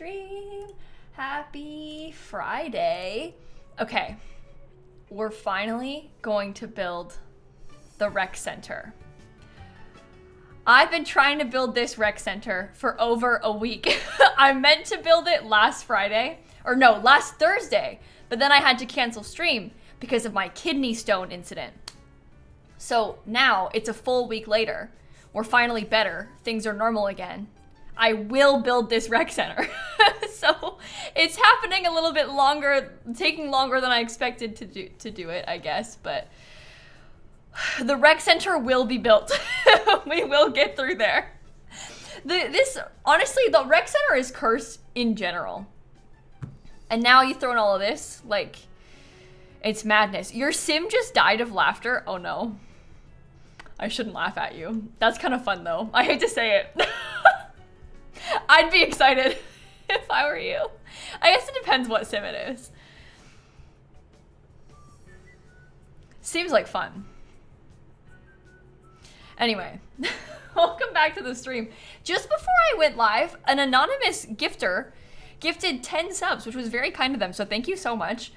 stream. Happy Friday. Okay, we're finally going to build the rec center. I've been trying to build this rec center for over a week. I meant to build it last Thursday, but then I had to cancel stream because of my kidney stone incident. So now it's a full week later. We're finally better. Things are normal again. I will build this rec center. So it's happening a little bit longer, taking longer than I expected to do it, I guess, but the rec center will be built. We will get through there. Honestly, the rec center is cursed in general. And now you throw in all of this, like, it's madness. Your sim just died of laughter. Oh no. I shouldn't laugh at you. That's kind of fun though. I hate to say it. I'd be excited if I were you. I guess it depends what sim it is. Seems like fun. Anyway, welcome back to the stream. Just before I went live, an anonymous gifter gifted 10 subs, which was very kind of them, so thank you so much.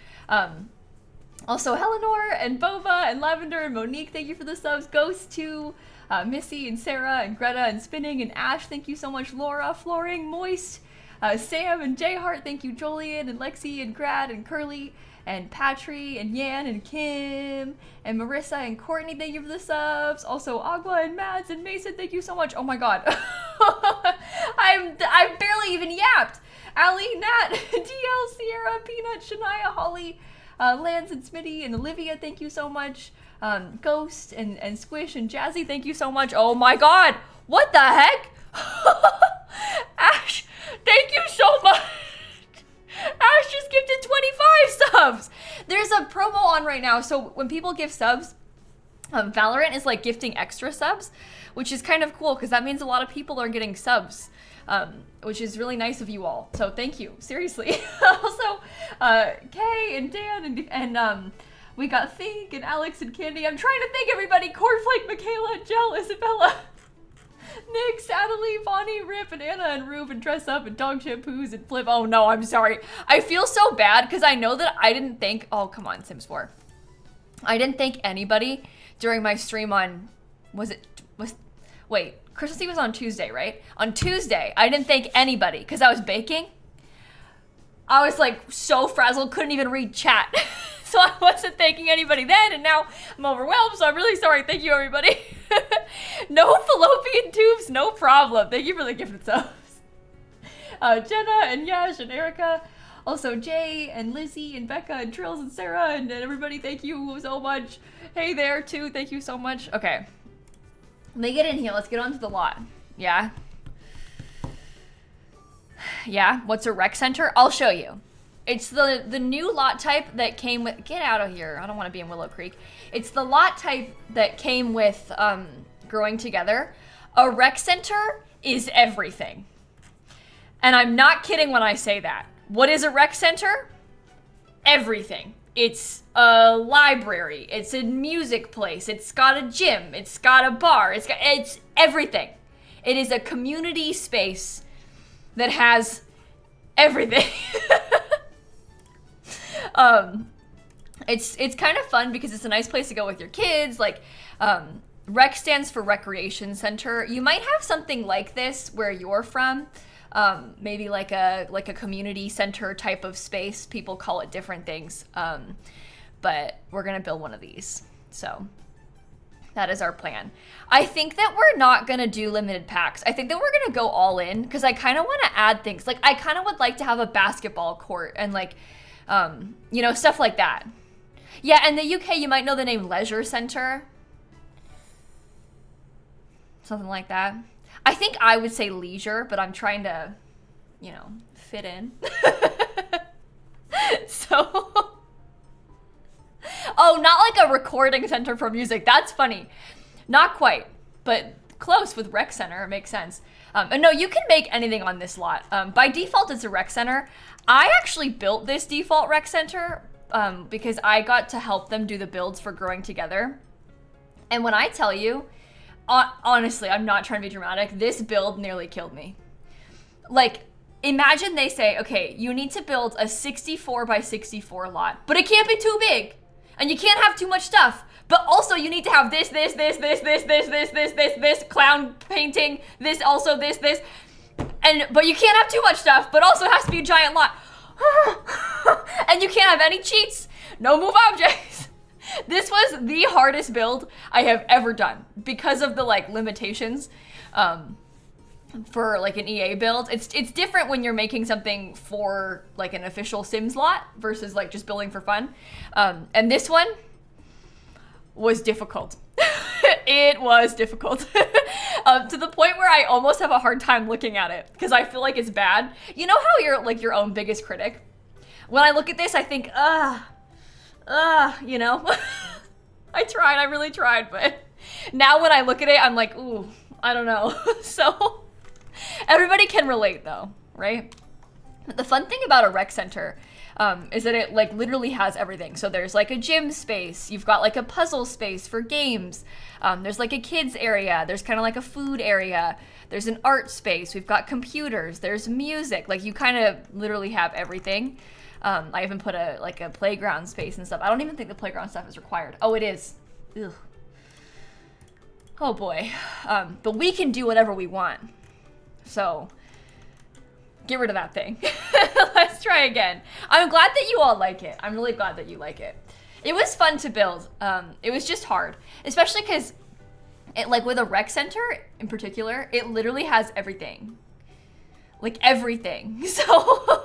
Also, Eleanor and Bova and Lavender and Monique, thank you for the subs. Ghost to Missy and Sarah and Greta and Spinning and Ash, thank you so much. Laura, Flooring, Moist, Sam and Jayheart, thank you. Jolien and Lexi and Grad and Curly and Patry and Yan and Kim and Marissa and Courtney, thank you for the subs. Also Agua and Mads and Mason, thank you so much. Oh my god. I barely even yapped. Ali, Nat, DL, Sierra, Peanut, Shania, Holly, Lance and Smitty and Olivia, thank you so much. Ghost and Squish and Jazzy, thank you so much. Oh my god. What the heck? Ash, thank you so much. Ash just gifted 25 subs. There's a promo on right now, so when people give subs, Valorant is like gifting extra subs, which is kind of cool because that means a lot of people are getting subs, which is really nice of you all. So thank you, seriously. Also, Kay and Dan and we got Think and Alex and Candy. I'm trying to thank everybody. Cornflake, Michaela, Jell, Isabella, Nick, Sadly, Bonnie, Rip, and Anna, and Rube, and Dress Up, and Dog Shampoos, and Flip. Oh no, I'm sorry. I feel so bad because I know that I didn't thank, oh come on, Sims 4. I didn't thank anybody during my stream on, wait, Christmas Eve was on Tuesday, right? On Tuesday, I didn't thank anybody because I was baking. I was like so frazzled, couldn't even read chat. So I wasn't thanking anybody then, and now I'm overwhelmed, so I'm really sorry. Thank you, everybody. No fallopian tubes, no problem. Thank you for the gifted subs. Jenna and Yash and Erica. Also Jay and Lizzie and Becca and Trills and Sarah and everybody, thank you so much. Hey there, too. Thank you so much. Okay. Let me get in here. Let's get onto the lot. Yeah? Yeah? What's a rec center? I'll show you. It's the new lot type that came with... Get out of here. I don't want to be in Willow Creek. It's the lot type that came with growing together. A rec center is everything. And I'm not kidding when I say that. What is a rec center? Everything. It's a library. It's a music place. It's got a gym. It's got a bar. It's everything. It is a community space that has everything. It's kind of fun because it's a nice place to go with your kids. Like, rec stands for recreation center. You might have something like this where you're from. Maybe like a community center type of space. People call it different things. But we're gonna build one of these. So that is our plan. I think that we're not gonna do limited packs. I think that we're gonna go all in because I kind of want to add things. Like I kind of would like to have a basketball court and like, you know, stuff like that. Yeah, in the UK, you might know the name Leisure Center. Something like that. I think I would say leisure, but I'm trying to, you know, fit in. So, oh, not like a recording center for music. That's funny. Not quite, but close with rec center. It makes sense. And no, you can make anything on this lot. By default, it's a rec center. I actually built this default rec center because I got to help them do the builds for Growing Together. And when I tell you, honestly, I'm not trying to be dramatic, this build nearly killed me. Like, imagine they say, okay, you need to build a 64 by 64 lot, but it can't be too big. And you can't have too much stuff. But also you need to have this, clown painting, this, also this. But you can't have too much stuff, but also it has to be a giant lot. And you can't have any cheats, no move objects. This was the hardest build I have ever done because of the like limitations for like an EA build. It's different when you're making something for like an official Sims lot versus like just building for fun. And this one was difficult. It was difficult to the point where I almost have a hard time looking at it because I feel like it's bad. You know how you're like your own biggest critic? When I look at this, I think, you know, I really tried, but now when I look at it, I'm like, ooh, I don't know. So everybody can relate though, right? The fun thing about a rec center is that it like literally has everything. So there's like a gym space, you've got like a puzzle space for games, there's like a kids area, there's kind of like a food area, there's an art space, we've got computers, there's music, like you kind of literally have everything. I even put a playground space and stuff. I don't even think the playground stuff is required. Oh, it is. Ugh. Oh boy. But we can do whatever we want. So get rid of that thing. Let's try again. I'm glad that you all like it. I'm really glad that you like it. It was fun to build. It was just hard, especially because it, like with a rec center in particular, it literally has everything. Like everything. So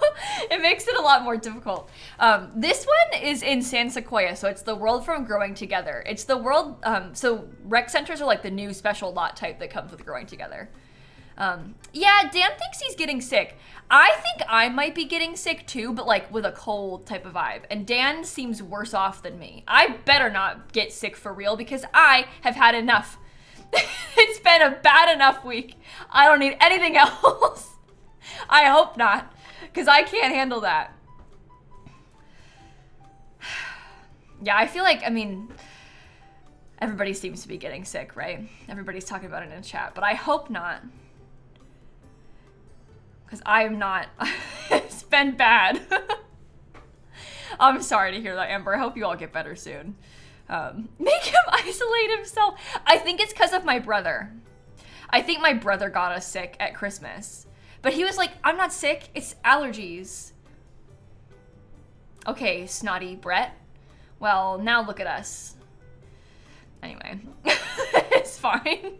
it makes it a lot more difficult. This one is in San Sequoia, so it's the world from Growing Together. It's the world, so rec centers are like the new special lot type that comes with Growing Together. Yeah, Dan thinks he's getting sick. I think I might be getting sick too, but like with a cold type of vibe. And Dan seems worse off than me. I better not get sick for real because I have had enough. It's been a bad enough week. I don't need anything else. I hope not, because I can't handle that. Yeah, I feel like, I mean, everybody seems to be getting sick, right? Everybody's talking about it in chat, but I hope not. Because I am not. It's been bad. I'm sorry to hear that, Amber. I hope you all get better soon. Make him isolate himself. I think it's because of my brother. I think my brother got us sick at Christmas. But he was like, I'm not sick, it's allergies. Okay, snotty Brett. Well, now look at us. Anyway, it's fine.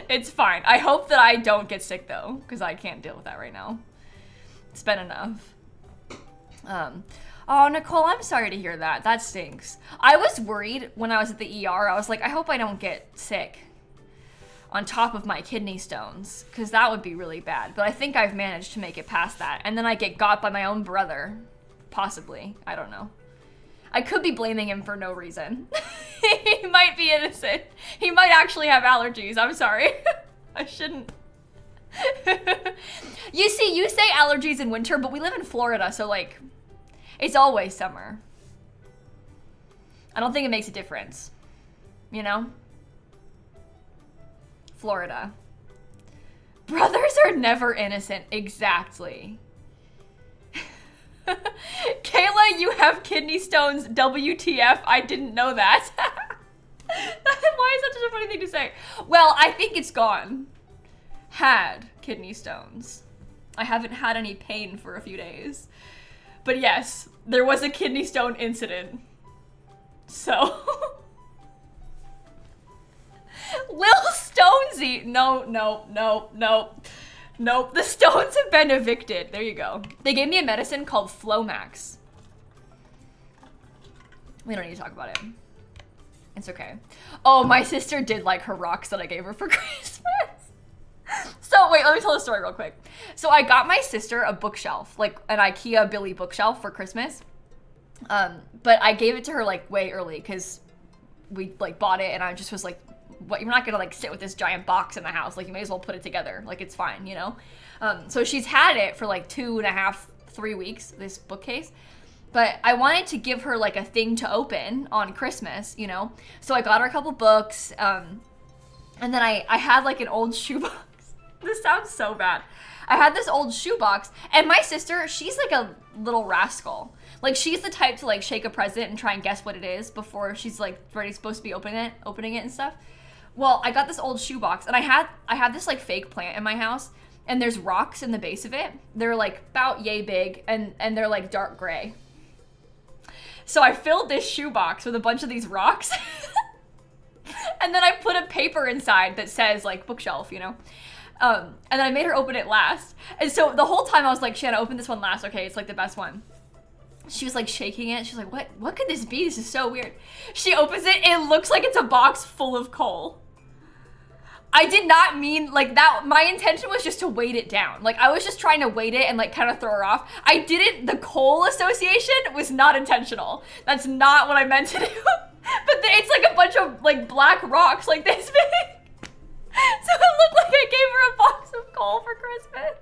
It's fine. I hope that I don't get sick though, because I can't deal with that right now. It's been enough. Oh, Nicole, I'm sorry to hear that. That stinks. I was worried when I was at the ER. I was like, I hope I don't get sick on top of my kidney stones, because that would be really bad. But I think I've managed to make it past that. And then I get got by my own brother. Possibly. I don't know. I could be blaming him for no reason. He might be innocent. He might actually have allergies. I'm sorry. I shouldn't. You see, you say allergies in winter, but we live in Florida, so like, it's always summer. I don't think it makes a difference. You know? Florida. Brothers are never innocent. Exactly. Kayla, you have kidney stones. WTF. I didn't know that. Why is that such a funny thing to say? Well, I think it's gone. Had kidney stones. I haven't had any pain for a few days. But yes, there was a kidney stone incident. So... Lil Stonesy. Nope. The stones have been evicted. There you go. They gave me a medicine called Flomax. We don't need to talk about it. It's okay. Oh, my sister did like her rocks that I gave her for Christmas. So wait, let me tell the story real quick. So I got my sister a bookshelf, like an IKEA Billy bookshelf for Christmas. But I gave it to her like way early because we like bought it and I just was like, what, you're not gonna like sit with this giant box in the house. Like you may as well put it together. Like it's fine, you know? So she's had it for like 2.5, 3 weeks, this bookcase. But I wanted to give her like a thing to open on Christmas, you know? So I got her a couple books. And then I had like an old shoebox. This sounds so bad. I had this old shoebox, and my sister, she's like a little rascal. Like, she's the type to like shake a present and try and guess what it is before she's like already supposed to be opening it and stuff. Well, I got this old shoebox, and I had this like fake plant in my house, and there's rocks in the base of it. They're like about yay big, and they're like dark gray. So I filled this shoebox with a bunch of these rocks. And then I put a paper inside that says like bookshelf, you know? And then I made her open it last. And so the whole time I was like, Shanna, open this one last. Okay, it's like the best one. She was like shaking it. She's like, what could this be? This is so weird. She opens it. It looks like it's a box full of coal. I did not mean like that. My intention was just to weight it down. Like, I was just trying to weight it and like kind of throw her off. The coal association was not intentional. That's not what I meant to do. But it's like a bunch of like black rocks like this big. So it looked like I gave her a box of coal for Christmas.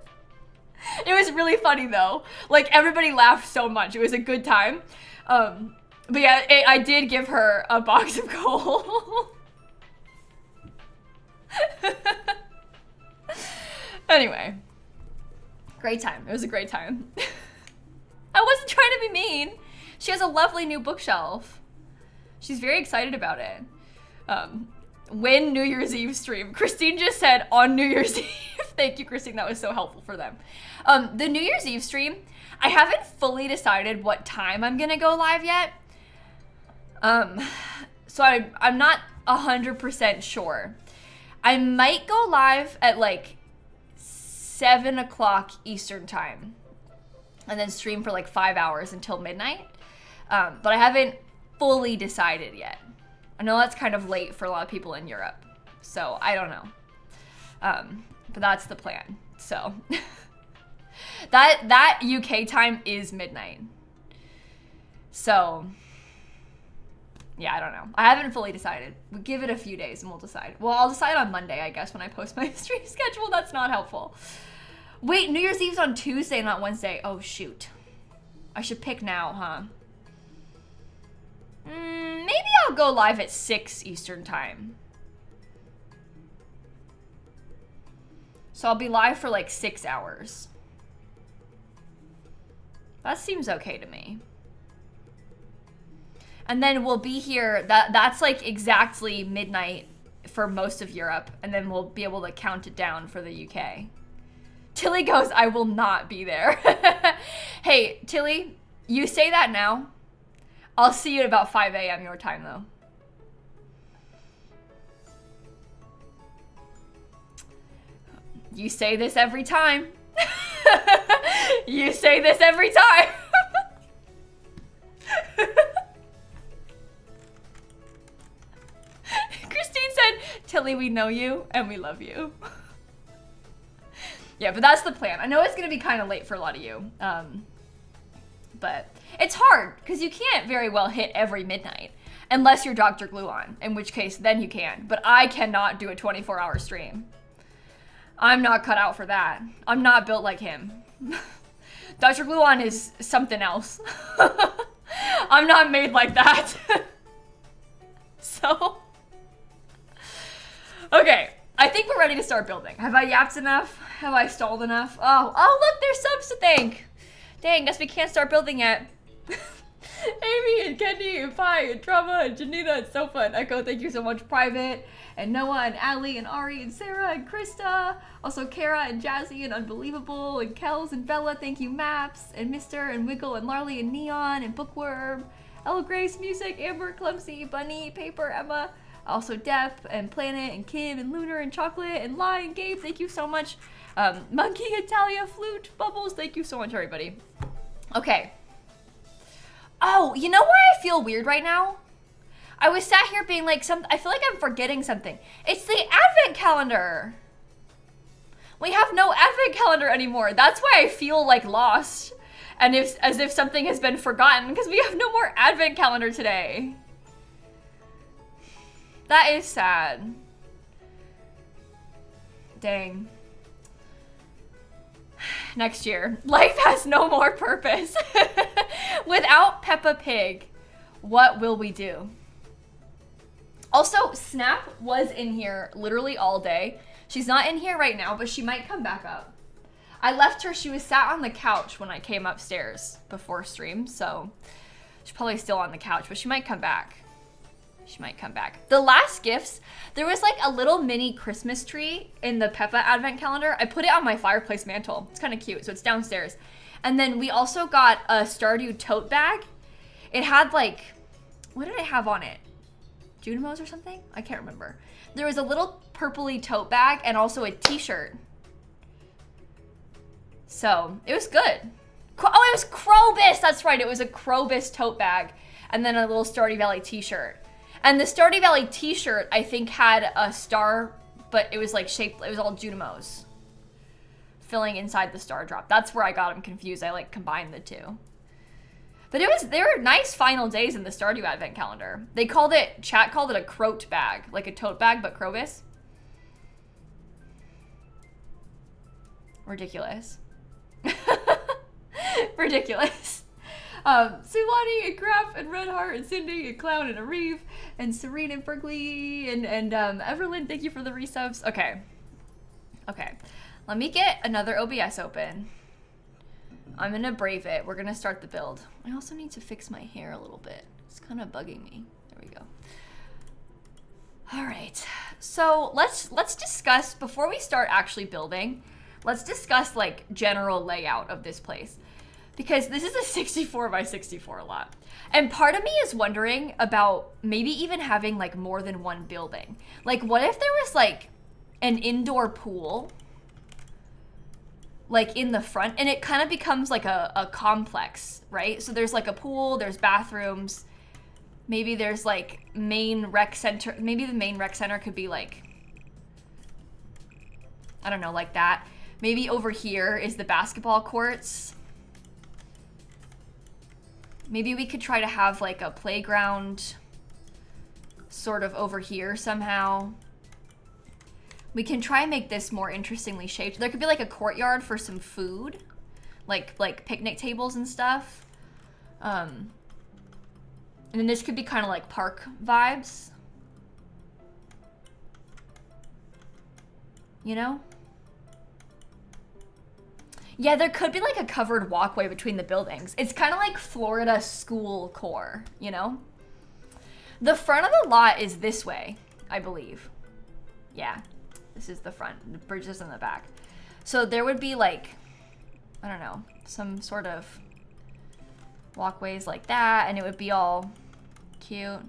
It was really funny though. Like, everybody laughed so much. It was a good time. But yeah, I did give her a box of coal. Anyway, great time. It was a great time. I wasn't trying to be mean. She has a lovely new bookshelf. She's very excited about it. When New Year's Eve stream. Christine just said on New Year's Eve. Thank you, Christine. That was so helpful for them. The New Year's Eve stream, I haven't fully decided what time I'm gonna go live yet. So I'm not 100% sure. I might go live at like 7 o'clock Eastern time and then stream for like 5 hours until midnight. But I haven't fully decided yet. I know that's kind of late for a lot of people in Europe, so I don't know. But that's the plan. So that UK time is midnight. So yeah, I don't know. I haven't fully decided. We'll give it a few days and we'll decide. Well, I'll decide on Monday, I guess, when I post my stream schedule. That's not helpful. Wait, New Year's Eve's on Tuesday, not Wednesday. Oh, shoot. I should pick now, huh? Maybe I'll go live at 6 Eastern time. So I'll be live for like 6 hours. That seems okay to me. And then we'll be here, that's like exactly midnight for most of Europe, and then we'll be able to count it down for the UK. Tilly goes, I will not be there. Hey, Tilly, you say that now. I'll see you at about 5 a.m. your time, though. You say this every time. You say this every time. Christine said, Tilly, we know you and we love you. Yeah, but that's the plan. I know it's gonna be kind of late for a lot of you. But it's hard because you can't very well hit every midnight unless you're Dr. Gluon, in which case then you can. But I cannot do a 24-hour stream. I'm not cut out for that. I'm not built like him. Dr. Gluon is something else. I'm not made like that. So, okay. I think we're ready to start building. Have I yapped enough? Have I stalled enough? Oh, look, there's subs to thank. Dang, guess we can't start building yet. Amy and Kenny and Pi and Drama and Janita, it's so fun. Echo, thank you so much. Private and Noah and Ali and Ari and Sarah and Krista. Also Kara and Jazzy and Unbelievable and Kels and Bella, thank you. Maps and Mr. and Wiggle and Larly and Neon and Bookworm. Ella Grace, Music, Amber, Clumsy, Bunny, Paper, Emma. Also Depp and Planet and Kim and Lunar and Chocolate and Lai and Gabe, thank you so much. Monkey, Italia, Flute, Bubbles, thank you so much, everybody. Okay. Oh, you know why I feel weird right now? I was sat here being like, I feel like I'm forgetting something. It's the advent calendar. We have no advent calendar anymore. That's why I feel like lost. And as if something has been forgotten because we have no more advent calendar today. That is sad. Dang. Next year. Life has no more purpose. Without Peppa Pig, what will we do? Also, Snap was in here literally all day. She's not in here right now, but she might come back up. I left her, she was sat on the couch when I came upstairs before stream, so she's probably still on the couch, but she might come back. She might come back. The last gifts, there was like a little mini Christmas tree in the Peppa advent calendar. I put it on my fireplace mantle. It's kind of cute, so it's downstairs. And then we also got a Stardew tote bag. It had like, what did it have on it? Junimos or something? I can't remember. There was a little purpley tote bag and also a t-shirt. So it was good. Oh, it was Krobus. That's right. It was a Krobus tote bag and then a little Stardew Valley t-shirt. And the Stardew Valley t-shirt, I think, had a star, but it was like shaped, it was all Junimos filling inside the star drop. That's where I got them confused. I like combined the two. But they were nice final days in the Stardew Advent calendar. They called it, chat called it a croat bag, like a tote bag, but Krobus. Ridiculous. Ridiculous. Suwani and Graf and Redheart and Cindy and Clown and Areve and Serene and Berkeley and Everlyn, thank you for the resubs. Okay. Let me get another OBS open. I'm gonna brave it. We're gonna start the build. I also need to fix my hair a little bit. It's kind of bugging me. There we go. All right. So let's discuss, before we start actually building, let's discuss like general layout of this place. Because this is a 64 by 64 lot. And part of me is wondering about maybe even having like more than one building. Like what if there was like an indoor pool like in the front and it kind of becomes like a complex, right? So there's like a pool, there's bathrooms, maybe there's like main rec center. Maybe the main rec center could be like, I don't know, like that. Maybe over here is the basketball courts. Maybe we could try to have like a playground sort of over here somehow. We can try and make this more interestingly shaped. There could be like a courtyard for some food, like picnic tables and stuff. And then this could be kind of like park vibes. You know? Yeah, there could be like a covered walkway between the buildings. It's kind of like Florida school core, you know? The front of the lot is this way, I believe. Yeah, this is the front. The bridge is in the back. So there would be like, I don't know, some sort of walkways like that, and it would be all cute.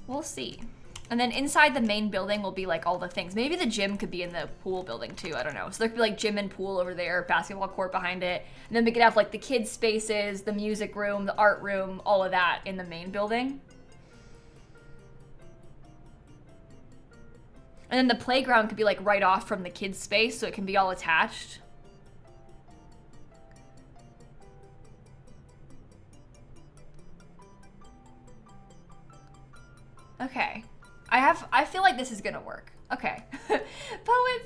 We'll see. And then inside the main building will be like all the things. Maybe the gym could be in the pool building too, I don't know. So there could be like gym and pool over there, basketball court behind it. And then we could have like the kids' spaces, the music room, the art room, all of that in the main building. And then the playground could be like right off from the kids' space so it can be all attached. Okay. I feel like this is gonna work. Okay. Poet,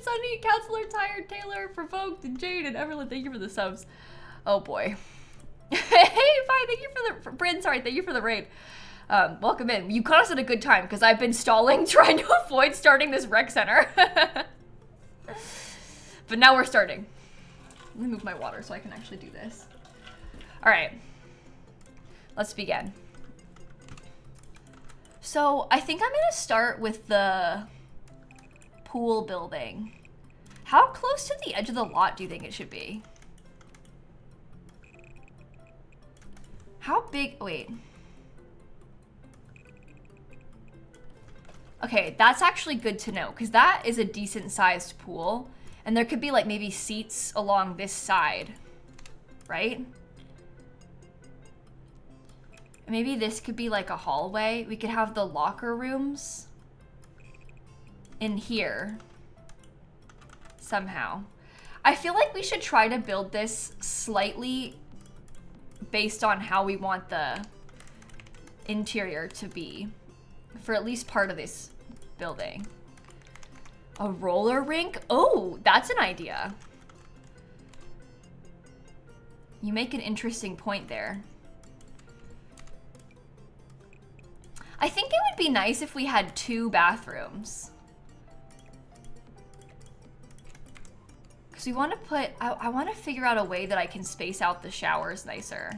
Sunny, Counselor, Tired, Taylor, Provoked, and Jade, and Everlyn, thank you for the subs. Oh boy. Hey, fine, thank you for the, Bryn, sorry, thank you for the raid. Welcome in. You caught us at a good time, because I've been stalling trying to avoid starting this rec center. But now we're starting. Let me move my water so I can actually do this. All right. Let's begin. So I think I'm gonna start with the pool building. How close to the edge of the lot do you think it should be? How big, wait. Okay, that's actually good to know because that is a decent sized pool and there could be like maybe seats along this side, right? Maybe this could be like a hallway. We could have the locker rooms in here somehow. I feel like we should try to build this slightly based on how we want the interior to be for at least part of this building. A roller rink? Oh, that's an idea. You make an interesting point there. I think it would be nice if we had 2 bathrooms. So we want to put, I want to figure out a way that I can space out the showers nicer.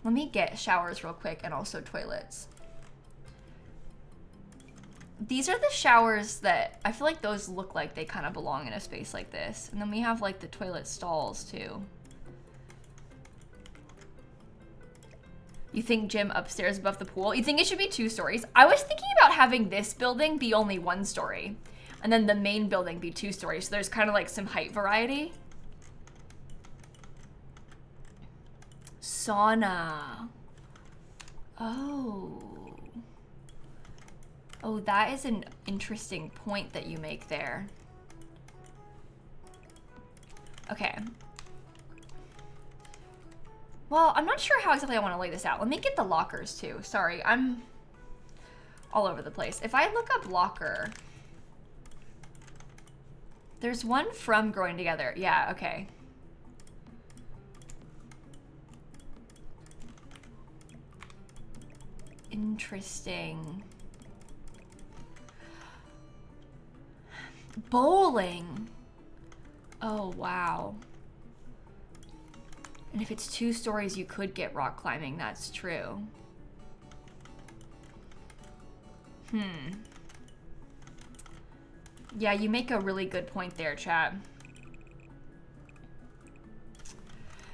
Let me get showers real quick and also toilets. These are the showers that, I feel like those look like they kind of belong in a space like this. And then we have like the toilet stalls too. You think gym upstairs above the pool? You think it should be 2 stories? I was thinking about having this building be only 1 story. And then the main building be 2 stories. So there's kind of like some height variety. Sauna. Oh. Oh, that is an interesting point that you make there. Okay. Well, I'm not sure how exactly I want to lay this out. Let me get the lockers too. Sorry, I'm all over the place. If I look up locker, there's one from Growing Together. Yeah, okay. Interesting. Bowling. Oh, wow. And if it's 2 stories, you could get rock climbing. That's true. Yeah, you make a really good point there, chat.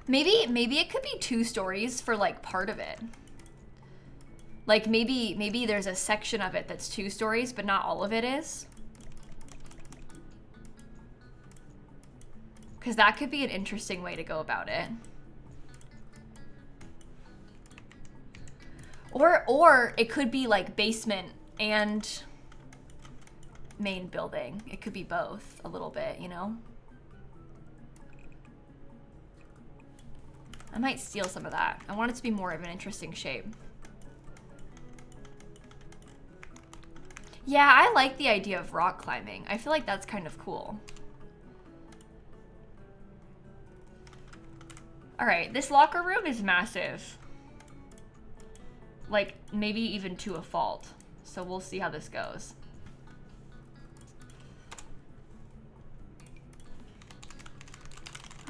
Maybe it could be 2 stories for like part of it. Like maybe there's a section of it that's 2 stories, but not all of it is. Because that could be an interesting way to go about it. Or it could be like basement and main building. It could be both a little bit, you know? I might steal some of that. I want it to be more of an interesting shape. Yeah, I like the idea of rock climbing. I feel like that's kind of cool. All right, this locker room is massive. Like, maybe even to a fault. So we'll see how this goes.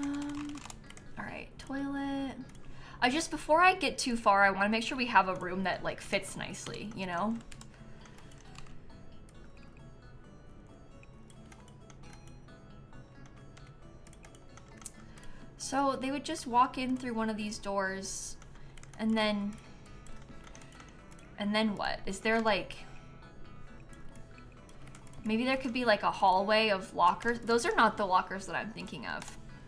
All right, toilet. Before I get too far, I want to make sure we have a room that like fits nicely, you know? So they would just walk in through one of these doors and then what? Is there like, maybe there could be like a hallway of lockers. Those are not the lockers that I'm thinking of.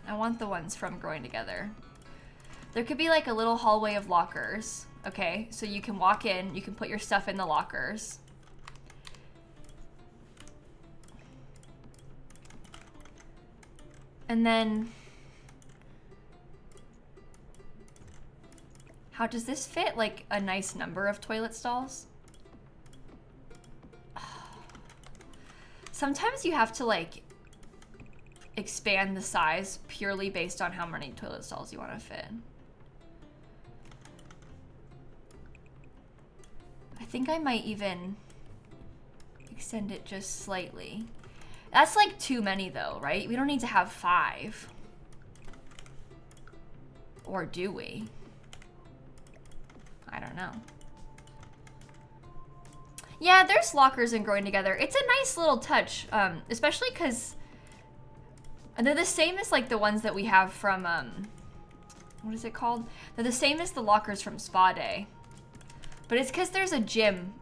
I want the ones from Growing Together. There could be like a little hallway of lockers. Okay, so you can walk in, you can put your stuff in the lockers. And then, how does this fit like a nice number of toilet stalls? Sometimes you have to like expand the size purely based on how many toilet stalls you want to fit. I think I might even extend it just slightly. That's like too many though, right? We don't need to have 5. Or do we? I don't know. Yeah, there's lockers in Growing Together. It's a nice little touch, especially because they're the same as like the ones that we have from, what is it called? They're the same as the lockers from Spa Day. But it's because there's a gym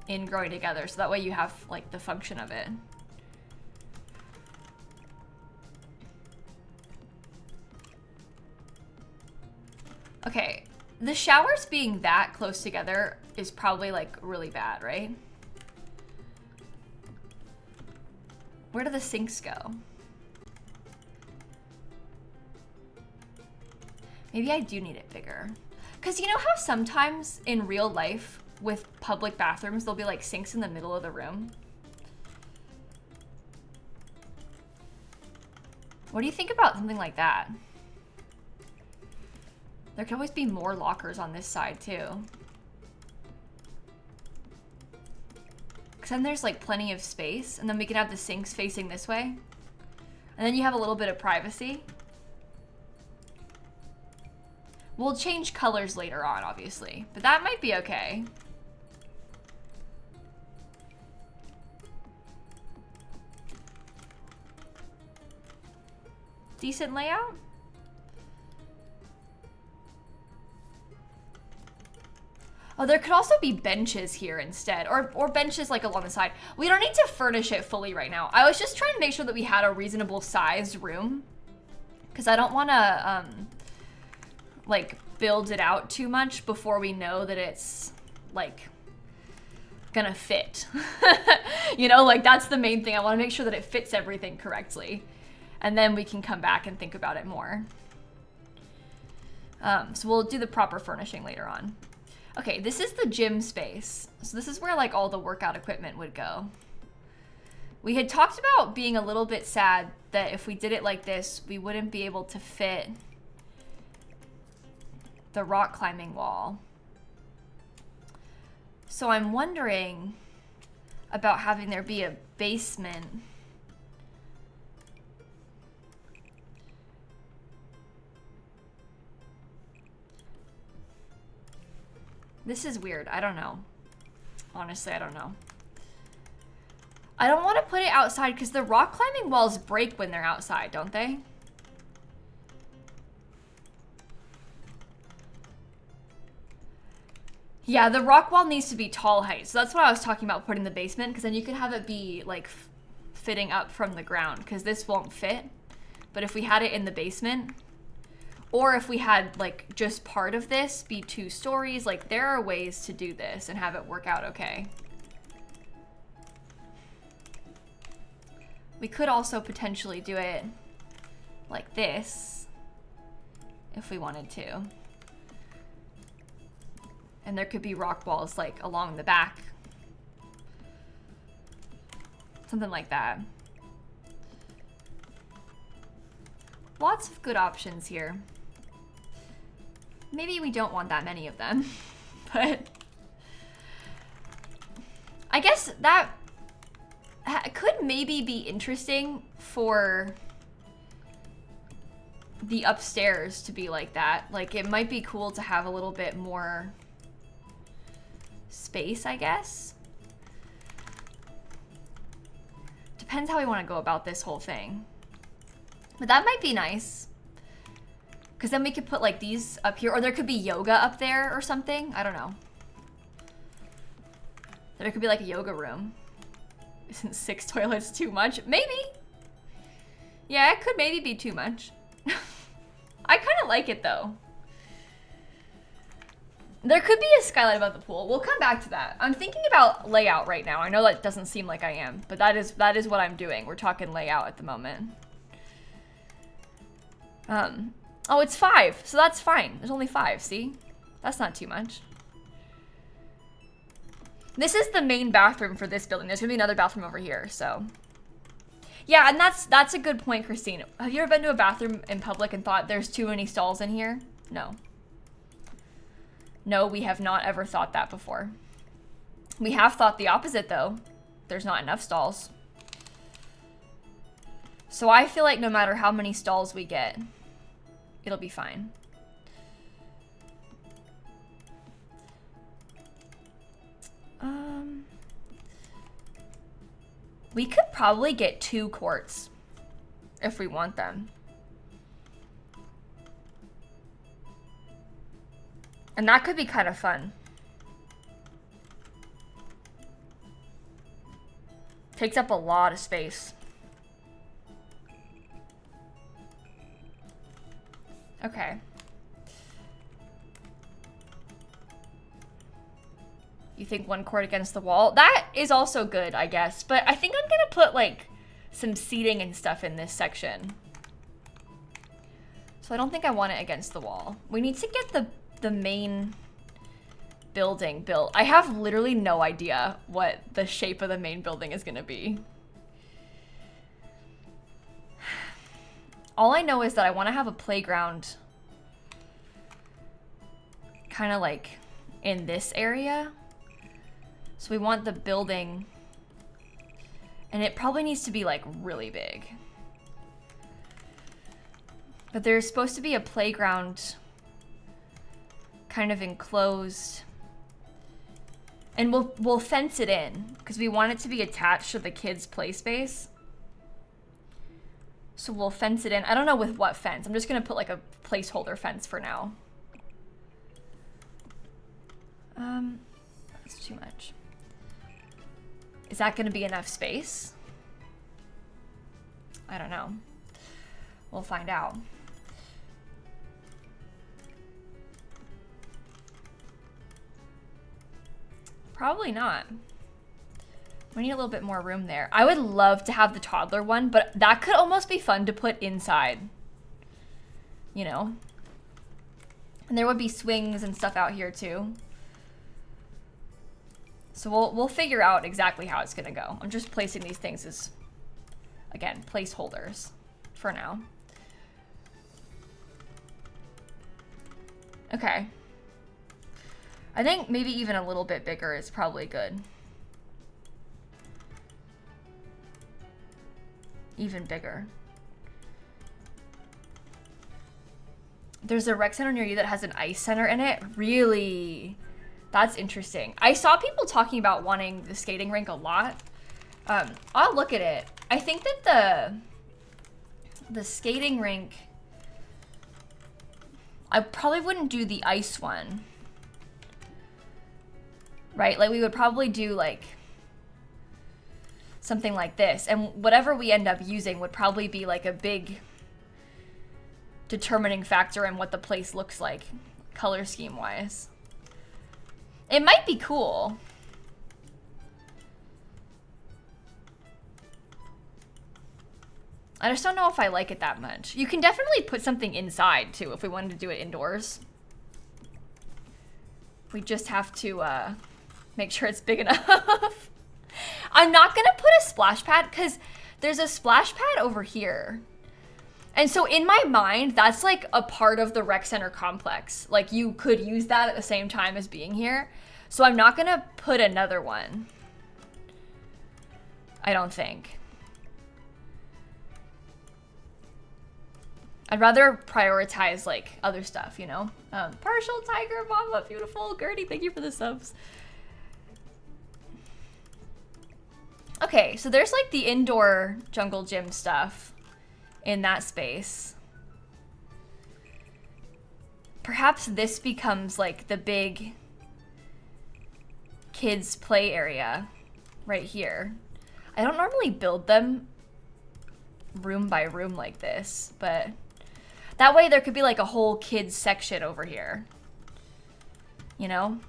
in Growing Together, so that way you have like the function of it. Okay, the showers being that close together is probably like really bad, right? Where do the sinks go? Maybe I do need it bigger. Because you know how sometimes in real life with public bathrooms, there'll be like sinks in the middle of the room? What do you think about something like that? There could always be more lockers on this side too. Because then there's like plenty of space, and then we can have the sinks facing this way. And then you have a little bit of privacy. We'll change colors later on, obviously, but that might be okay. Decent layout. Oh, there could also be benches here instead, or benches like along the side. We don't need to furnish it fully right now. I was just trying to make sure that we had a reasonable sized room, because I don't want to like build it out too much before we know that it's like gonna fit. You know, like that's the main thing. I want to make sure that it fits everything correctly, and then we can come back and think about it more. So we'll do the proper furnishing later on. Okay, this is the gym space. So this is where like all the workout equipment would go. We had talked about being a little bit sad that if we did it like this, we wouldn't be able to fit the rock climbing wall. So I'm wondering about having there be a basement. This is weird. I don't know. Honestly, I don't know. I don't want to put it outside because the rock climbing walls break when they're outside, don't they? Yeah, the rock wall needs to be tall height. So that's what I was talking about putting in the basement, because then you could have it be like fitting up from the ground, because this won't fit. But if we had it in the basement, or if we had like just part of this be 2 stories, like there are ways to do this and have it work out okay. We could also potentially do it like this if we wanted to. And there could be rock walls like along the back. Something like that. Lots of good options here. Maybe we don't want that many of them, but I guess that could maybe be interesting for the upstairs to be like that. Like it might be cool to have a little bit more space, I guess. Depends how we want to go about this whole thing. But that might be nice. Because then we could put like these up here, or there could be yoga up there or something. I don't know. There could be like a yoga room. Isn't 6 toilets too much? Maybe. Yeah, it could maybe be too much. I kind of like it though. There could be a skylight above the pool. We'll come back to that. I'm thinking about layout right now. I know that doesn't seem like I am, but that is what I'm doing. We're talking layout at the moment. Oh, it's 5, so that's fine. There's only 5, see? That's not too much. This is the main bathroom for this building. There's gonna be another bathroom over here, so. Yeah, and that's a good point, Christine. Have you ever been to a bathroom in public and thought there's too many stalls in here? No. No, we have not ever thought that before. We have thought the opposite, though. There's not enough stalls. So I feel like no matter how many stalls we get, it'll be fine. We could probably get 2 courts if we want them. And that could be kind of fun. Takes up a lot of space. Okay. You think 1 court against the wall? That is also good, I guess. But I think I'm gonna put like some seating and stuff in this section. So I don't think I want it against the wall. We need to get the main building built. I have literally no idea what the shape of the main building is gonna be. All I know is that I want to have a playground kind of like in this area. So we want the building, and it probably needs to be like really big. But there's supposed to be a playground kind of enclosed. And we'll fence it in because we want it to be attached to the kids' play space. So we'll fence it in. I don't know with what fence. I'm just gonna put like a placeholder fence for now. That's too much. Is that gonna be enough space? I don't know. We'll find out. Probably not. We need a little bit more room there. I would love to have the toddler one, but that could almost be fun to put inside. You know? And there would be swings and stuff out here too. So we'll figure out exactly how it's gonna go. I'm just placing these things as, again, placeholders for now. Okay. I think maybe even a little bit bigger is probably good. Even bigger. There's a rec center near you that has an ice center in it. Really? That's interesting. I saw people talking about wanting the skating rink a lot. I'll look at it. I think that the skating rink, I probably wouldn't do the ice one. Right? Like we would probably do like something like this. And whatever we end up using would probably be like a big determining factor in what the place looks like, color scheme wise. It might be cool. I just don't know if I like it that much. You can definitely put something inside too if we wanted to do it indoors. We just have to make sure it's big enough. I'm not gonna put a splash pad because there's a splash pad over here. And so in my mind, that's like a part of the rec center complex. Like you could use that at the same time as being here. So I'm not gonna put another one. I don't think. I'd rather prioritize like other stuff, you know? Partial Tiger Mama, beautiful. Gertie, thank you for the subs. Okay, so there's like the indoor jungle gym stuff in that space. Perhaps this becomes like the big kids play area right here. I don't normally build them room by room like this, but that way there could be like a whole kids section over here. You know?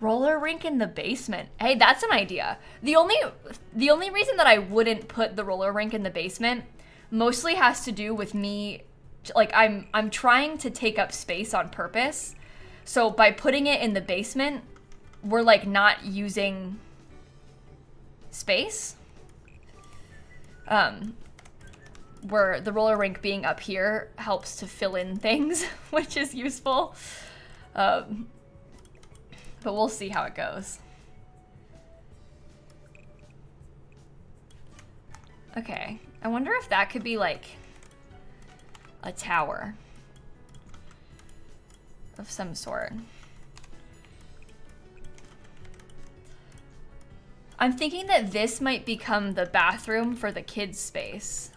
Roller rink in the basement. Hey, that's an idea. The only reason that I wouldn't put the roller rink in the basement mostly has to do with me, like I'm trying to take up space on purpose. So by putting it in the basement, we're like not using space. Where the roller rink being up here helps to fill in things, which is useful. But we'll see how it goes. Okay, I wonder if that could be like a tower of some sort. I'm thinking that this might become the bathroom for the kids' space.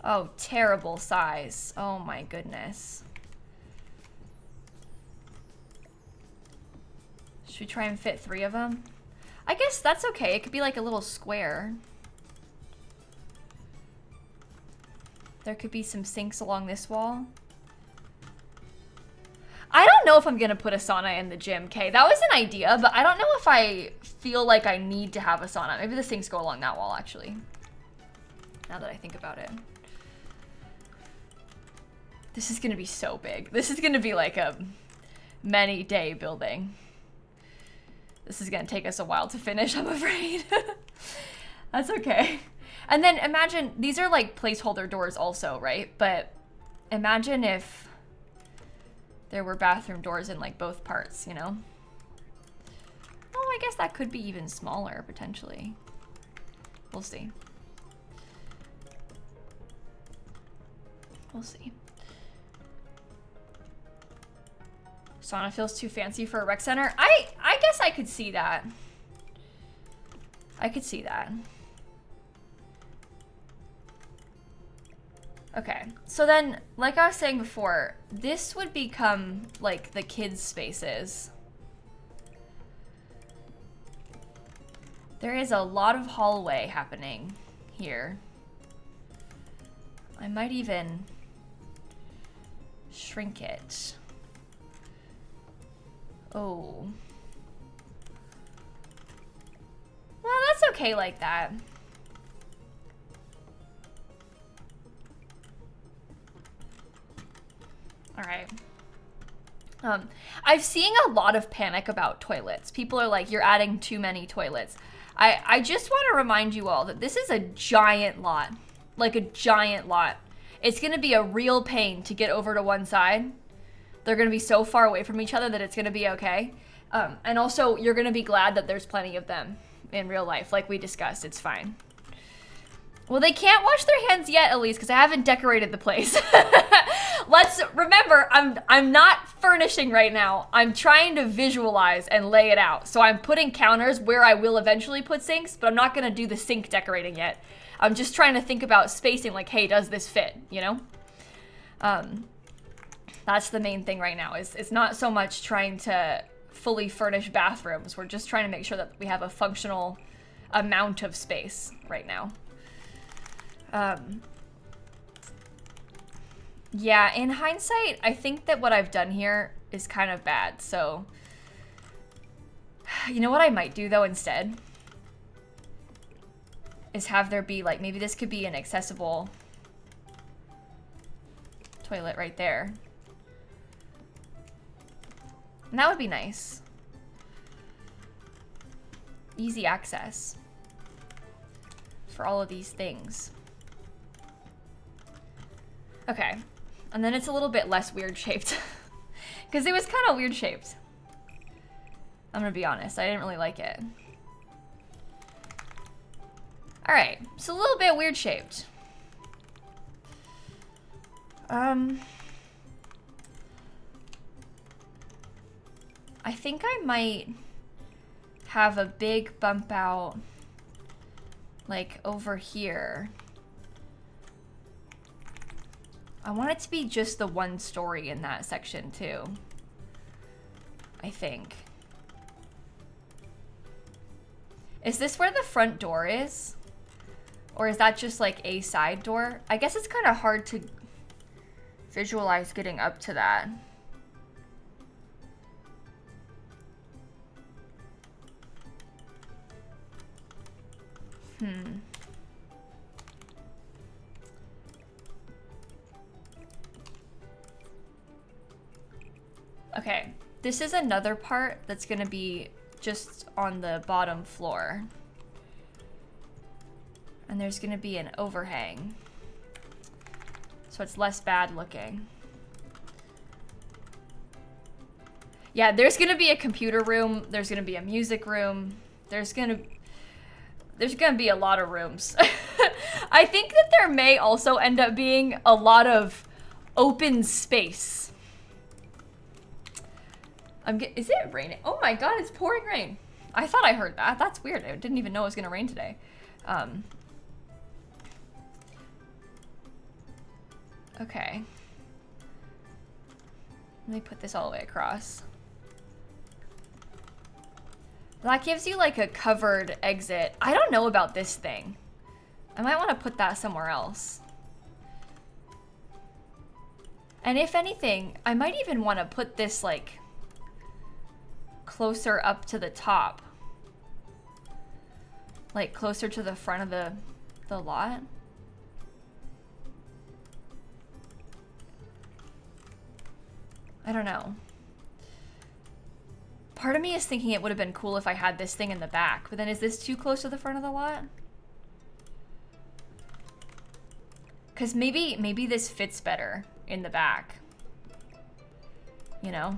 Oh, terrible size. Oh my goodness. Should we try and fit 3 of them? I guess that's okay. It could be like a little square. There could be some sinks along this wall. I don't know if I'm gonna put a sauna in the gym, Kay. That was an idea, but I don't know if I feel like I need to have a sauna. Maybe the sinks go along that wall, actually. Now that I think about it. This is gonna be so big. This is gonna be like a many-day building. This is gonna take us a while to finish, I'm afraid. That's okay. And then imagine, these are like placeholder doors also, right? But imagine if there were bathroom doors in like both parts, you know? Oh, I guess that could be even smaller, potentially. We'll see. We'll see. Sauna feels too fancy for a rec center. I guess I could see that. I could see that. Okay, so then, like I was saying before, this would become like the kids' spaces. There is a lot of hallway happening here. I might even shrink it. Oh. Well, that's okay like that. All right. I've seen a lot of panic about toilets. People are like, you're adding too many toilets. I just want to remind you all that this is a giant lot. Like a giant lot. It's going to be a real pain to get over to one side. They're going to be so far away from each other that it's going to be okay. And also, you're going to be glad that there's plenty of them in real life. Like we discussed, it's fine. Well, they can't wash their hands yet, Elise, because I haven't decorated the place. Let's remember, I'm not furnishing right now. I'm trying to visualize and lay it out. So I'm putting counters where I will eventually put sinks, but I'm not going to do the sink decorating yet. I'm just trying to think about spacing, like, hey, does this fit, you know? That's the main thing right now. It's not so much trying to fully furnish bathrooms. We're just trying to make sure that we have a functional amount of space right now. Yeah, in hindsight, I think that what I've done here is kind of bad. So, you know what I might do though instead? Is have there be like, maybe this could be an accessible toilet right there. And that would be nice. Easy access for all of these things. Okay, and then it's a little bit less weird shaped because it was kind of weird shaped. I'm gonna be honest, I didn't really like it. All right, so a little bit weird shaped. I think I might have a big bump out like over here. I want it to be just the one story in that section too, I think. Is this where the front door is? Or is that just like a side door? I guess it's kind of hard to visualize getting up to that. Okay, this is another part that's gonna be just on the bottom floor. And there's gonna be an overhang. So it's less bad looking. Yeah, there's gonna be a computer room, there's gonna be a music room, there's gonna be a lot of rooms. I think that there may also end up being a lot of open space. Is it raining? Oh my god, it's pouring rain. I thought I heard that. That's weird. I didn't even know it was gonna rain today. Okay. Let me put this all the way across. That gives you like a covered exit. I don't know about this thing. I might want to put that somewhere else. And if anything, I might even want to put this like closer up to the top. Like closer to the front of the lot. I don't know. Part of me is thinking it would have been cool if I had this thing in the back, but then is this too close to the front of the lot? Because maybe this fits better in the back. You know?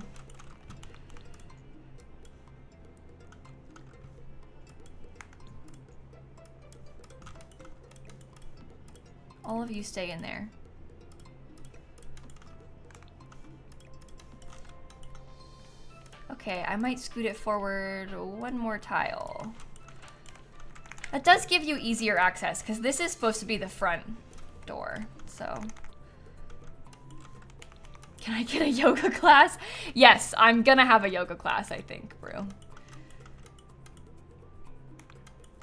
All of you stay in there. Okay, I might scoot it forward one more tile. That does give you easier access, because this is supposed to be the front door, so. Can I get a yoga class? Yes, I'm gonna have a yoga class, I think, Brew.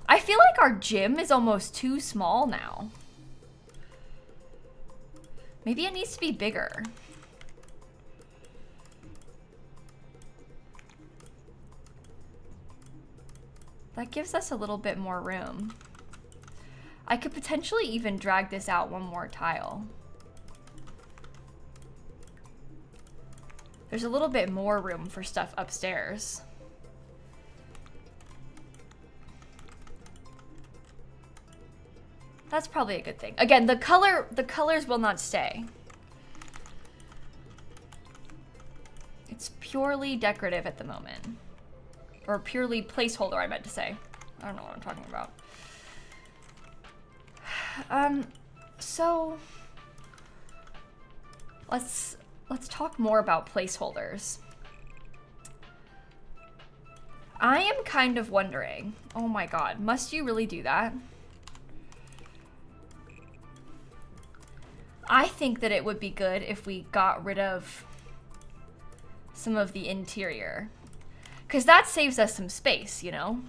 I feel like our gym is almost too small now. Maybe it needs to be bigger. That gives us a little bit more room. I could potentially even drag this out one more tile. There's a little bit more room for stuff upstairs. That's probably a good thing. Again, the colors will not stay. It's purely decorative at the moment. Or purely placeholder, I meant to say. I don't know what I'm talking about. So let's talk more about placeholders. I am kind of wondering, oh my god, must you really do that? I think that it would be good if we got rid of some of the interior. Because that saves us some space, you know?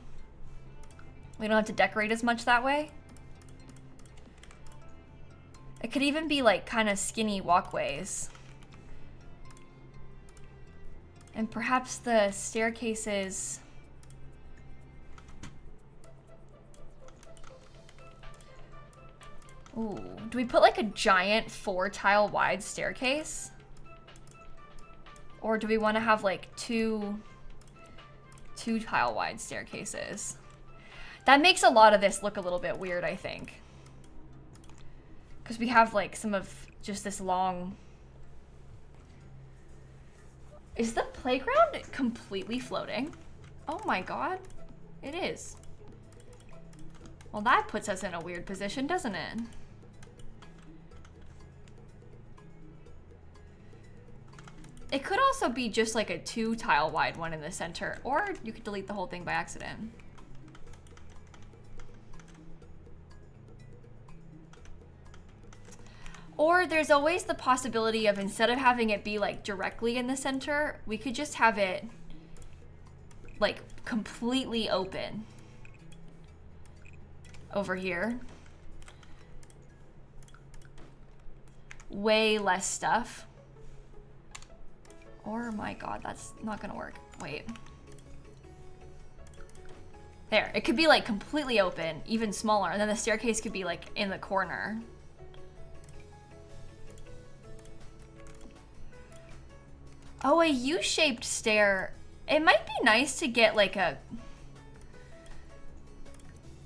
We don't have to decorate as much that way. It could even be like kind of skinny walkways. And perhaps the staircases... Ooh, do we put like a giant 4-tile wide staircase? Or do we want to have like two 2-tile wide staircases? That makes a lot of this look a little bit weird, I think. Because we have like some of just this long... Is the playground completely floating? Oh my god, it is. Well, that puts us in a weird position, doesn't it? It could also be just like a 2-tile wide one in the center, or you could delete the whole thing by accident. Or there's always the possibility of, instead of having it be like directly in the center, we could just have it like completely open over here. Way less stuff. Or, my god, that's not gonna work. Wait. There, it could be like completely open, even smaller, and then the staircase could be like in the corner. Oh, a U-shaped stair. It might be nice to get like a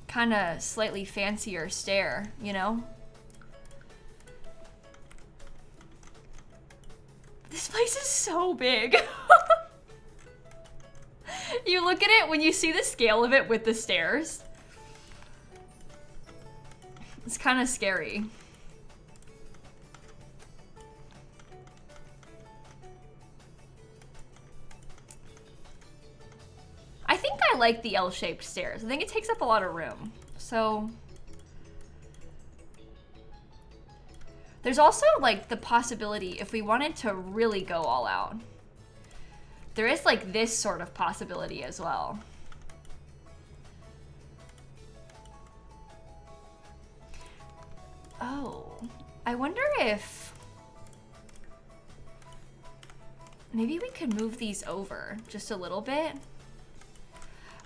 kind of slightly fancier stair, you know? This place is so big. You look at it, when you see the scale of it with the stairs, it's kind of scary. I think I like the L-shaped stairs. I think it takes up a lot of room. So there's also like the possibility, if we wanted to really go all out, there is like this sort of possibility as well. Oh, I wonder if maybe we could move these over just a little bit.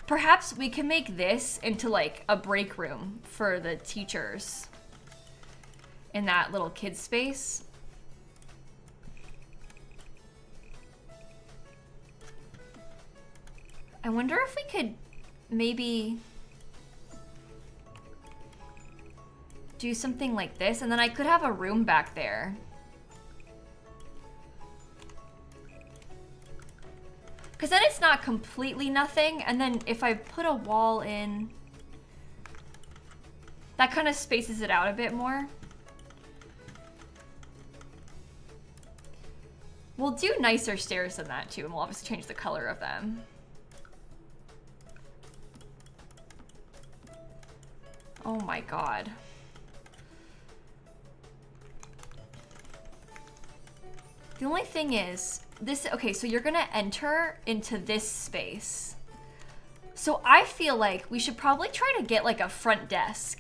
Perhaps we can make this into like a break room for the teachers in that little kid space. I wonder if we could maybe do something like this, and then I could have a room back there. Because then it's not completely nothing, and then if I put a wall in, that kind of spaces it out a bit more. We'll do nicer stairs than that too, and we'll obviously change the color of them. Oh my god. The only thing is, this, okay, so you're gonna enter into this space. So I feel like we should probably try to get like a front desk.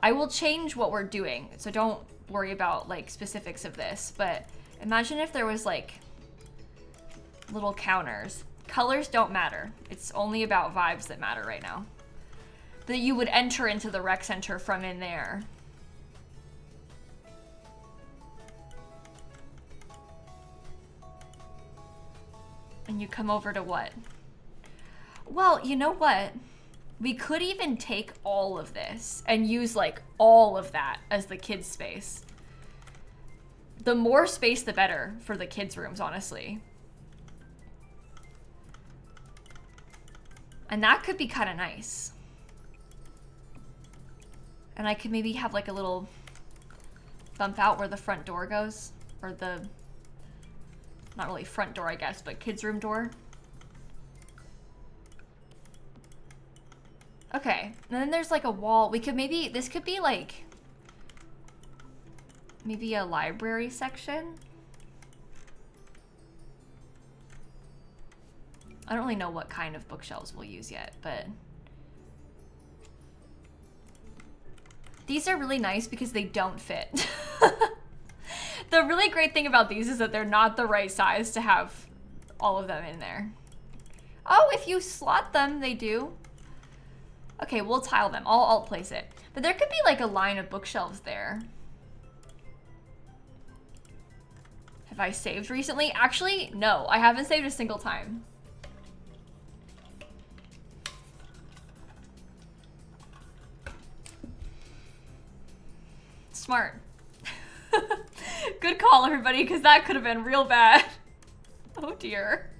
I will change what we're doing, so don't worry about like specifics of this, but imagine if there was like little counters. Colors don't matter. It's only about vibes that matter right now. That you would enter into the rec center from in there. And you come over to what? Well, you know what? We could even take all of this and use like all of that as the kids' space. The more space, the better for the kids' rooms, honestly. And that could be kind of nice. And I could maybe have like a little bump out where the front door goes, or the, not really front door, I guess, but kids' room door. Okay, and then there's like a wall. We could maybe, this could be like, maybe a library section. I don't really know what kind of bookshelves we'll use yet, but these are really nice because they don't fit. The really great thing about these is that they're not the right size to have all of them in there. Oh, if you slot them, they do. Okay, we'll tile them. I'll place it. But there could be like a line of bookshelves there. Have I saved recently? Actually, no. I haven't saved a single time. Smart. Good call, everybody, because that could have been real bad. Oh dear.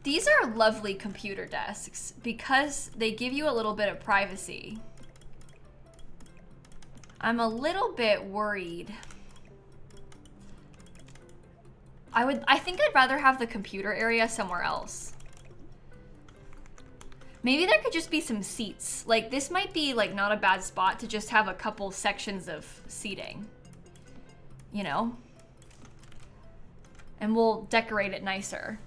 These are lovely computer desks because they give you a little bit of privacy. I'm a little bit worried. I think I'd rather have the computer area somewhere else. Maybe there could just be some seats. Like this might be like not a bad spot to just have a couple sections of seating, you know? And we'll decorate it nicer.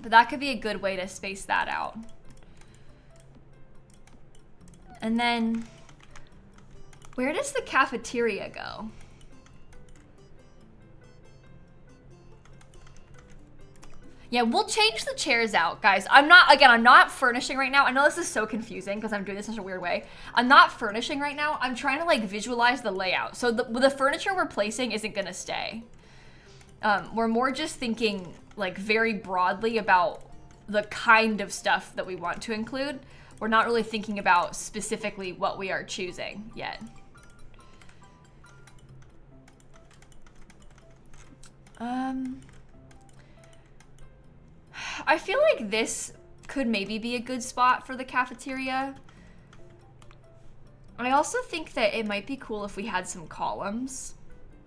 But that could be a good way to space that out. And then, where does the cafeteria go? Yeah, we'll change the chairs out, guys. I'm not furnishing right now. I know this is so confusing because I'm doing this in such a weird way. I'm not furnishing right now. I'm trying to like visualize the layout. So the furniture we're placing isn't gonna stay. We're more just thinking like very broadly about the kind of stuff that we want to include. We're not really thinking about specifically what we are choosing yet. I feel like this could maybe be a good spot for the cafeteria. I also think that it might be cool if we had some columns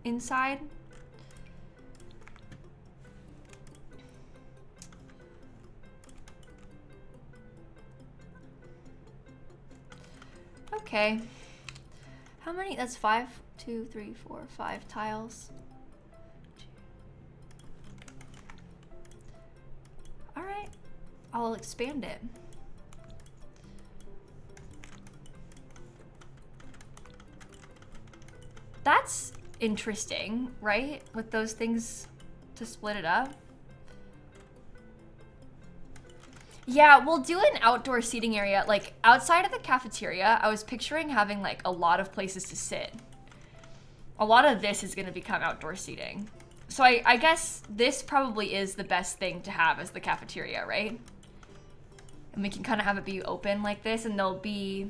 inside. Okay. How many? That's 5, 2, 3, 4, 5 tiles. All right, I'll expand it. That's interesting, right? With those things to split it up. Yeah, we'll do an outdoor seating area. Like outside of the cafeteria, I was picturing having like a lot of places to sit. A lot of this is gonna become outdoor seating. So I guess this probably is the best thing to have as the cafeteria, right? And we can kind of have it be open like this, and there'll be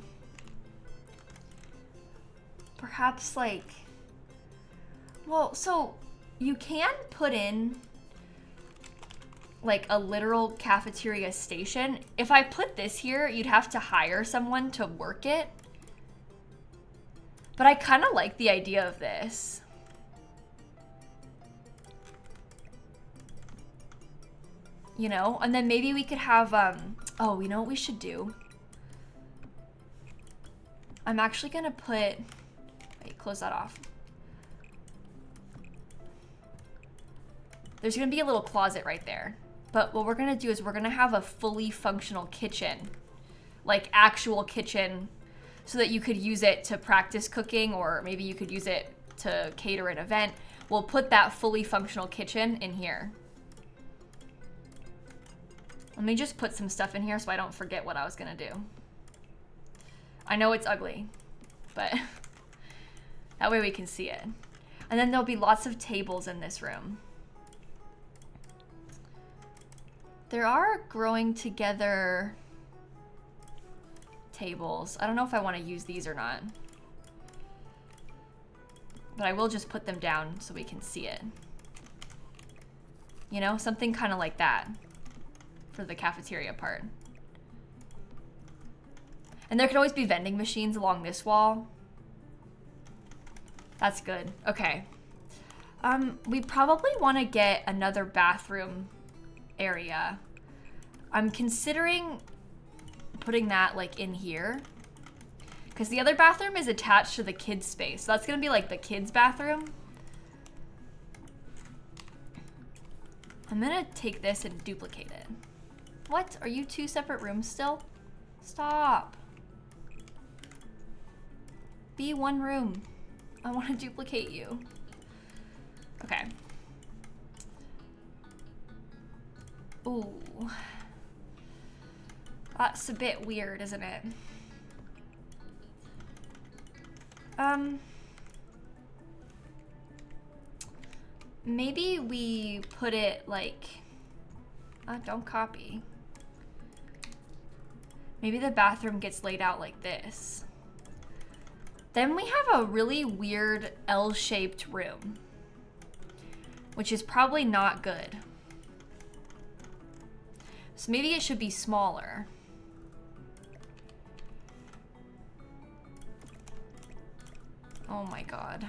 perhaps like, well, so you can put in like a literal cafeteria station. If I put this here, you'd have to hire someone to work it. But I kind of like the idea of this. You know, and then maybe we could have, oh, you know what we should do? I'm actually gonna put, wait, close that off. There's gonna be a little closet right there. But what we're gonna do is we're gonna have a fully functional kitchen, like actual kitchen, so that you could use it to practice cooking, or maybe you could use it to cater an event. We'll put that fully functional kitchen in here. Let me just put some stuff in here so I don't forget what I was gonna do. I know it's ugly, but that way we can see it. And then there'll be lots of tables in this room. There are growing together tables. I don't know if I want to use these or not. But I will just put them down so we can see it. You know, something kind of like that for the cafeteria part. And there can always be vending machines along this wall. That's good. Okay. We probably want to get another bathroom area. I'm considering putting that like in here, because the other bathroom is attached to the kids' space. So that's gonna be like the kids' bathroom. I'm gonna take this and duplicate it. What? Are you two separate rooms still? Stop. Be one room. I want to duplicate you. Okay. Ooh. That's a bit weird, isn't it? Maybe we put it like, don't copy. Maybe the bathroom gets laid out like this. Then we have a really weird L-shaped room, which is probably not good. So maybe it should be smaller. Oh my God.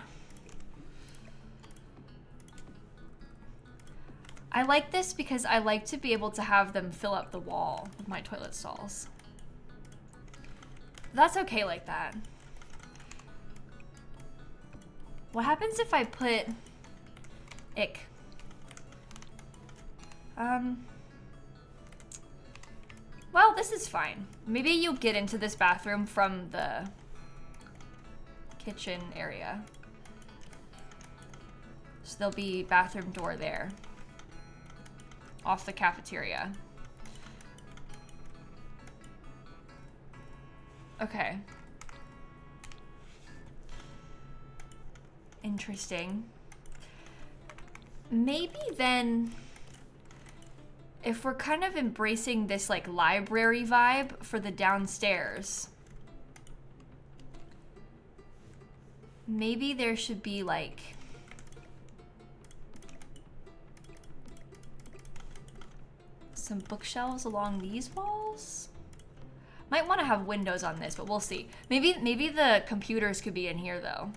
I like this because I like to be able to have them fill up the wall with my toilet stalls. That's okay like that. What happens if I put ick? Well, this is fine. Maybe you'll get into this bathroom from the kitchen area. So there'll be bathroom door there. Off the cafeteria. Okay. Interesting. Maybe then, if we're kind of embracing this like library vibe for the downstairs, maybe there should be like some bookshelves along these walls. Might want to have windows on this, but we'll see. Maybe the computers could be in here though.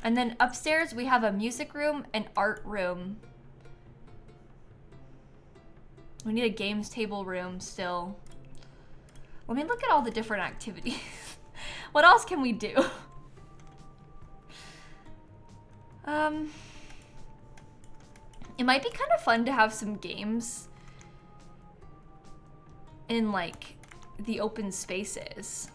And then upstairs we have a music room, an art room. We need a games table room still. Let me look at all the different activities. What else can we do? It might be kind of fun to have some games in like the open spaces.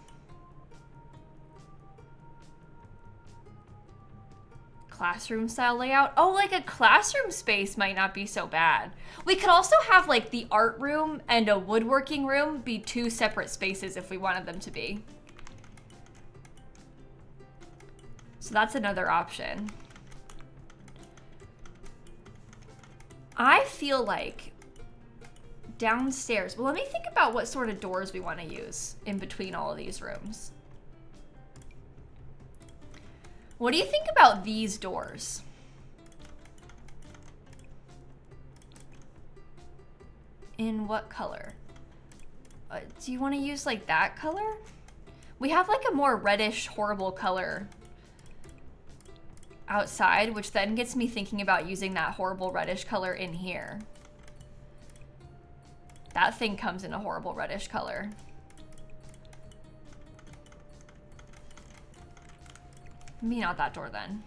Classroom style layout. Oh, like a classroom space might not be so bad. We could also have like the art room and a woodworking room be two separate spaces if we wanted them to be. So that's another option. I feel like downstairs, well, let me think about what sort of doors we want to use in between all of these rooms. What do you think about these doors? In what color? Do you want to use like that color? We have like a more reddish, horrible color outside, which then gets me thinking about using that horrible reddish color in here. That thing comes in a horrible reddish color. Maybe not that door then.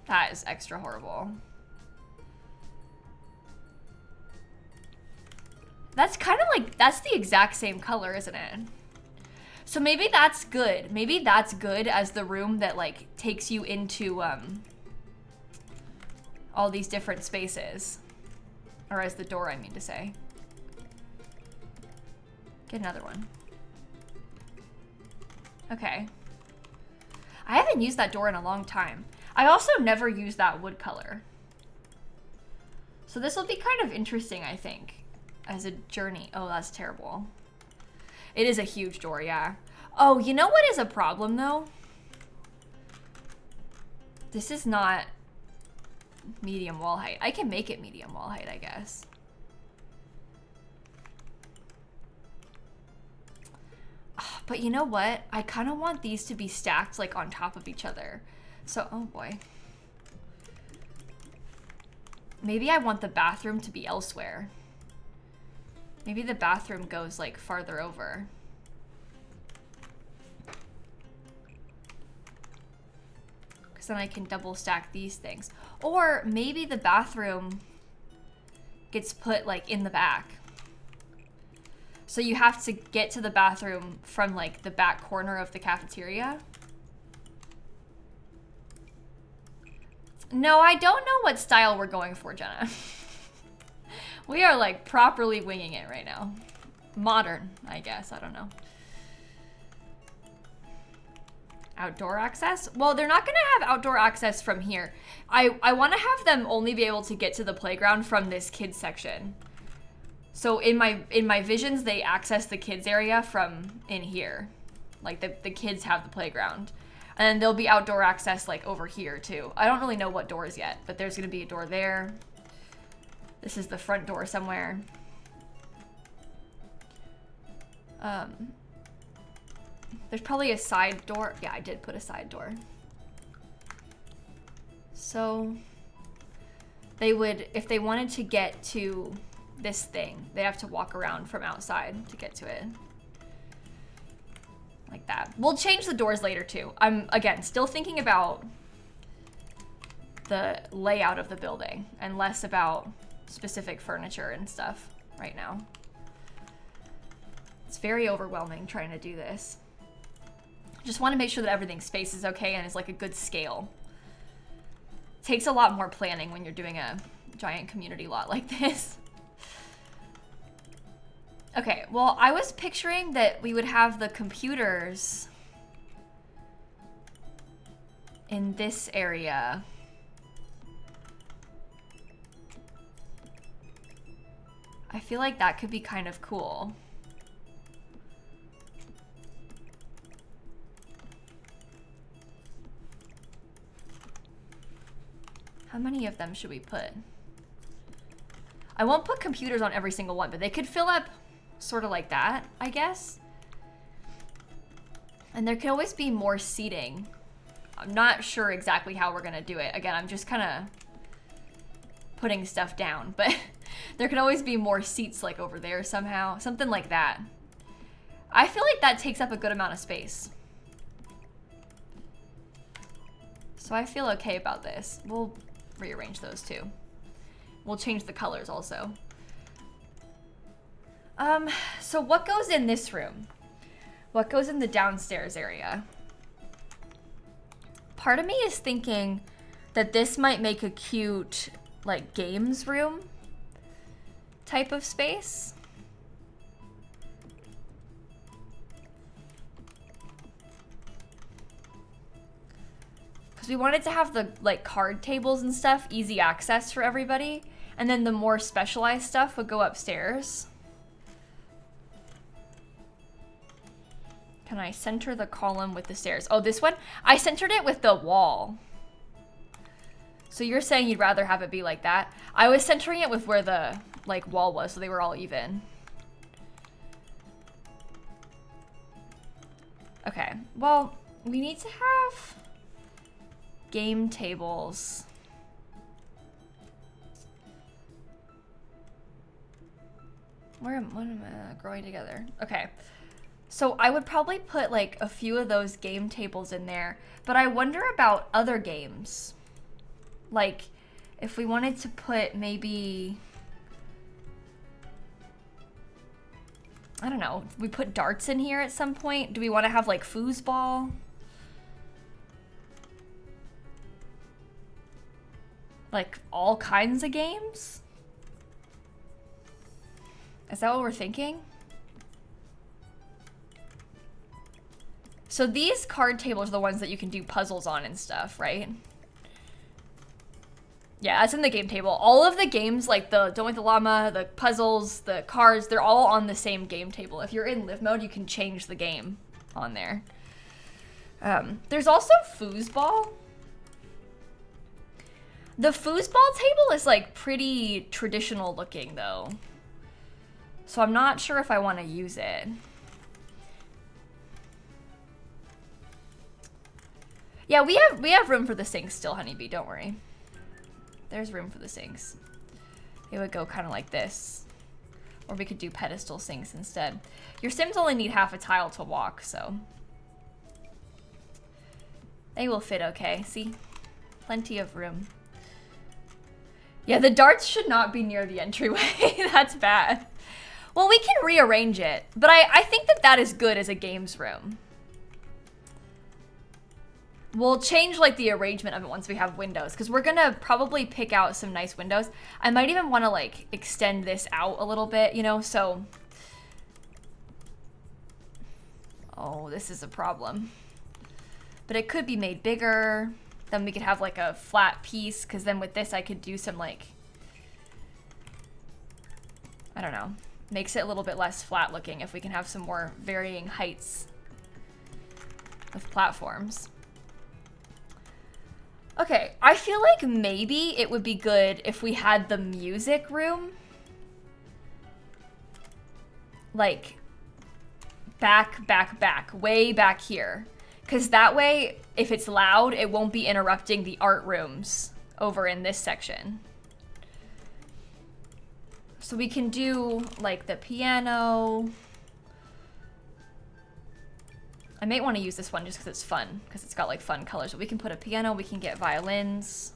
That is extra horrible. That's kind of like, that's the exact same color, isn't it? So maybe that's good. Maybe that's good as the room that like takes you into all these different spaces. Or as the door, I mean to say. Get another one. Okay. I haven't used that door in a long time. I also never used that wood color. So this will be kind of interesting, I think, as a journey. Oh, that's terrible. It is a huge door, yeah. Oh, you know what is a problem, though? This is not medium wall height. I can make it medium wall height, I guess. But you know what? I kind of want these to be stacked like on top of each other. So, oh boy. Maybe I want the bathroom to be elsewhere. Maybe the bathroom goes like farther over. Because then I can double stack these things. Or maybe the bathroom gets put like in the back. So you have to get to the bathroom from like the back corner of the cafeteria. No, I don't know what style we're going for, Jenna. We are like properly winging it right now. Modern, I guess, I don't know. Outdoor access? Well, they're not gonna have outdoor access from here. I wanna have them only be able to get to the playground from this kids section. So in my visions, they access the kids area from in here. Like the kids have the playground. And then there'll be outdoor access like over here too. I don't really know what doors yet, but there's gonna be a door there. This is the front door somewhere. There's probably a side door. Yeah, I did put a side door. So they would, if they wanted to get to this thing, they'd have to walk around from outside to get to it. Like that. We'll change the doors later too. I'm, again, still thinking about the layout of the building and less about specific furniture and stuff right now. It's very overwhelming trying to do this. Just want to make sure that everything's space is okay and is like a good scale. It takes a lot more planning when you're doing a giant community lot like this. Okay, well, I was picturing that we would have the computers in this area. I feel like that could be kind of cool. How many of them should we put? I won't put computers on every single one, but they could fill up sort of like that, I guess. And there could always be more seating. I'm not sure exactly how we're gonna do it. Again, I'm just kind of putting stuff down, but there could always be more seats like over there somehow. Something like that. I feel like that takes up a good amount of space. So I feel okay about this. We'll rearrange those too. We'll change the colors also. So what goes in this room? What goes in the downstairs area? Part of me is thinking that this might make a cute, like, games room type of space. Because we wanted to have the, like, card tables and stuff, easy access for everybody. And then the more specialized stuff would go upstairs. Can I center the column with the stairs? Oh, this one? I centered it with the wall. So you're saying you'd rather have it be like that? I was centering it with where the like wall was, so they were all even. Okay, well, we need to have game tables. What am I growing together? Okay. So I would probably put like a few of those game tables in there, but I wonder about other games. Like if we wanted to put maybe, I don't know, we put darts in here at some point. Do we want to have like foosball? Like all kinds of games? Is that what we're thinking? So these card tables are the ones that you can do puzzles on and stuff, right? Yeah, that's in the game table. All of the games, like the Don't Wake the Llama, the puzzles, the cards, they're all on the same game table. If you're in live mode, you can change the game on there. There's also foosball. The foosball table is like pretty traditional looking though. So I'm not sure if I want to use it. Yeah, we have room for the sinks still, Honeybee, don't worry. There's room for the sinks. It would go kind of like this. Or we could do pedestal sinks instead. Your Sims only need half a tile to walk, so. They will fit okay, see? Plenty of room. Yeah, the darts should not be near the entryway. That's bad. Well, we can rearrange it, but I think that that is good as a games room. We'll change like the arrangement of it once we have windows, because we're gonna probably pick out some nice windows. I might even want to like extend this out a little bit, you know, so. Oh, this is a problem. But it could be made bigger. Then we could have like a flat piece, because then with this I could do some like, I don't know, makes it a little bit less flat looking if we can have some more varying heights of platforms. Okay, I feel like maybe it would be good if we had the music room like back, way back here. Because that way, if it's loud, it won't be interrupting the art rooms over in this section. So we can do like the piano. I might want to use this one just because it's fun, because it's got like fun colors. But we can put a piano, we can get violins,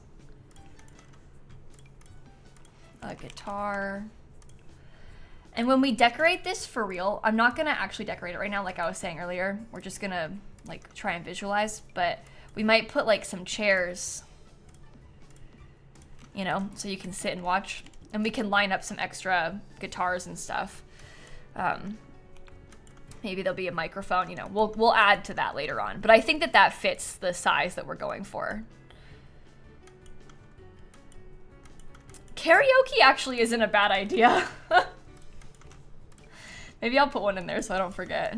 a guitar. And when we decorate this for real, I'm not gonna actually decorate it right now like I was saying earlier. We're just gonna like try and visualize, but we might put like some chairs, you know, so you can sit and watch. And we can line up some extra guitars and stuff. Maybe there'll be a microphone, you know, we'll add to that later on. But I think that that fits the size that we're going for. Karaoke actually isn't a bad idea. Maybe I'll put one in there so I don't forget.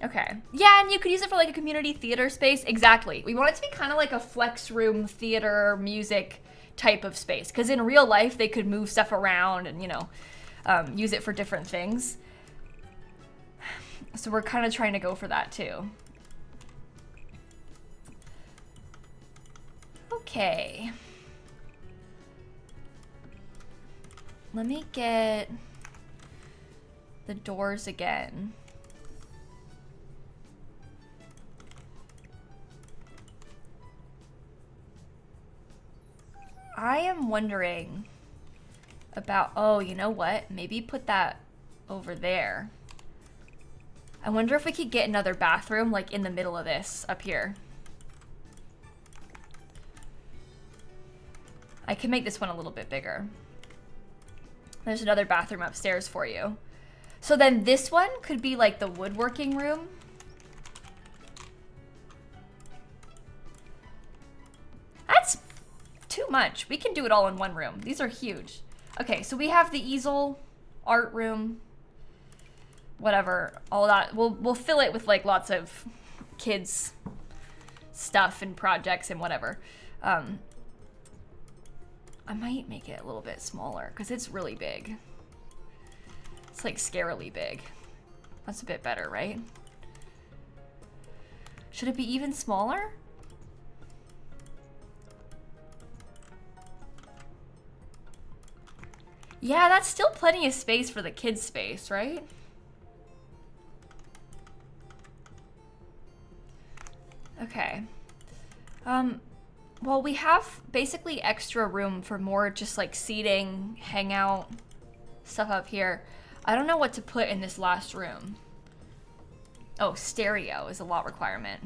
Okay. Yeah, and you could use it for like a community theater space. Exactly. We want it to be kind of like a flex room theater music type of space. Because in real life, they could move stuff around and, you know, use it for different things. So we're kind of trying to go for that too. Okay. Let me get the doors again. I am wondering about, oh, you know what? Maybe put that over there. I wonder if we could get another bathroom like in the middle of this up here. I can make this one a little bit bigger. There's another bathroom upstairs for you. So then this one could be like the woodworking room. That's too much. We can do it all in one room. These are huge. Okay, so we have the easel art room. whatever, all that. We'll fill it with like lots of kids stuff and projects and whatever. I might make it a little bit smaller because it's really big. It's like scarily big. That's a bit better, right? Should it be even smaller? Yeah, that's still plenty of space for the kids' space, right? Okay. Well, we have basically extra room for more just like seating, hangout, stuff up here. I don't know what to put in this last room. Oh, stereo is a lot requirement.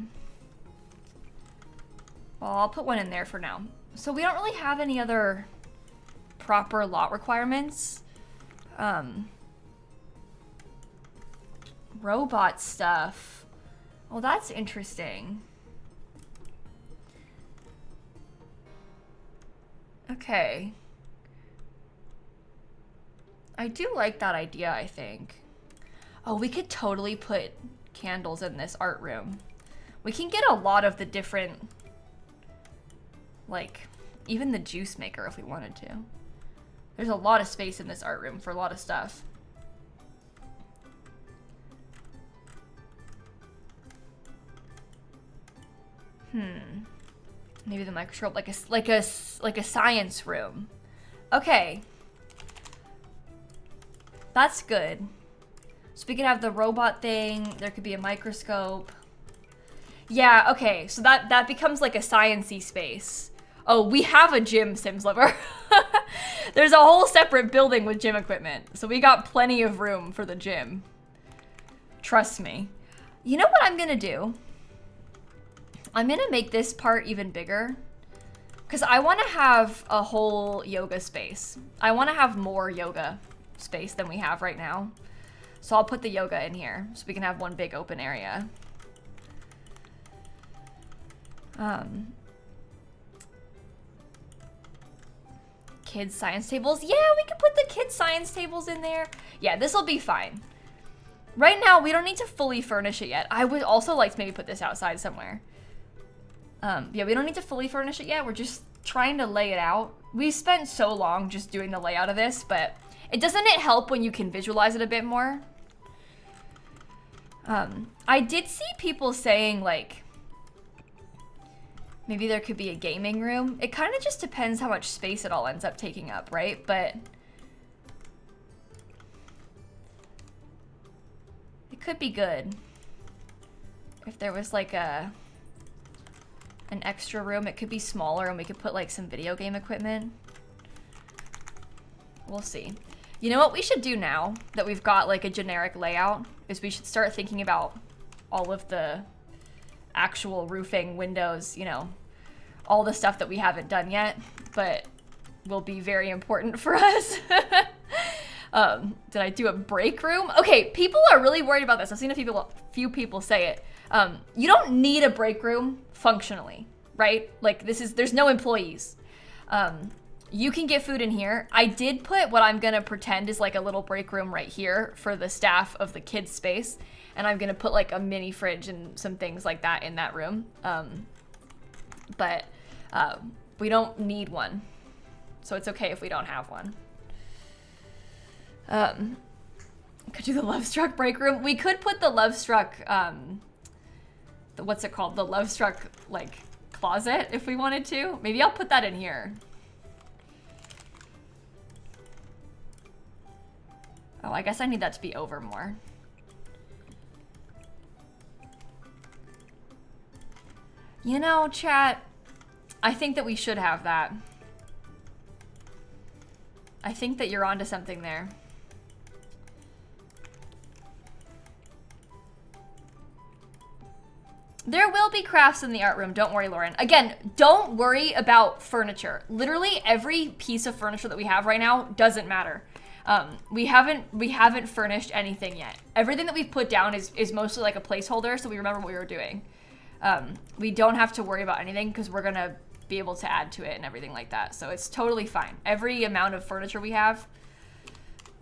Well, I'll put one in there for now. So we don't really have any other proper lot requirements. Robot stuff. Well, that's interesting. Okay. I do like that idea, I think. Oh, we could totally put candles in this art room. We can get a lot of the different, like, even the juice maker if we wanted to. There's a lot of space in this art room for a lot of stuff. Maybe the microscope, like a science room. Okay. That's good. So we could have the robot thing. There could be a microscope. Yeah, okay. So that becomes like a science-y space. Oh, we have a gym, Sims Lover. There's a whole separate building with gym equipment. So we got plenty of room for the gym. Trust me. You know what I'm gonna do? I'm gonna make this part even bigger. Because I want to have a whole yoga space. I want to have more yoga space than we have right now. So I'll put the yoga in here so we can have one big open area. Kids science tables. Yeah, we can put the kids science tables in there. Yeah, this will be fine. Right now, we don't need to fully furnish it yet. I would also like to maybe put this outside somewhere. Yeah, we don't need to fully furnish it yet. We're just trying to lay it out. We spent so long just doing the layout of this, but doesn't it help when you can visualize it a bit more? I did see people saying like, maybe there could be a gaming room. It kind of just depends how much space it all ends up taking up, right? But it could be good if there was like an extra room. It could be smaller and we could put like some video game equipment. We'll see. You know what we should do now that we've got like a generic layout is we should start thinking about all of the actual roofing, windows, you know, all the stuff that we haven't done yet, but will be very important for us. Did I do a break room? Okay, people are really worried about this. I've seen a few people say it. You don't need a break room functionally, right? Like there's no employees. You can get food in here. I did put what I'm gonna pretend is like a little break room right here for the staff of the kids space. And I'm gonna put like a mini fridge and some things like that in that room. But we don't need one. So it's okay if we don't have one. Could do the Love Struck break room. We could put the Love Struck, what's it called? The Love Struck like closet if we wanted to. Maybe I'll put that in here. Oh, I guess I need that to be over more. You know, chat, I think that we should have that. I think that you're onto something there. There will be crafts in the art room. Don't worry, Lauren. Again, don't worry about furniture. Literally every piece of furniture that we have right now doesn't matter. We haven't furnished anything yet. Everything that we've put down is mostly like a placeholder, so we remember what we were doing. We don't have to worry about anything because we're gonna be able to add to it and everything like that. So it's totally fine. Every amount of furniture we have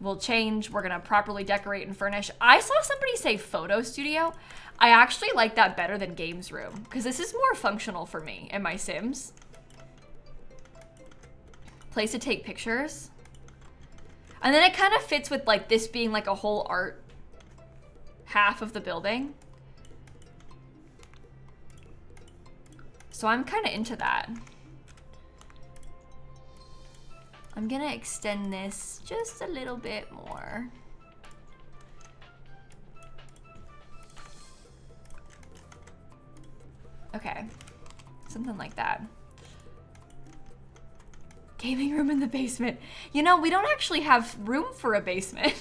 will change. We're gonna properly decorate and furnish. I saw somebody say photo studio. I actually like that better than games room because this is more functional for me and my Sims. Place to take pictures. And then it kind of fits with like this being like a whole art half of the building. So I'm kind of into that. I'm gonna extend this just a little bit more. Okay, something like that. Gaming room in the basement. You know, we don't actually have room for a basement.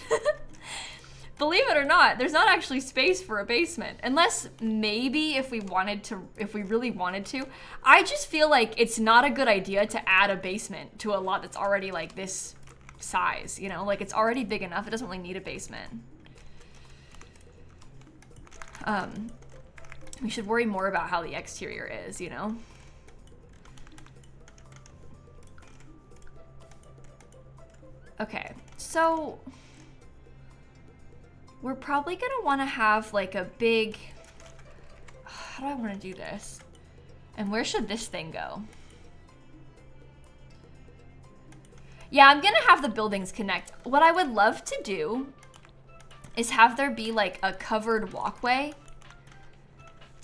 Believe it or not, there's not actually space for a basement. Unless maybe if we really wanted to. I just feel like it's not a good idea to add a basement to a lot that's already like this size, you know? Like it's already big enough, it doesn't really need a basement. We should worry more about how the exterior is, you know? Okay, so we're probably gonna wanna have like a big, how do I wanna do this? And where should this thing go? Yeah, I'm gonna have the buildings connect. What I would love to do is have there be like a covered walkway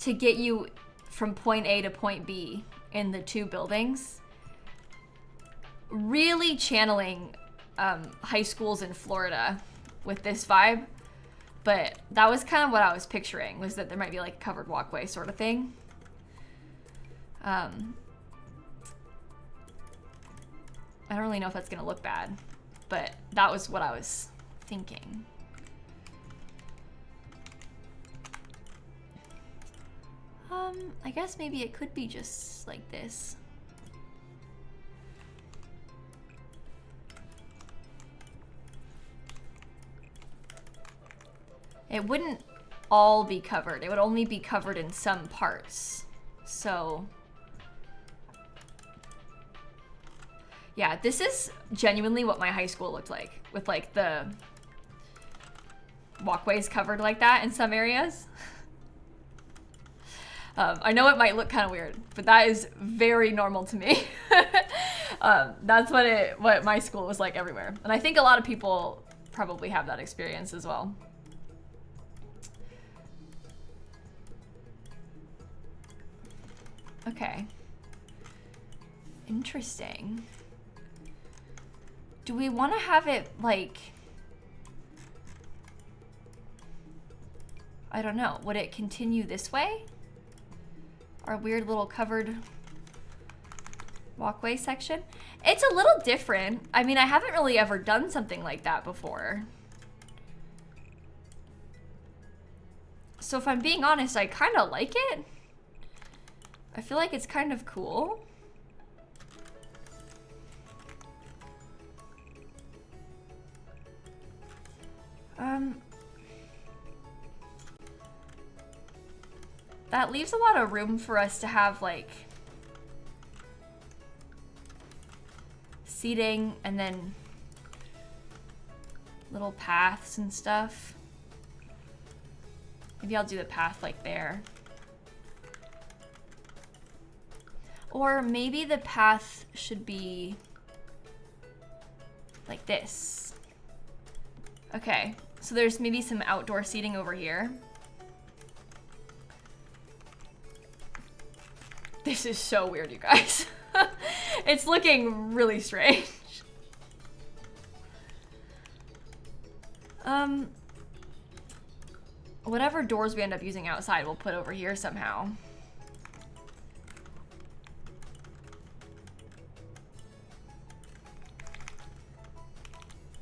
to get you from point A to point B in the two buildings. Really channeling high schools in Florida with this vibe. But that was kind of what I was picturing, was that there might be like a covered walkway sort of thing. I don't really know if that's gonna look bad, but that was what I was thinking. I guess maybe it could be just like this. It wouldn't all be covered. It would only be covered in some parts. So, yeah, this is genuinely what my high school looked like, with like the walkways covered like that in some areas. I know it might look kind of weird, but that is very normal to me. That's what my school was like everywhere. And I think a lot of people probably have that experience as well. Okay. Interesting. Do we want to have it like, I don't know, would it continue this way? Our weird little covered walkway section? It's a little different. I mean, I haven't really ever done something like that before. So if I'm being honest, I kind of like it. I feel like it's kind of cool. That leaves a lot of room for us to have like seating and then little paths and stuff. Maybe I'll do the path like there. Or maybe the path should be like this. Okay, so there's maybe some outdoor seating over here. This is so weird, you guys. It's looking really strange. Whatever doors we end up using outside, we'll put over here somehow.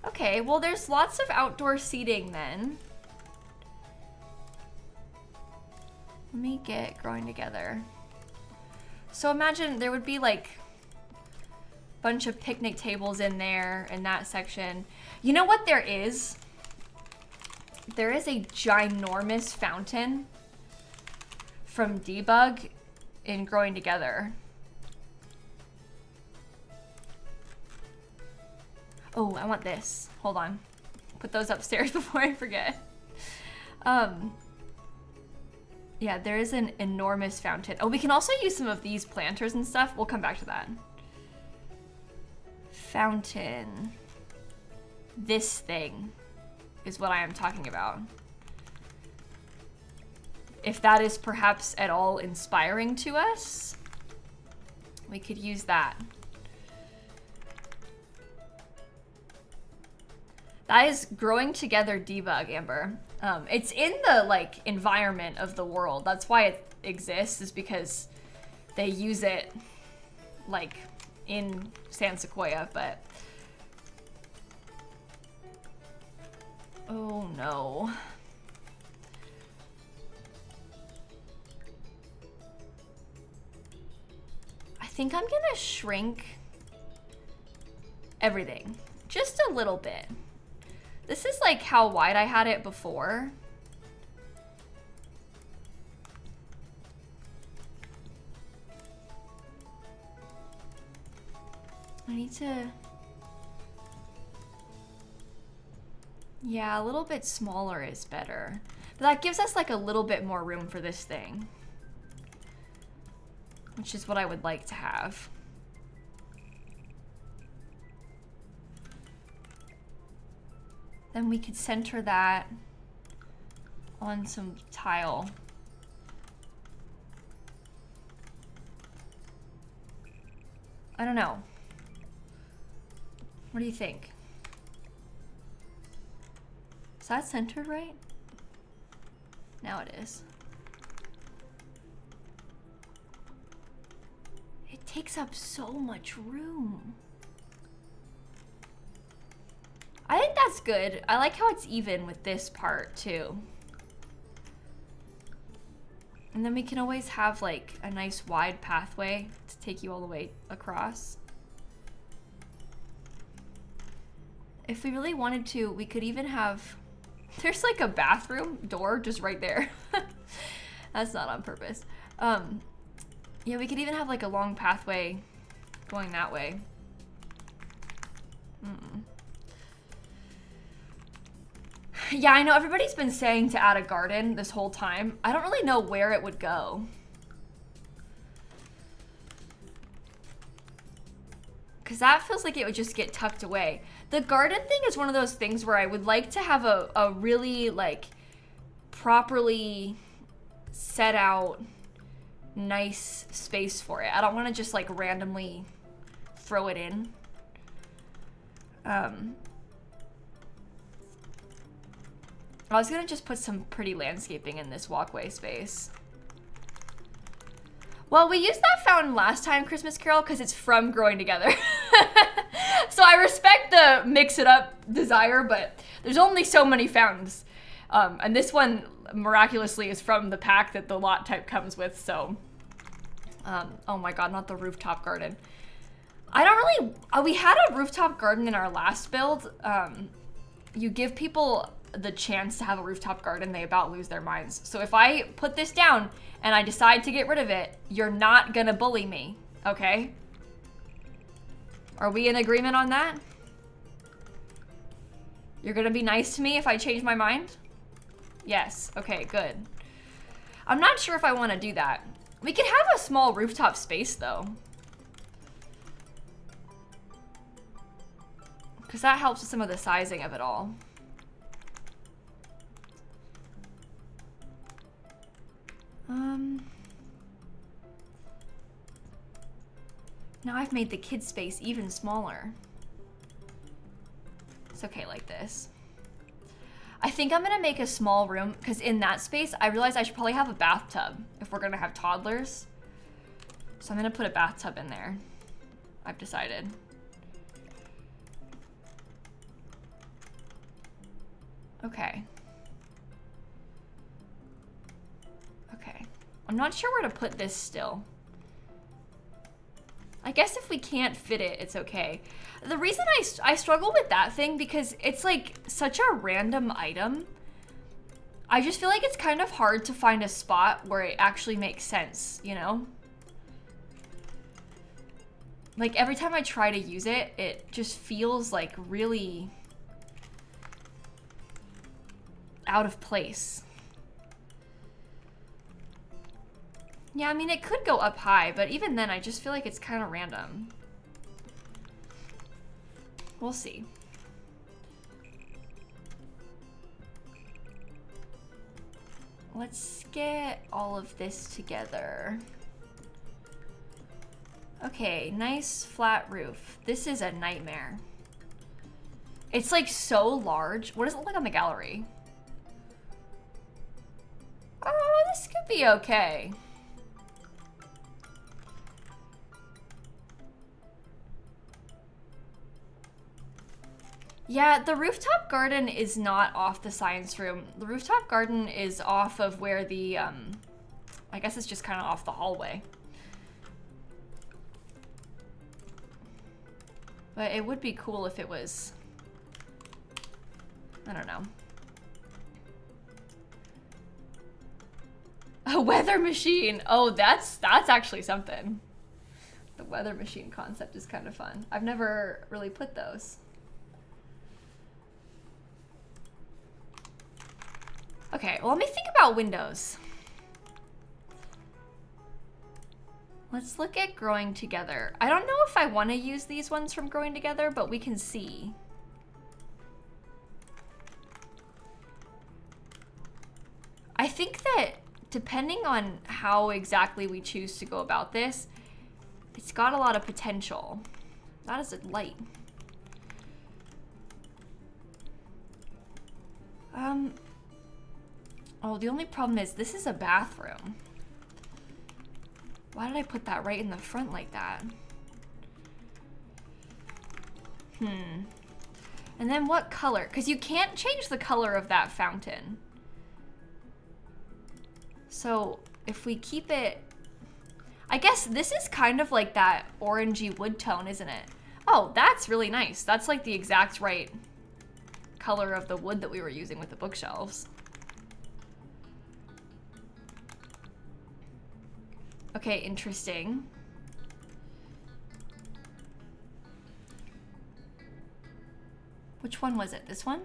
Okay, well there's lots of outdoor seating then. Let me get growing together. So imagine there would be like a bunch of picnic tables in there in that section. You know what there is? There is a ginormous fountain from Debug in Growing Together. Oh, I want this. Hold on. put those upstairs before I forget. Yeah, there is an enormous fountain. Oh, we can also use some of these planters and stuff. We'll come back to that. Fountain. This thing is what I am talking about. If that is perhaps at all inspiring to us, we could use that. That is growing together debug, Amber. It's in the like environment of the world. That's why it exists, is because they use it like in San Sequoia, but oh no. I think I'm gonna shrink everything just a little bit. This is like how wide I had it before. I need to... Yeah, a little bit smaller is better. But that gives us like a little bit more room for this thing, which is what I would like to have. Then we could center that on some tile. I don't know. What do you think? Is that centered right? Now it is. It takes up so much room. I think that's good. I like how it's even with this part too. And then we can always have like a nice wide pathway to take you all the way across. If we really wanted to, we could even have, there's like a bathroom door just right there. That's not on purpose. Yeah, we could even have like a long pathway going that way. Yeah, I know everybody's been saying to add a garden this whole time. I don't really know where it would go. Because that feels like it would just get tucked away. The garden thing is one of those things where I would like to have a really like properly set out nice space for it. I don't want to just like randomly throw it in. I was gonna just put some pretty landscaping in this walkway space. Well, we used that fountain last time, Christmas Carol, because it's from Growing Together. So I respect the mix it up desire, but there's only so many fountains. And this one, miraculously, is from the pack that the lot type comes with, so. Oh my god, not the rooftop garden. I don't really, we had a rooftop garden in our last build. You give people the chance to have a rooftop garden, they about lose their minds. So if I put this down and I decide to get rid of it, you're not gonna bully me, okay? Are we in agreement on that? You're gonna be nice to me if I change my mind? Yes, okay, good. I'm not sure if I wanna do that. We could have a small rooftop space though, because that helps with some of the sizing of it all. Now I've made the kids space even smaller. It's okay like this. I think I'm gonna make a small room, because in that space, I realized I should probably have a bathtub if we're gonna have toddlers. So I'm gonna put a bathtub in there. I've decided. Okay. Okay. I'm not sure where to put this still. I guess if we can't fit it, it's okay. The reason I struggle with that thing, because it's like such a random item. I just feel like it's kind of hard to find a spot where it actually makes sense, you know? Like every time I try to use it, it just feels like really out of place. Yeah, I mean, it could go up high, but even then, I just feel like it's kind of random. We'll see. Let's get all of this together. Okay, nice flat roof. This is a nightmare. It's like so large. What does it look like on the gallery? Oh, this could be okay. Yeah, the rooftop garden is not off the science room. The rooftop garden is off of where the, I guess it's just kind of off the hallway. But it would be cool if it was, I don't know. A weather machine. Oh, that's actually something. The weather machine concept is kind of fun. I've never really put those. Okay, well, let me think about windows. Let's look at growing together. I don't know if I want to use these ones from growing together, but we can see. I think that depending on how exactly we choose to go about this, it's got a lot of potential. That is a light. Oh, the only problem is this is a bathroom. Why did I put that right in the front like that? And then what color? Because you can't change the color of that fountain. So if we keep it, I guess this is kind of like that orangey wood tone, isn't it? Oh, that's really nice. That's like the exact right color of the wood that we were using with the bookshelves. Okay, interesting. Which one was it? This one?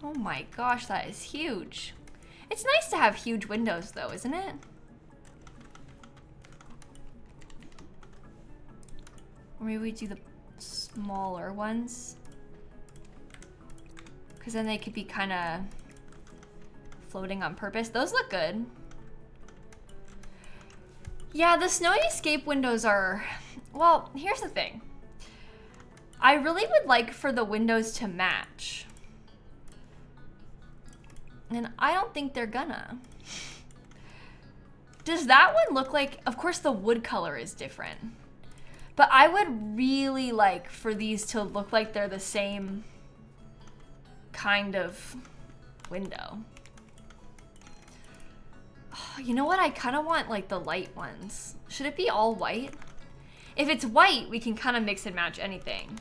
Oh my gosh, that is huge. It's nice to have huge windows though, isn't it? Or maybe we do the smaller ones. Because then they could be kind of floating on purpose. Those look good. Yeah, the snowy escape windows are, well, here's the thing. I really would like for the windows to match. And I don't think they're gonna. Does that one look like, of course the wood color is different. But I would really like for these to look like they're the same kind of window. You know what? I kind of want like the light ones. Should it be all white? If it's white, we can kind of mix and match anything.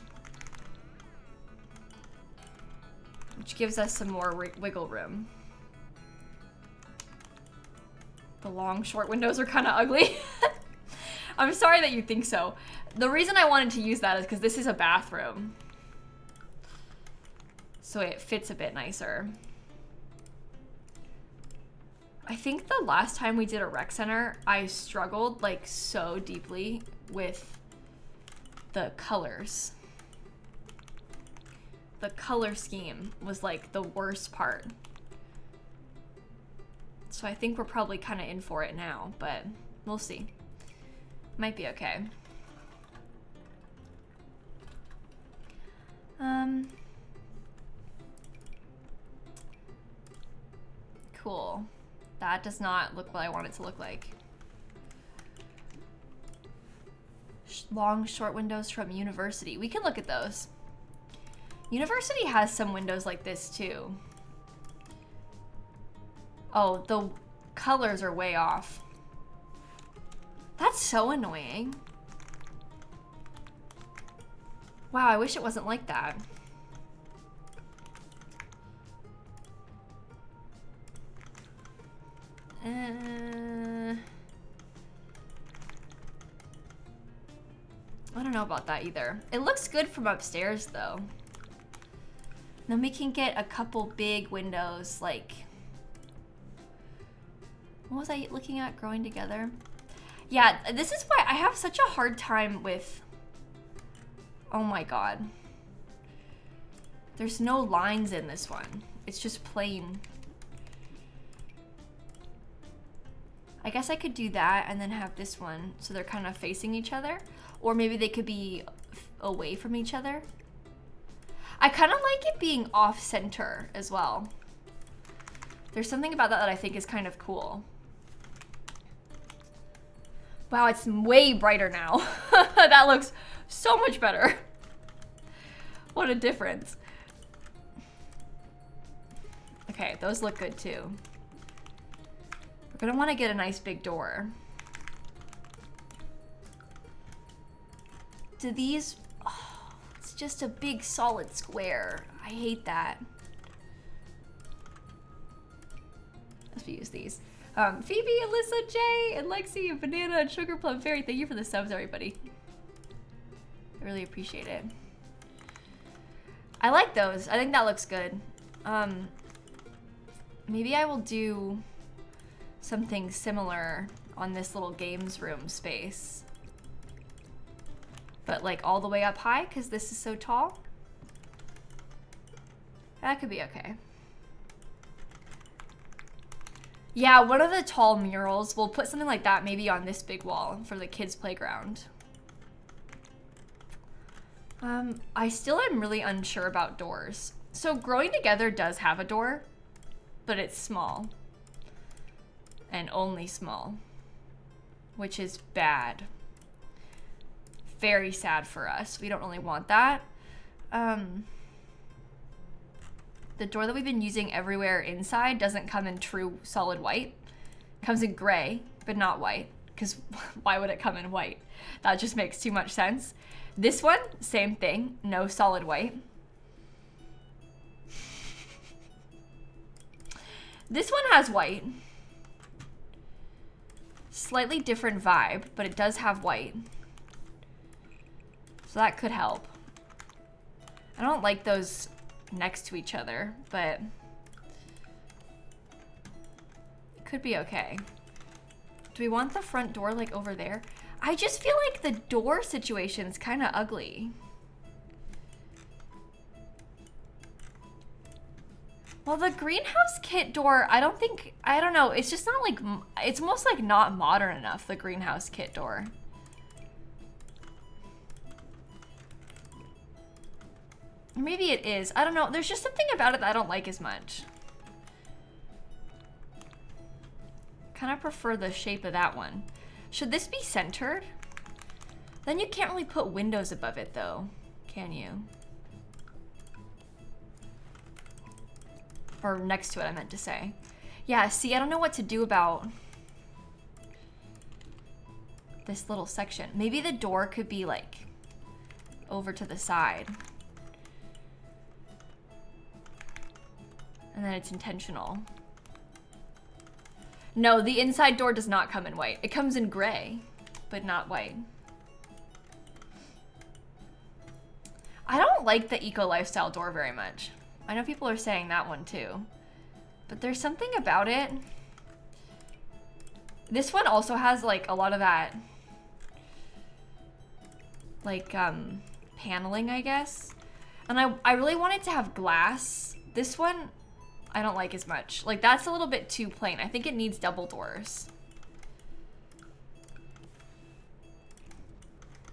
Which gives us some more wiggle room. The long, short windows are kind of ugly. I'm sorry that you think so. The reason I wanted to use that is because this is a bathroom. So it fits a bit nicer. I think the last time we did a rec center, I struggled like so deeply with the colors. The color scheme was like the worst part. So I think we're probably kind of in for it now, but we'll see. Might be okay. Cool. That does not look what I want it to look like. Long, short windows from University. We can look at those. University has some windows like this too. Oh, the colors are way off. That's so annoying. Wow, I wish it wasn't like that. I don't know about that either. It looks good from upstairs though. Then we can get a couple big windows, like, what was I looking at growing together? Yeah, this is why I have such a hard time with, oh my God. There's no lines in this one. It's just plain. I guess I could do that and then have this one so they're kind of facing each other. Or maybe they could be away from each other. I kind of like it being off center as well. There's something about that that I think is kind of cool. Wow, it's way brighter now. That looks so much better. What a difference. Okay, those look good too. We're gonna want to get a nice big door. Do these... Oh, it's just a big solid square. I hate that. Let's use these. Phoebe, Alyssa, Jay, and Lexi, and Banana, and Sugar Plum Fairy, thank you for the subs, everybody. I really appreciate it. I like those. I think that looks good. Maybe I will do something similar on this little games room space. But like all the way up high, because this is so tall. That could be okay. Yeah, one of the tall murals, we'll put something like that maybe on this big wall for the kids' playground. I still am really unsure about doors. So Growing Together does have a door, but it's small. And only small, which is bad. Very sad for us. We don't really want that. The door that we've been using everywhere inside doesn't come in true solid white. It comes in gray, but not white, because why would it come in white? That just makes too much sense. This one, same thing, no solid white. This one has white. Slightly different vibe, but it does have white. So that could help. I don't like those next to each other, but it could be okay. Do we want the front door like over there? I just feel like the door situation's kind of ugly. Well, the greenhouse kit door, I don't know. It's just not like, it's almost like not modern enough, the greenhouse kit door. Maybe it is. I don't know. There's just something about it that I don't like as much. Kind of prefer the shape of that one. Should this be centered? Then you can't really put windows above it though, can you? Or next to it, I meant to say. Yeah, see, I don't know what to do about this little section. Maybe the door could be like over to the side. And then it's intentional. No, the inside door does not come in white. It comes in gray, but not white. I don't like the eco lifestyle door very much. I know people are saying that one too, but there's something about it. This one also has like a lot of that, like paneling, I guess. And I really wanted to have glass. This one, I don't like as much. Like that's a little bit too plain. I think it needs double doors.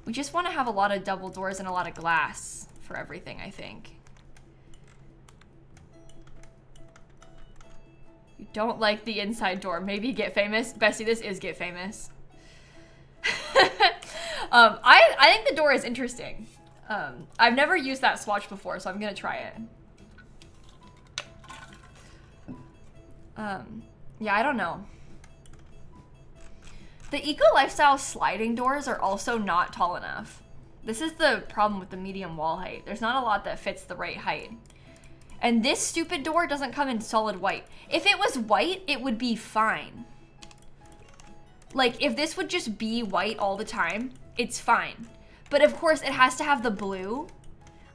We just want to have a lot of double doors and a lot of glass for everything, I think. You don't like the inside door. Maybe Get Famous. Bessie, this is Get Famous. I think the door is interesting. I've never used that swatch before, so I'm gonna try it. Yeah, I don't know. The eco lifestyle sliding doors are also not tall enough. This is the problem with the medium wall height. There's not a lot that fits the right height. And this stupid door doesn't come in solid white. If it was white, it would be fine. Like, if this would just be white all the time, it's fine. But of course, it has to have the blue.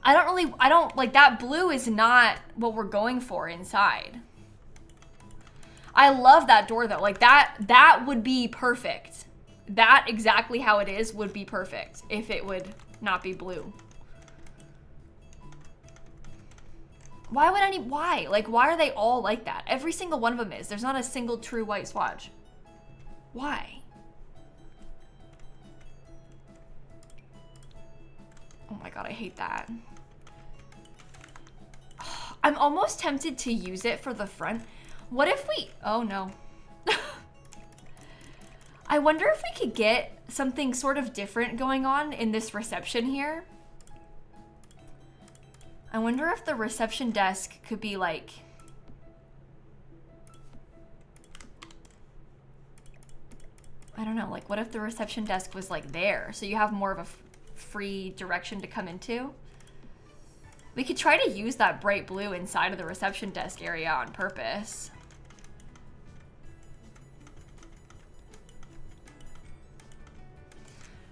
I don't, like, that blue is not what we're going for inside. I love that door though. Like that would be perfect. That exactly how it is would be perfect if it would not be blue. Why would why? Like, why are they all like that? Every single one of them is. There's not a single true white swatch. Why? Oh my God, I hate that. I'm almost tempted to use it for the front. What if we, oh no. I wonder if we could get something sort of different going on in this reception here. I wonder if the reception desk could be like, I don't know, like what if the reception desk was like there? So you have more of a free direction to come into. We could try to use that bright blue inside of the reception desk area on purpose.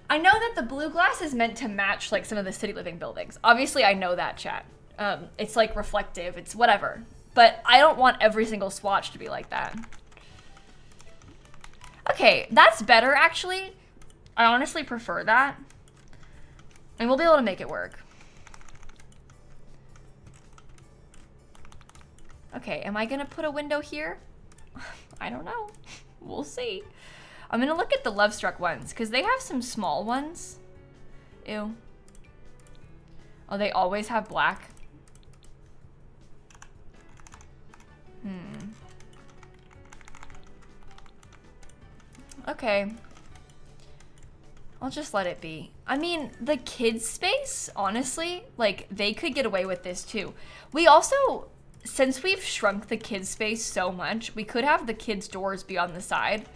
I know that the blue glass is meant to match like some of the city living buildings. Obviously, I know that, chat. It's like reflective, it's whatever. But I don't want every single swatch to be like that. Okay, that's better actually. I honestly prefer that. And we'll be able to make it work. Okay, am I gonna put a window here? I don't know. We'll see. I'm gonna look at the Love Struck ones because they have some small ones. Ew. Oh, they always have black. Okay. I'll just let it be. I mean, the kids' space, honestly, like, they could get away with this too. We also, since we've shrunk the kids' space so much, we could have the kids' doors be on the side.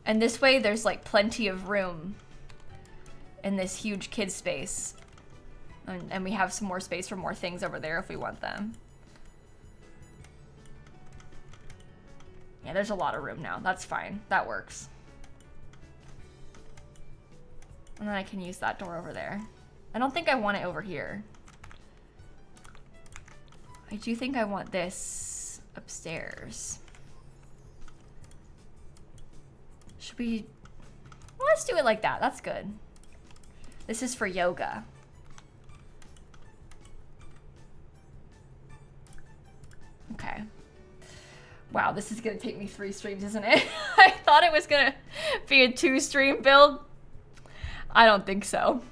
And this way, there's like plenty of room in this huge kids' space. And we have some more space for more things over there if we want them. Yeah, there's a lot of room now. That's fine. That works. And then I can use that door over there. I don't think I want it over here. I do think I want this upstairs. Should we... Well, let's do it like that. That's good. This is for yoga. Okay. Wow, this is gonna take me 3 streams, isn't it? I thought it was gonna be a 2-stream build. I don't think so.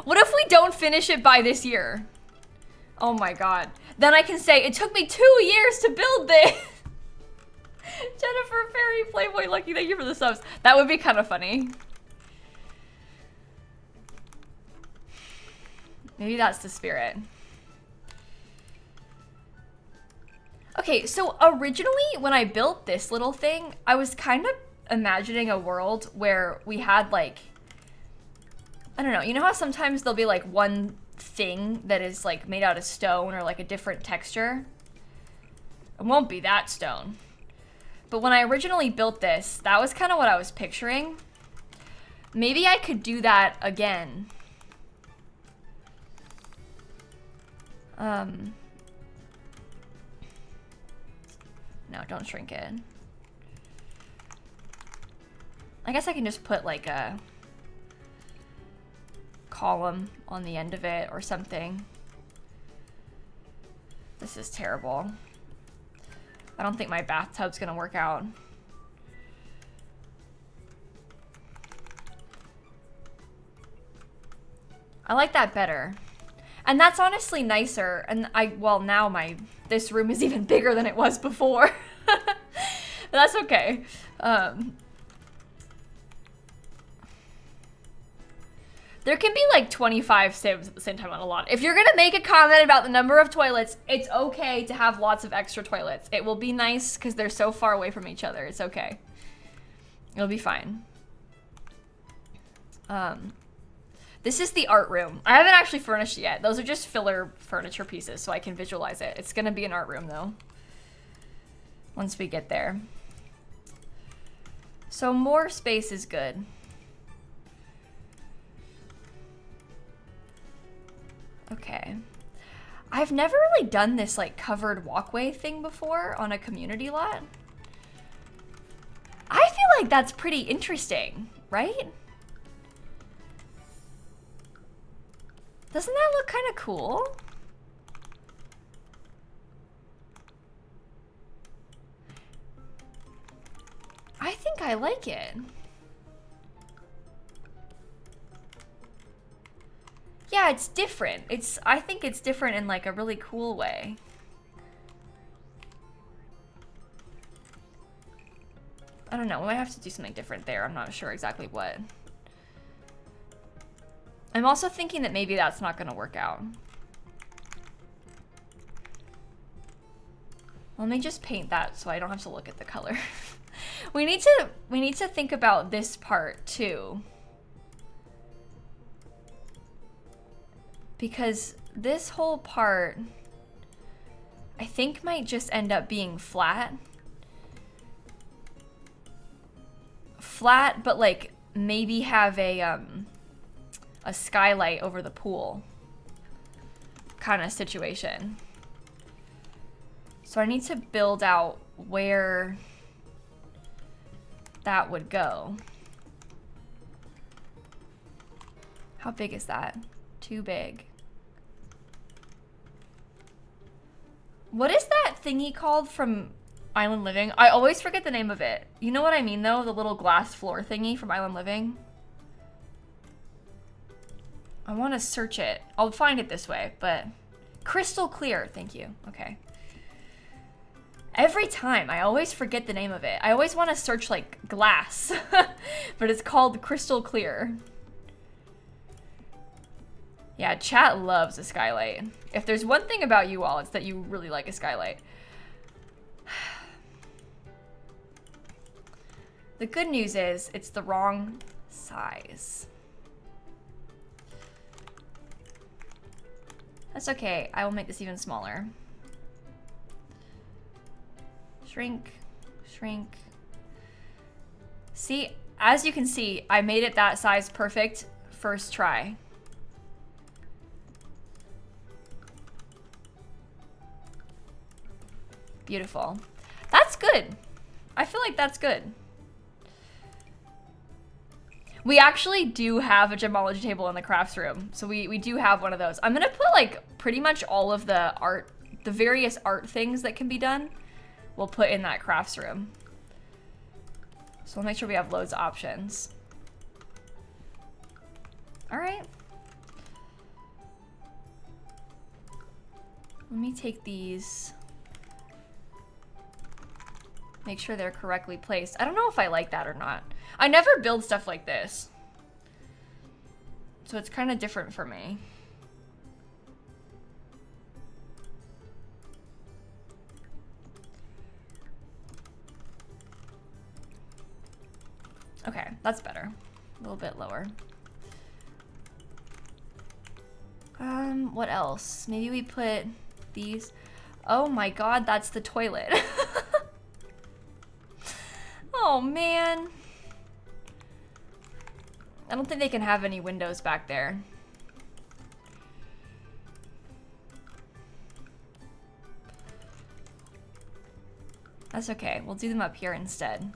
What if we don't finish it by this year? Oh my God. Then I can say, it took me 2 years to build this. Jennifer, Fairy, Playboy, Lucky, thank you for the subs. That would be kind of funny. Maybe that's the spirit. Okay, so originally when I built this little thing, I was kind of imagining a world where we had like, I don't know, you know how sometimes there'll be like one thing that is like made out of stone or like a different texture? It won't be that stone. But when I originally built this, that was kind of what I was picturing. Maybe I could do that again. No, don't shrink it. I guess I can just put like a column on the end of it or something. This is terrible. I don't think my bathtub's gonna work out. I like that better. And that's honestly nicer. And well, now this room is even bigger than it was before. But that's okay. There can be like 25 sibs at the same time on a lot. If you're gonna make a comment about the number of toilets, it's okay to have lots of extra toilets. It will be nice because they're so far away from each other. It's okay. It'll be fine. This is the art room. I haven't actually furnished it yet. Those are just filler furniture pieces so I can visualize it. It's gonna be an art room though, once we get there. So more space is good. Okay. I've never really done this like covered walkway thing before on a community lot. I feel like that's pretty interesting, right? Doesn't that look kind of cool? I think I like it. Yeah, it's different. I think it's different in like a really cool way. I don't know, we might have to do something different there. I'm not sure exactly what. I'm also thinking that maybe that's not gonna work out. Let me just paint that so I don't have to look at the color. We need to think about this part too. Because this whole part, I think might just end up being flat. Flat, but like maybe have a skylight over the pool kind of situation. So I need to build out where that would go. How big is that? Too big. What is that thingy called from Island Living? I always forget the name of it. You know what I mean though? The little glass floor thingy from Island Living. I want to search it. I'll find it this way, but crystal clear. Thank you. Okay. Every time, I always forget the name of it. I always want to search like glass, but it's called crystal clear. Yeah, chat loves a skylight. If there's one thing about you all, it's that you really like a skylight. The good news is it's the wrong size. That's okay. I will make this even smaller. Shrink, shrink. See, as you can see, I made it that size perfect first try. Beautiful. That's good. I feel like that's good. We actually do have a gemology table in the crafts room. So we do have one of those. I'm gonna put like pretty much all of the art, the various art things that can be done, we'll put in that crafts room. So we'll make sure we have loads of options. All right. Let me take these. Make sure they're correctly placed. I don't know if I like that or not. I never build stuff like this. So it's kind of different for me. Okay, that's better. A little bit lower. What else? Maybe we put these. Oh my god, that's the toilet. Oh man. I don't think they can have any windows back there. That's okay. We'll do them up here instead.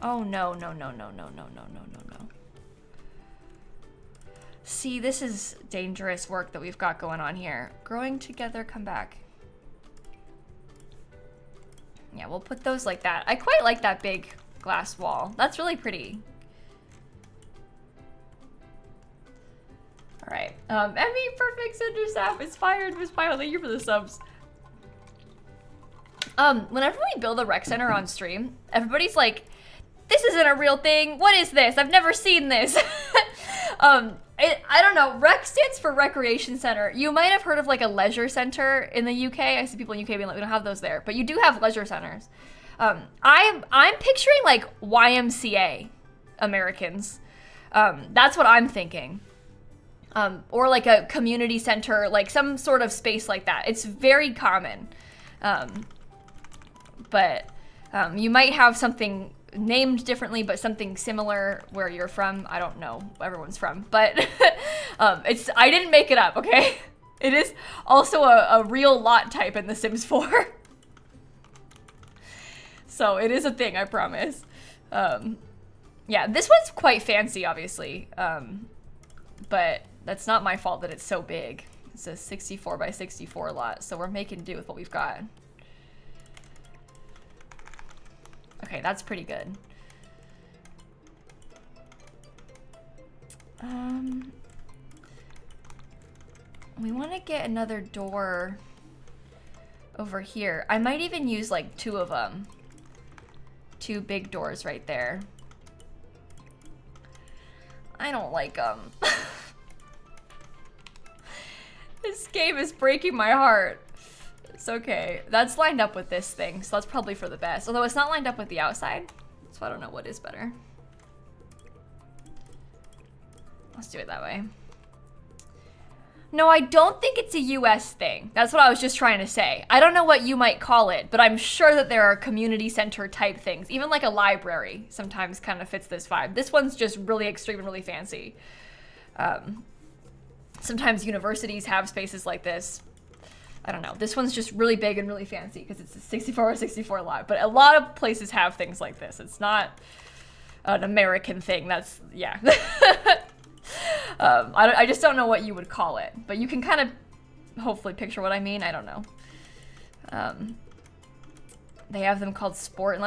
Oh no, no, no, no, no, no, no, no, no, no. See, this is dangerous work that we've got going on here. Growing together, come back. Yeah, we'll put those like that. I quite like that big glass wall. That's really pretty. All right. Emmy, perfect Cinder Sap, inspired, Mispile, thank you for the subs. Whenever we build a rec center on stream, everybody's like, this isn't a real thing. What is this? I've never seen this. I don't know. Rec stands for recreation center. You might have heard of like a leisure center in the UK. I see people in UK being like, we don't have those there, but you do have leisure centers. I'm picturing like YMCA Americans. That's what I'm thinking. Or like a community center, like some sort of space like that. It's very common. But you might have something named differently, but something similar where you're from. I don't know where everyone's from, but I didn't make it up, okay? It is also a real lot type in The Sims 4. So it is a thing, I promise. Yeah, this one's quite fancy, obviously. But that's not my fault that it's so big. It's a 64 by 64 lot, so we're making do with what we've got. Okay, that's pretty good. We want to get another door over here. I might even use like 2 of them. 2 big doors right there. I don't like them. This game is breaking my heart. It's okay. That's lined up with this thing, so that's probably for the best. Although it's not lined up with the outside, so I don't know what is better. Let's do it that way. No, I don't think it's a US thing. That's what I was just trying to say. I don't know what you might call it, but I'm sure that there are community center type things. Even like a library sometimes kind of fits this vibe. This one's just really extreme and really fancy. Sometimes universities have spaces like this. I don't know. This one's just really big and really fancy because it's a 64 or 64 lot. But a lot of places have things like this. It's not an American thing. That's, yeah. I just don't know what you would call it. But you can kind of hopefully picture what I mean. I don't know. They have them called sport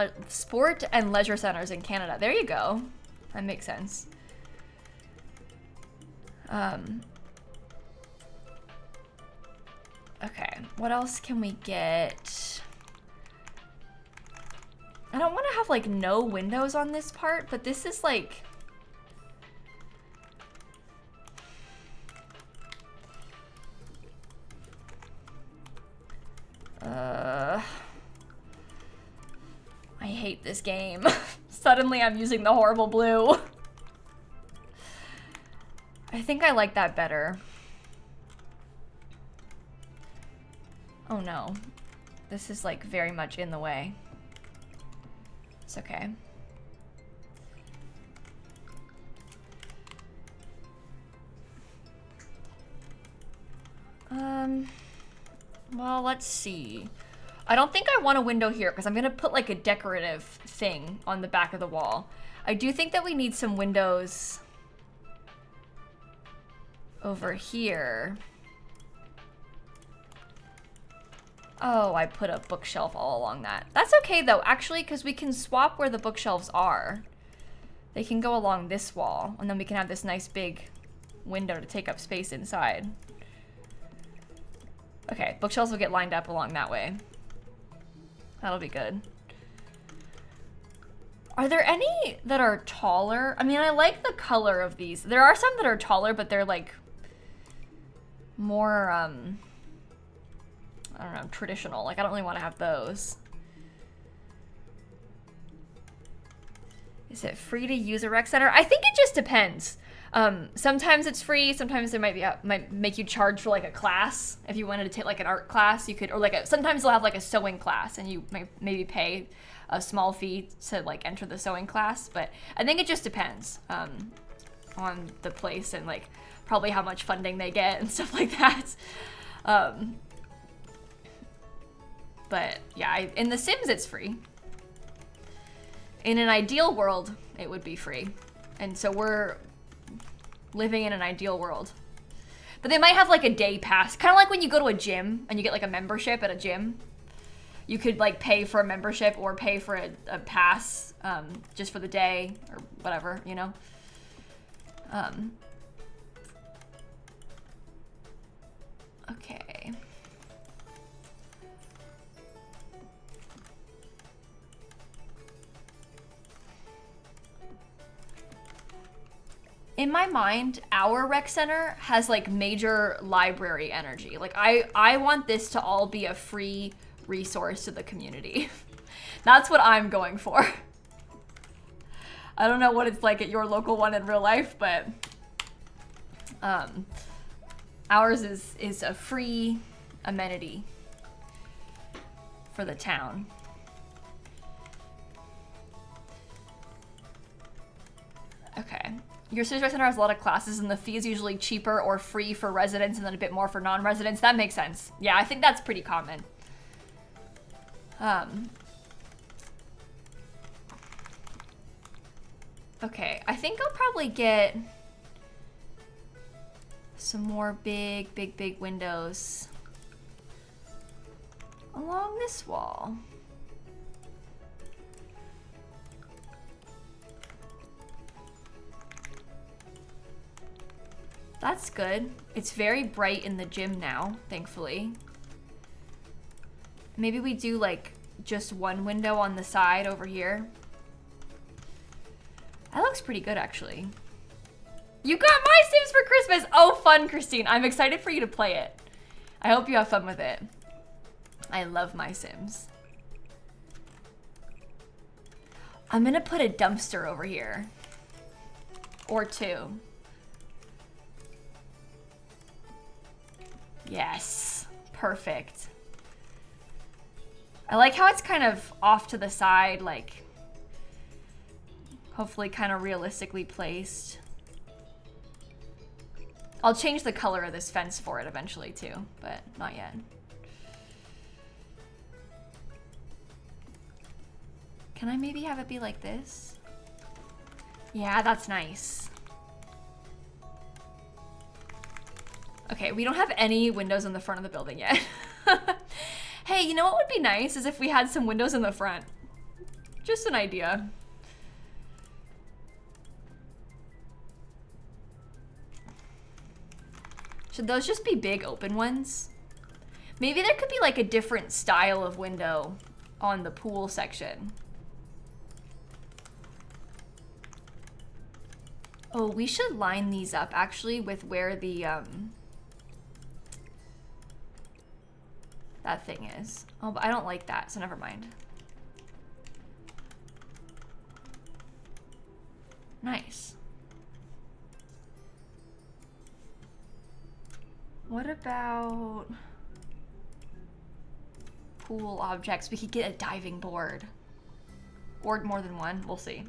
and leisure centers in Canada. There you go. That makes sense. Okay, what else can we get? I don't want to have like no windows on this part, but this is like... I hate this game. Suddenly I'm using the horrible blue. I think I like that better. Oh no. This is like very much in the way. It's okay. Well, let's see. I don't think I want a window here because I'm gonna put like a decorative thing on the back of the wall. I do think that we need some windows over here. Oh, I put a bookshelf all along that. That's okay though, actually, because we can swap where the bookshelves are. They can go along this wall, and then we can have this nice big window to take up space inside. Okay, bookshelves will get lined up along that way. That'll be good. Are there any that are taller? I mean, I like the color of these. There are some that are taller, but they're like more, I don't know, traditional. Like, I don't really want to have those. Is it free to use a rec center? I think it just depends. Sometimes it's free. Sometimes there might make you charge for like a class. If you wanted to take like an art class, you could, or like sometimes they'll have like a sewing class and you might maybe pay a small fee to like enter the sewing class. But I think it just depends on the place and like probably how much funding they get and stuff like that. But yeah, in The Sims it's free. In an ideal world, it would be free. And so we're living in an ideal world. But they might have like a day pass. Kind of like when you go to a gym and you get like a membership at a gym. You could like pay for a membership or pay for a pass just for the day or whatever, you know? Okay. In my mind, our rec center has like major library energy. Like I want this to all be a free resource to the community. That's what I'm going for. I don't know what it's like at your local one in real life, but ours is a free amenity for the town. Okay. Your City Center has a lot of classes and the fee is usually cheaper or free for residents and then a bit more for non-residents. That makes sense. Yeah, I think that's pretty common. Okay, I think I'll probably get some more big windows along this wall. That's good. It's very bright in the gym now, thankfully. Maybe we do like just one window on the side over here. That looks pretty good, actually. You got My Sims for Christmas! Oh, fun, Christine. I'm excited for you to play it. I hope you have fun with it. I love My Sims. I'm gonna put a dumpster over here. Or two. Yes, perfect. I like how it's kind of off to the side, like hopefully kind of realistically placed. I'll change the color of this fence for it eventually too, but not yet. Can I maybe have it be like this? Yeah, that's nice. Okay, we don't have any windows in the front of the building yet. Hey, you know what would be nice is if we had some windows in the front. Just an idea. Should those just be big open ones? Maybe there could be like a different style of window on the pool section. Oh, we should line these up actually with where the that thing is. Oh, but I don't like that, so never mind. Nice. What about pool objects? We could get a diving board. Or more than one, we'll see.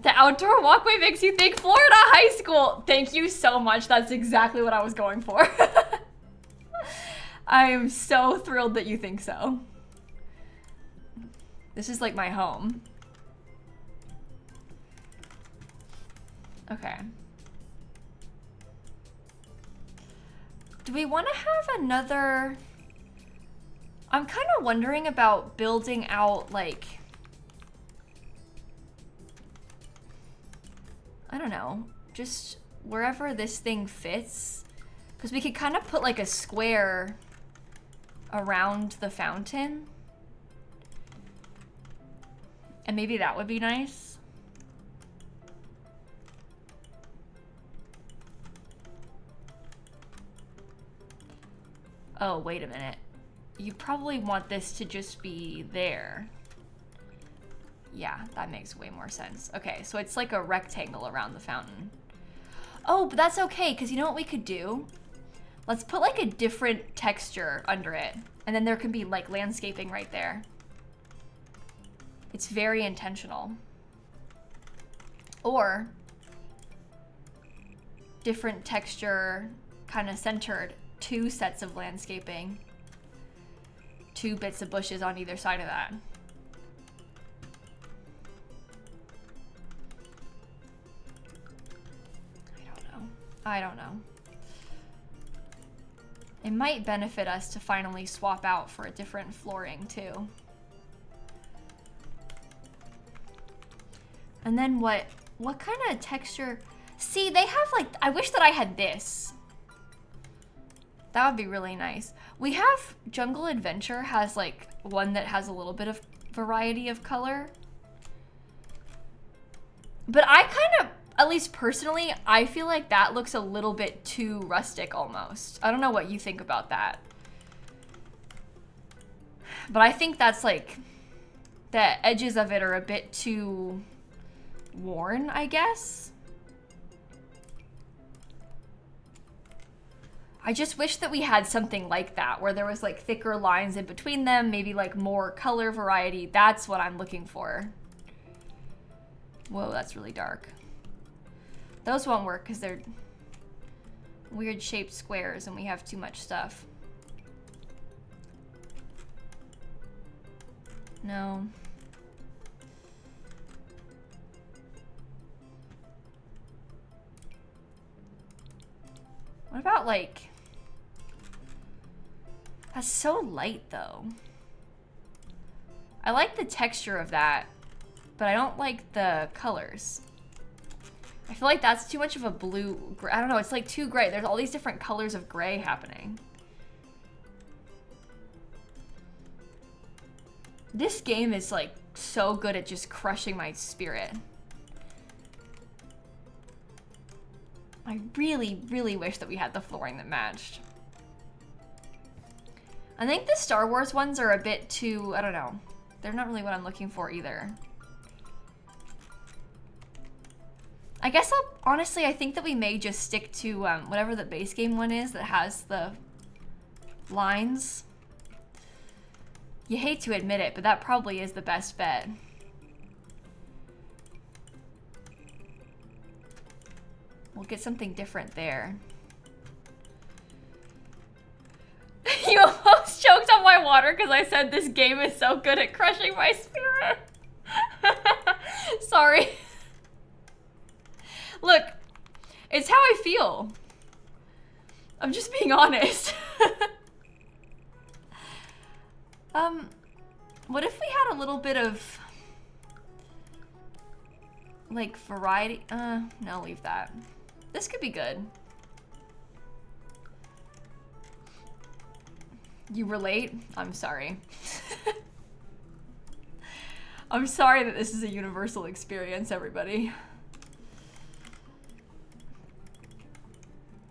The outdoor walkway makes you think Florida high school. Thank you so much. That's exactly what I was going for. I am so thrilled that you think so. This is like my home. Okay. Do we want to have another... I'm kind of wondering about building out like... I don't know, just wherever this thing fits. Because we could kind of put like a square around the fountain. And maybe that would be nice. Oh, wait a minute. You probably want this to just be there. Yeah, that makes way more sense. Okay, so it's like a rectangle around the fountain. Oh, but that's okay, because you know what we could do? Let's put like a different texture under it. And then there can be like landscaping right there. It's very intentional. Or different texture, kind of centered, 2 sets of landscaping. 2 bits of bushes on either side of that. I don't know. It might benefit us to finally swap out for a different flooring too. And then what kind of texture? See, they have like, I wish that I had this. That would be really nice. We have Jungle Adventure has like one that has a little bit of variety of color. But I kind of, at least personally, I feel like that looks a little bit too rustic almost. I don't know what you think about that. But I think that's like, the edges of it are a bit too worn, I guess. I just wish that we had something like that, where there was like thicker lines in between them, maybe like more color variety. That's what I'm looking for. Whoa, that's really dark. Those won't work because they're weird shaped squares and we have too much stuff. No. What about like... That's so light though. I like the texture of that, but I don't like the colors. I feel like that's too much of a blue, I don't know, it's like too gray. There's all these different colors of gray happening. This game is like so good at just crushing my spirit. I really, really wish that we had the flooring that matched. I think the Star Wars ones are a bit too, I don't know. They're not really what I'm looking for either. I guess honestly, I think that we may just stick to whatever the base game one is that has the lines. You hate to admit it, but that probably is the best bet. We'll get something different there. You almost choked on my water because I said this game is so good at crushing my spirit. Sorry. Look, it's how I feel. I'm just being honest. What if we had a little bit of like variety? No, leave that. This could be good. You relate? I'm sorry. I'm sorry that this is a universal experience, everybody.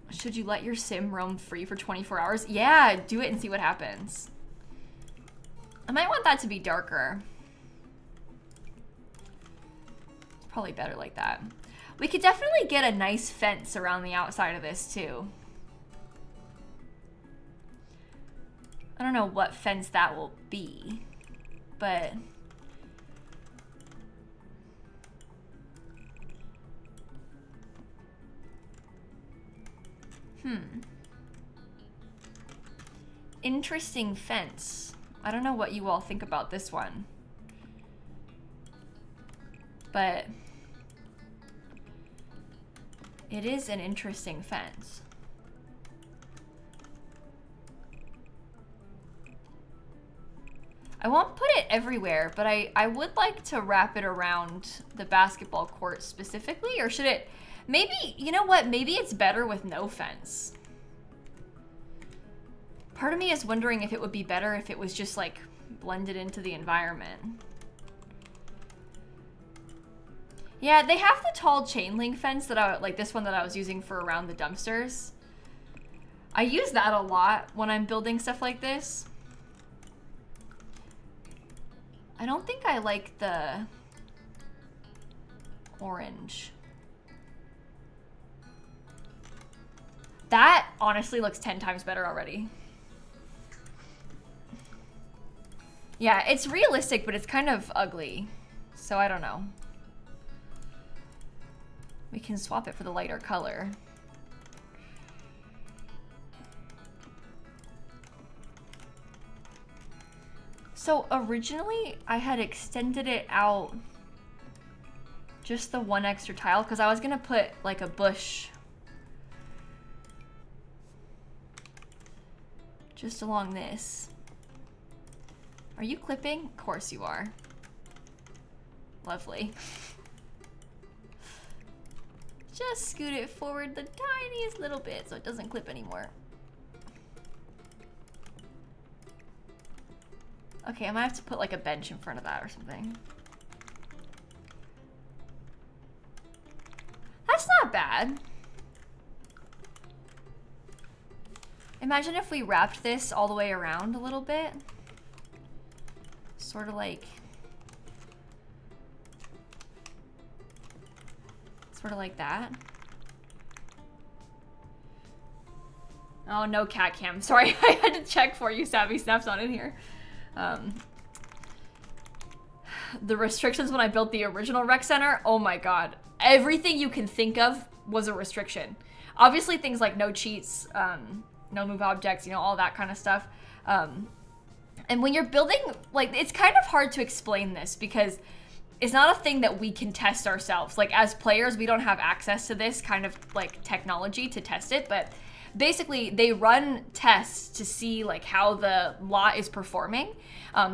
Should you let your sim roam free for 24 hours? Yeah, do it and see what happens. I might want that to be darker. It's probably better like that. We could definitely get a nice fence around the outside of this too. I don't know what fence that will be, but interesting fence. I don't know what you all think about this one, but it is an interesting fence. I won't put it everywhere, but I would like to wrap it around the basketball court specifically, or should it, maybe, you know what, maybe it's better with no fence. Part of me is wondering if it would be better if it was just like blended into the environment. Yeah, they have the tall chain link fence that like this one that I was using for around the dumpsters. I use that a lot when I'm building stuff like this. I don't think I like the orange. That honestly looks 10 times better already. Yeah, it's realistic, but it's kind of ugly. So I don't know. We can swap it for the lighter color. So originally I had extended it out just the one extra tile because I was gonna put like a bush just along this. Are you clipping? Of course you are. Lovely. Just scoot it forward the tiniest little bit so it doesn't clip anymore. Okay, I might have to put like a bench in front of that or something. That's not bad. Imagine if we wrapped this all the way around a little bit. Sort of like that. Oh, no cat cam. Sorry, I had to check for you. Savvy Snap's not in here. the restrictions when I built the original rec center, oh my god. Everything you can think of was a restriction. Obviously things like no cheats, no move objects, you know, all that kind of stuff. And when you're building, like, it's kind of hard to explain this because it's not a thing that we can test ourselves. Like, as players, we don't have access to this kind of, like, technology to test it, but basically they run tests to see, like, how the lot is performing.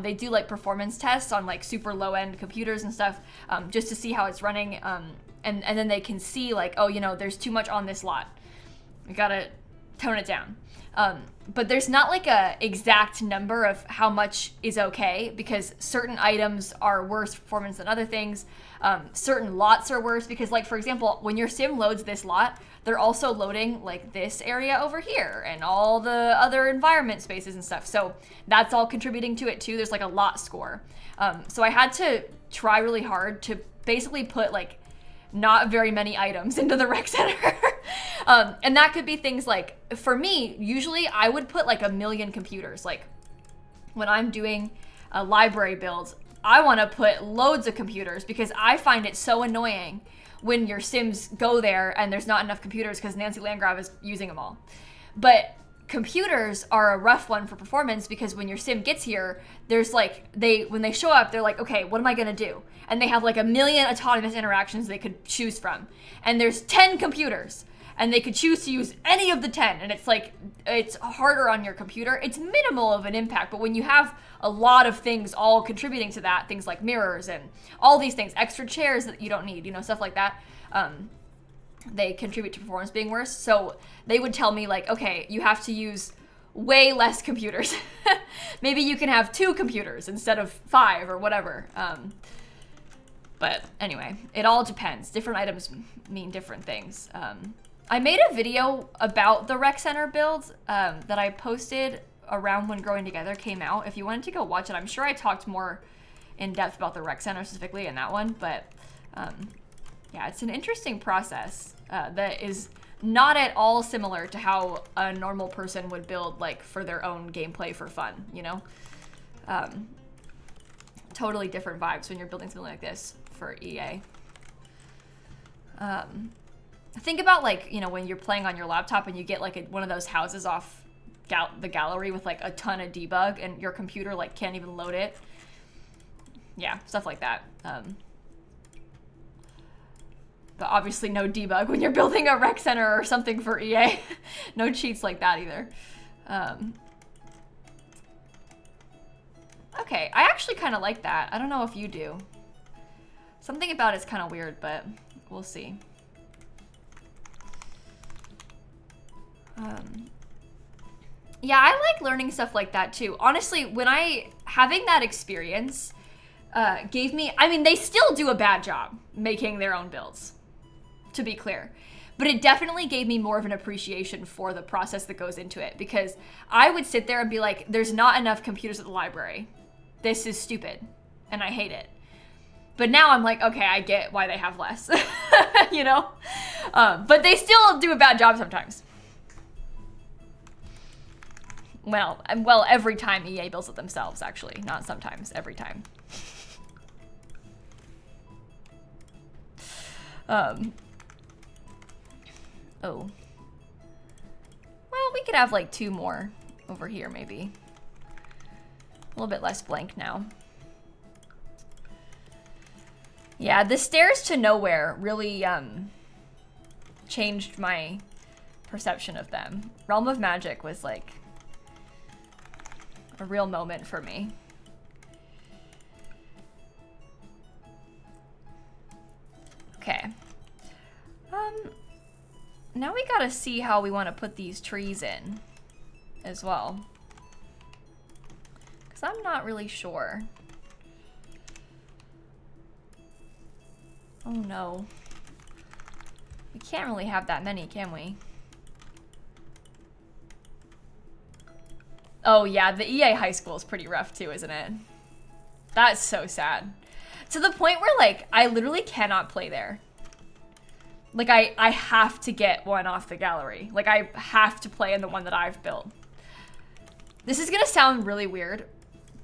They do, like, performance tests on, like, super low-end computers and stuff, just to see how it's running, and then they can see, like, oh, you know, there's too much on this lot. We gotta tone it down. But there's not like a exact number of how much is okay because certain items are worse performance than other things. Certain lots are worse because, like, for example, when your sim loads this lot, they're also loading like this area over here and all the other environment spaces and stuff. So that's all contributing to it too. There's like a lot score. So I had to try really hard to basically put like not very many items into the rec center. And that could be things like, for me, usually I would put like 1 million computers. Like when I'm doing a library build, I want to put loads of computers because I find it so annoying when your sims go there and there's not enough computers because Nancy Landgraf is using them all. But computers are a rough one for performance because when your sim gets here, there's like, when they show up, they're like, okay, what am I gonna do? And they have like 1 million autonomous interactions they could choose from. And there's 10 computers and they could choose to use any of the 10. And it's like, it's harder on your computer. It's minimal of an impact, but when you have a lot of things all contributing to that, things like mirrors and all these things, extra chairs that you don't need, you know, stuff like that, they contribute to performance being worse. So they would tell me like, okay, you have to use way less computers. Maybe you can have 2 computers instead of 5 or whatever. But anyway, it all depends. Different items mean different things. I made a video about the rec center build that I posted around when Growing Together came out. If you wanted to go watch it, I'm sure I talked more in depth about the rec center specifically in that one, but yeah, it's an interesting process that is not at all similar to how a normal person would build like for their own gameplay for fun, you know? Totally different vibes when you're building something like this for EA. Think about like, you know, when you're playing on your laptop and you get like one of those houses off the gallery with like a ton of debug and your computer like can't even load it. Yeah, stuff like that. But obviously no debug when you're building a rec center or something for EA. No cheats like that either. Okay, I actually kind of like that. I don't know if you do. Something about it's kind of weird, but we'll see. Yeah, I like learning stuff like that too. Honestly, when having that experience gave me, I mean, they still do a bad job making their own builds, to be clear. But it definitely gave me more of an appreciation for the process that goes into it, because I would sit there and be like, there's not enough computers at the library. This is stupid, and I hate it. But now I'm like, okay, I get why they have less, you know? But they still do a bad job sometimes. Well, every time EA builds it themselves, actually. Not sometimes, every time. Oh. Well, we could have like 2 more over here, maybe. A little bit less blank now. Yeah, the stairs to nowhere really changed my perception of them. Realm of Magic was like a real moment for me. Okay. Now we gotta see how we want to put these trees in as well, because I'm not really sure. Oh no. We can't really have that many, can we? Oh yeah, the EA high school is pretty rough too, isn't it? That's so sad. To the point where like, I literally cannot play there. Like I have to get one off the gallery. Like I have to play in the one that I've built. This is gonna sound really weird,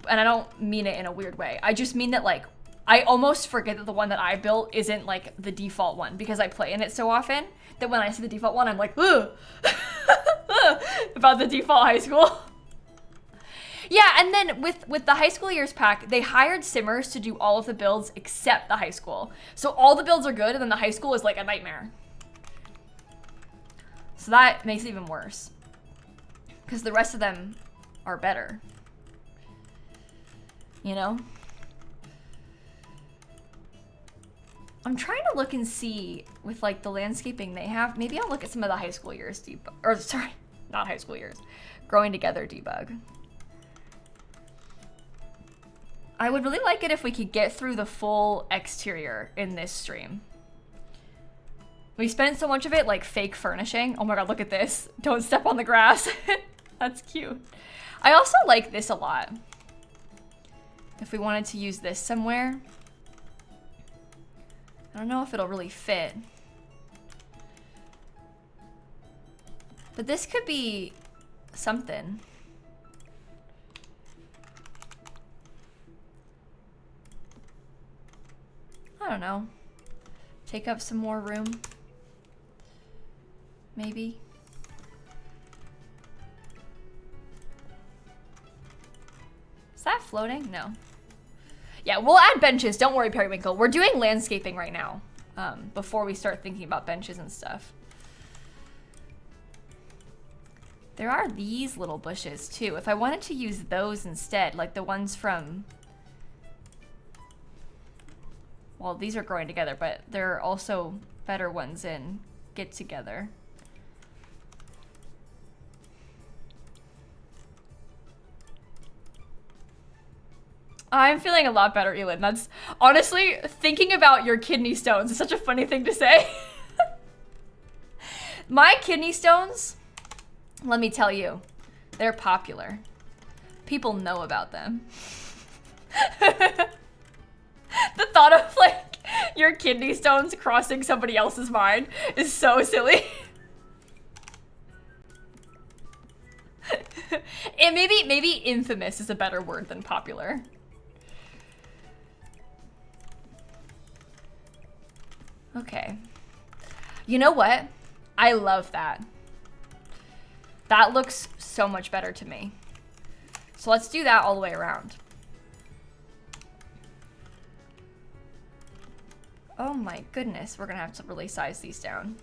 and I don't mean it in a weird way. I just mean that like, I almost forget that the one that I built isn't like the default one because I play in it so often that when I see the default one, I'm like, ugh, about the default high school. Yeah, and then with the high school years pack, they hired simmers to do all of the builds except the high school. So all the builds are good, and then the high school is like a nightmare. So that makes it even worse. Because the rest of them are better. You know? I'm trying to look and see with like the landscaping they have. Maybe I'll look at some of the high school years debug. Or sorry, not high school years. Growing Together debug. I would really like it if we could get through the full exterior in this stream. We spent so much of it like fake furnishing. Oh my god, look at this. Don't step on the grass. That's cute. I also like this a lot. If we wanted to use this somewhere. I don't know if it'll really fit. But this could be something. I don't know. Take up some more room. Maybe. Is that floating? No. Yeah, we'll add benches. Don't worry, Periwinkle. We're doing landscaping right now. Before we start thinking about benches and stuff. There are these little bushes too. If I wanted to use those instead, like the ones from... Well, these are growing together, but there are also better ones in Get Together. I'm feeling a lot better, Elin. That's honestly, thinking about your kidney stones is such a funny thing to say. My kidney stones, let me tell you, they're popular. People know about them. The thought of like your kidney stones crossing somebody else's mind is so silly. And maybe infamous is a better word than popular. Okay. You know what? I love that. That looks so much better to me. So let's do that all the way around. Oh my goodness, we're gonna have to really size these down.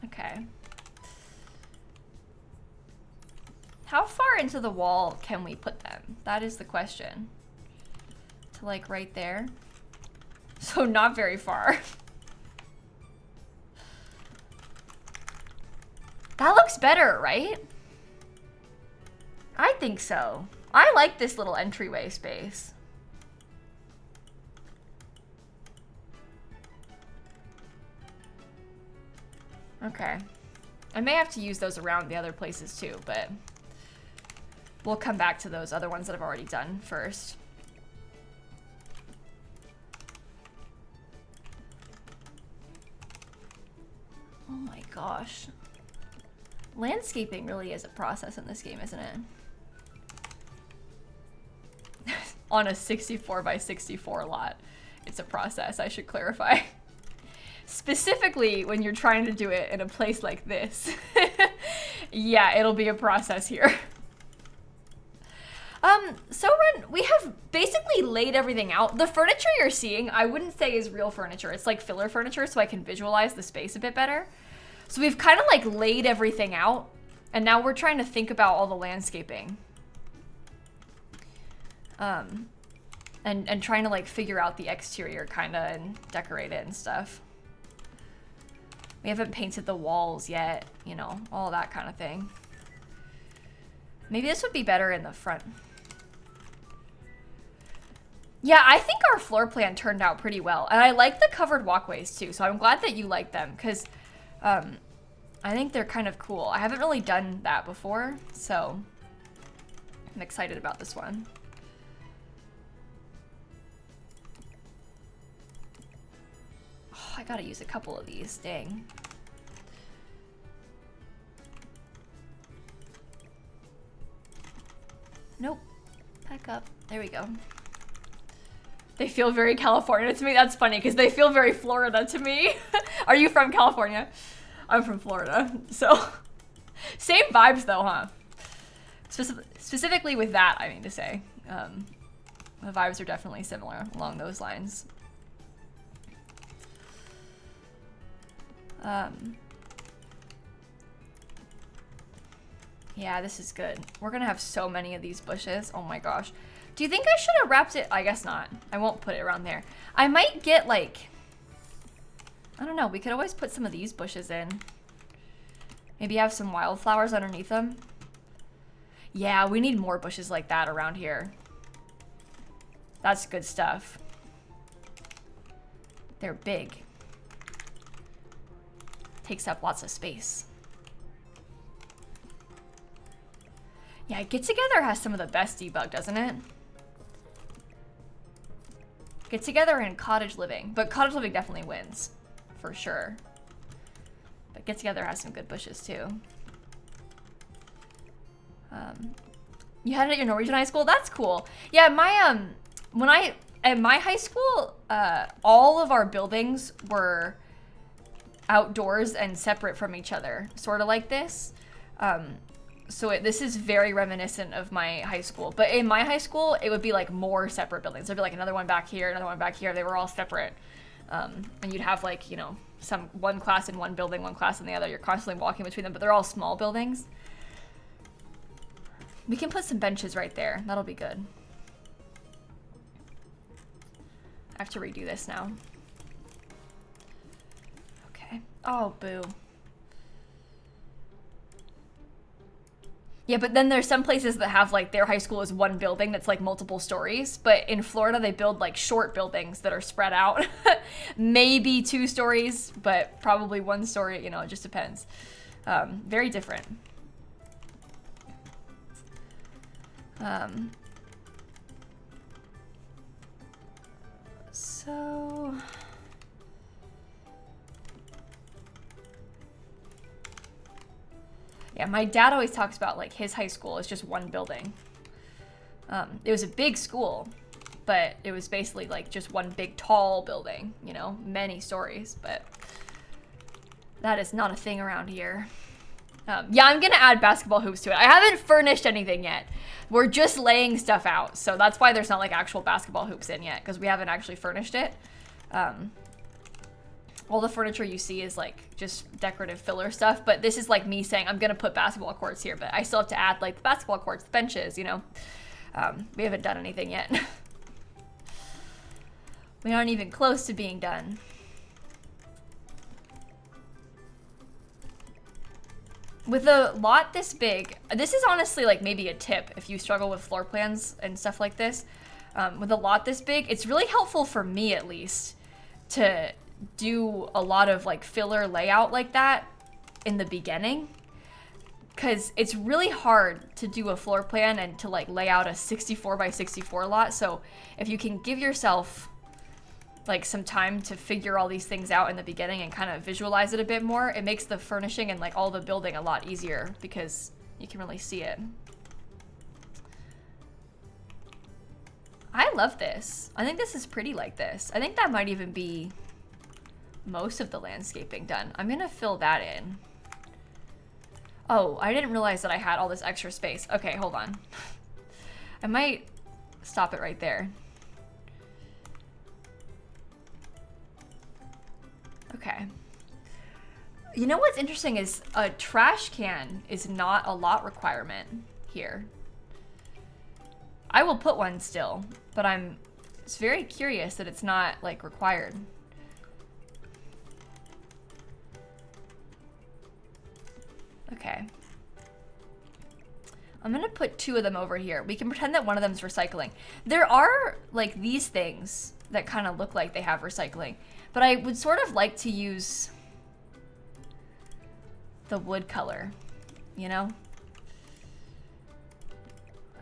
Okay. How far into the wall can we put them? That is the question. To like right there. So not very far. That looks better, right? I think so. I like this little entryway space. Okay. I may have to use those around the other places too, but we'll come back to those other ones that I've already done first. Oh my gosh. Landscaping really is a process in this game, isn't it? On a 64 by 64 lot. It's a process, I should clarify. Specifically when you're trying to do it in a place like this. Yeah, it'll be a process here. So Ren, we have basically laid everything out. The furniture you're seeing, I wouldn't say is real furniture. It's like filler furniture so I can visualize the space a bit better. So we've kind of like laid everything out and now we're trying to think about all the landscaping. And trying to like figure out the exterior kind of and decorate it and stuff. We haven't painted the walls yet, you know, all that kind of thing. Maybe this would be better in the front. Yeah, I think our floor plan turned out pretty well. And I like the covered walkways too, so I'm glad that you like them because I think they're kind of cool. I haven't really done that before, so I'm excited about this one. Oh, I gotta use a couple of these, dang. Nope. Back up. There we go. They feel very California to me. That's funny because they feel very Florida to me. Are you from California? I'm from Florida. So same vibes though, huh? Specifically with that, I mean to say. The vibes are definitely similar along those lines. Yeah, this is good. We're gonna have so many of these bushes. Oh my gosh. Do you think I should have wrapped it? I guess not. I won't put it around there. I might get like, I don't know. We could always put some of these bushes in. Maybe have some wildflowers underneath them. Yeah, we need more bushes like that around here. That's good stuff. They're big. Takes up lots of space. Yeah, Get Together has some of the best debug, doesn't it? Get Together and Cottage Living. But Cottage Living definitely wins. For sure. But Get Together has some good bushes too. You had it at your Norwegian high school? That's cool. Yeah, my at my high school, all of our buildings were outdoors and separate from each other, sort of like this. So this is very reminiscent of my high school. But in my high school, it would be like more separate buildings. There'd be like another one back here, another one back here. They were all separate. And you'd have like, you know, one class in one building, one class in the other. You're constantly walking between them, but they're all small buildings. We can put some benches right there. That'll be good. I have to redo this now. Okay. Oh, boo. Yeah, but then there's some places that have like their high school is one building that's like multiple stories. But in Florida, they build like short buildings that are spread out. Maybe 2 stories, but probably 1 story. You know, it just depends. Very different. So yeah, my dad always talks about like his high school is just one building. It was a big school, but it was basically like just one big tall building, you know, many stories, but that is not a thing around here. Yeah, I'm gonna add basketball hoops to it. I haven't furnished anything yet. We're just laying stuff out, so that's why there's not like actual basketball hoops in yet, because we haven't actually furnished it. All the furniture you see is like just decorative filler stuff, but this is like me saying I'm gonna put basketball courts here, but I still have to add like the basketball courts, the benches, you know. We haven't done anything yet. We aren't even close to being done. With a lot this big, this is honestly like maybe a tip if you struggle with floor plans and stuff like this. With a lot this big, it's really helpful for me at least to do a lot of like filler layout like that in the beginning. Because it's really hard to do a floor plan and to like lay out a 64 by 64 lot. So if you can give yourself like some time to figure all these things out in the beginning and kind of visualize it a bit more, it makes the furnishing and like all the building a lot easier because you can really see it. I love this. I think this is pretty like this. I think that might even be most of the landscaping done. I'm gonna fill that in. Oh, I didn't realize that I had all this extra space. Okay, hold on. I might stop it right there. Okay. You know what's interesting is a trash can is not a lot requirement here. I will put one still, but I'm just very curious that it's not like required. Okay. I'm gonna put 2 of them over here. We can pretend that one of them is recycling. There are like these things that kind of look like they have recycling, but I would sort of like to use the wood color, you know?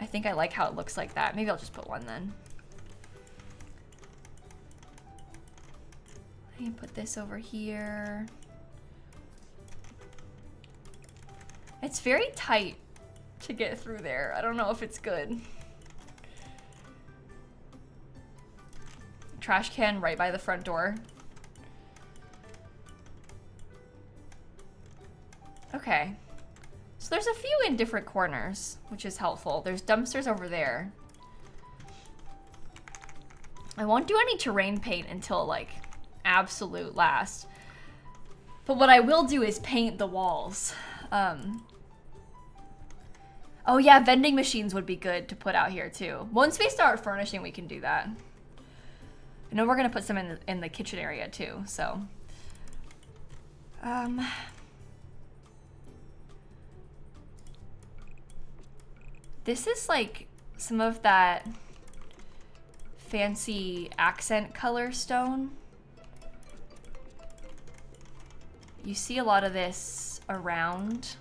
I think I like how it looks like that. Maybe I'll just put one then. I can put this over here. It's very tight to get through there. I don't know if it's good. Trash can right by the front door. Okay. So there's a few in different corners, which is helpful. There's dumpsters over there. I won't do any terrain paint until like absolute last. But what I will do is paint the walls. Oh yeah, vending machines would be good to put out here too. Once we start furnishing, we can do that. I know we're gonna put some in the kitchen area too, so. This is like some of that fancy accent color stone. You see a lot of this around.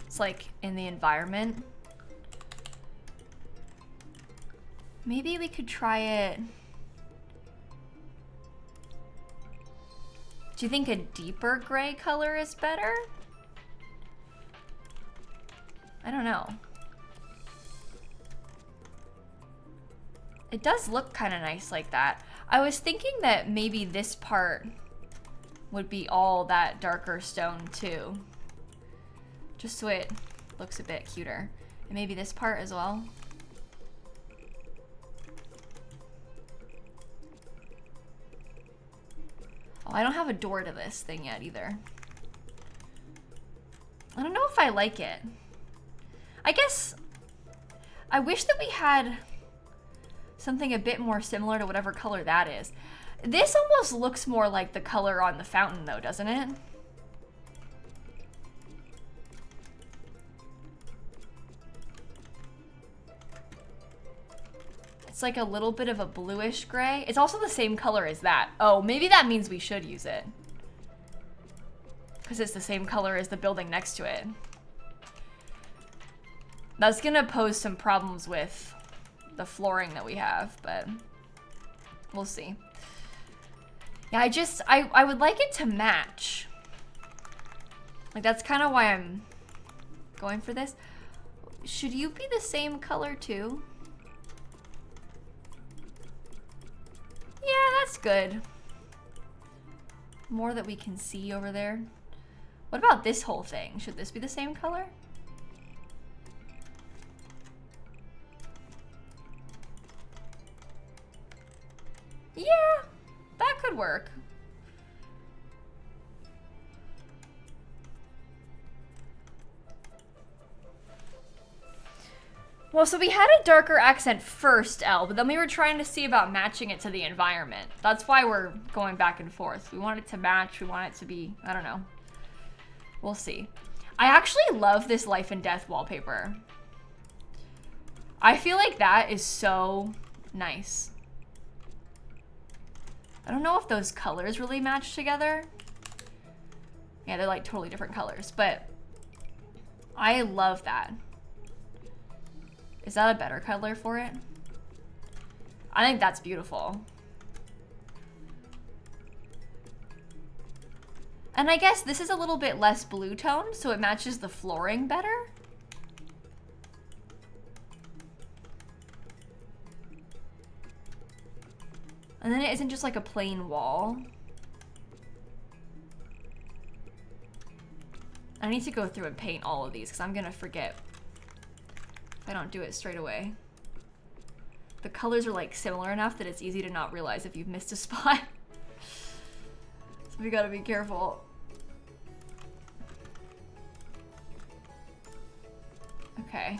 It's like in the environment. Maybe we could try it. Do you think a deeper gray color is better? I don't know. It does look kind of nice like that. I was thinking that maybe this part would be all that darker stone too. Just so it looks a bit cuter. And maybe this part as well. Oh, I don't have a door to this thing yet either. I don't know if I like it. I guess I wish that we had something a bit more similar to whatever color that is. This almost looks more like the color on the fountain though, doesn't it? It's like a little bit of a bluish gray. It's also the same color as that. Oh, maybe that means we should use it. Because it's the same color as the building next to it. That's gonna pose some problems with the flooring that we have, but we'll see. Yeah, I would like it to match. Like, that's kind of why I'm going for this. Should you be the same color too? Yeah, that's good. More that we can see over there. What about this whole thing? Should this be the same color? Yeah, that could work. Well, so we had a darker accent first, Elle, but then we were trying to see about matching it to the environment. That's why we're going back and forth. We want it to match, we want it to be, I don't know. We'll see. I actually love this life and death wallpaper. I feel like that is so nice. I don't know if those colors really match together. Yeah, they're like totally different colors, but I love that. Is that a better color for it? I think that's beautiful. And I guess this is a little bit less blue tone, so it matches the flooring better. And then it isn't just like a plain wall. I need to go through and paint all of these because I'm gonna forget if I don't do it straight away. The colors are like similar enough that it's easy to not realize if you've missed a spot. So we gotta be careful. Okay.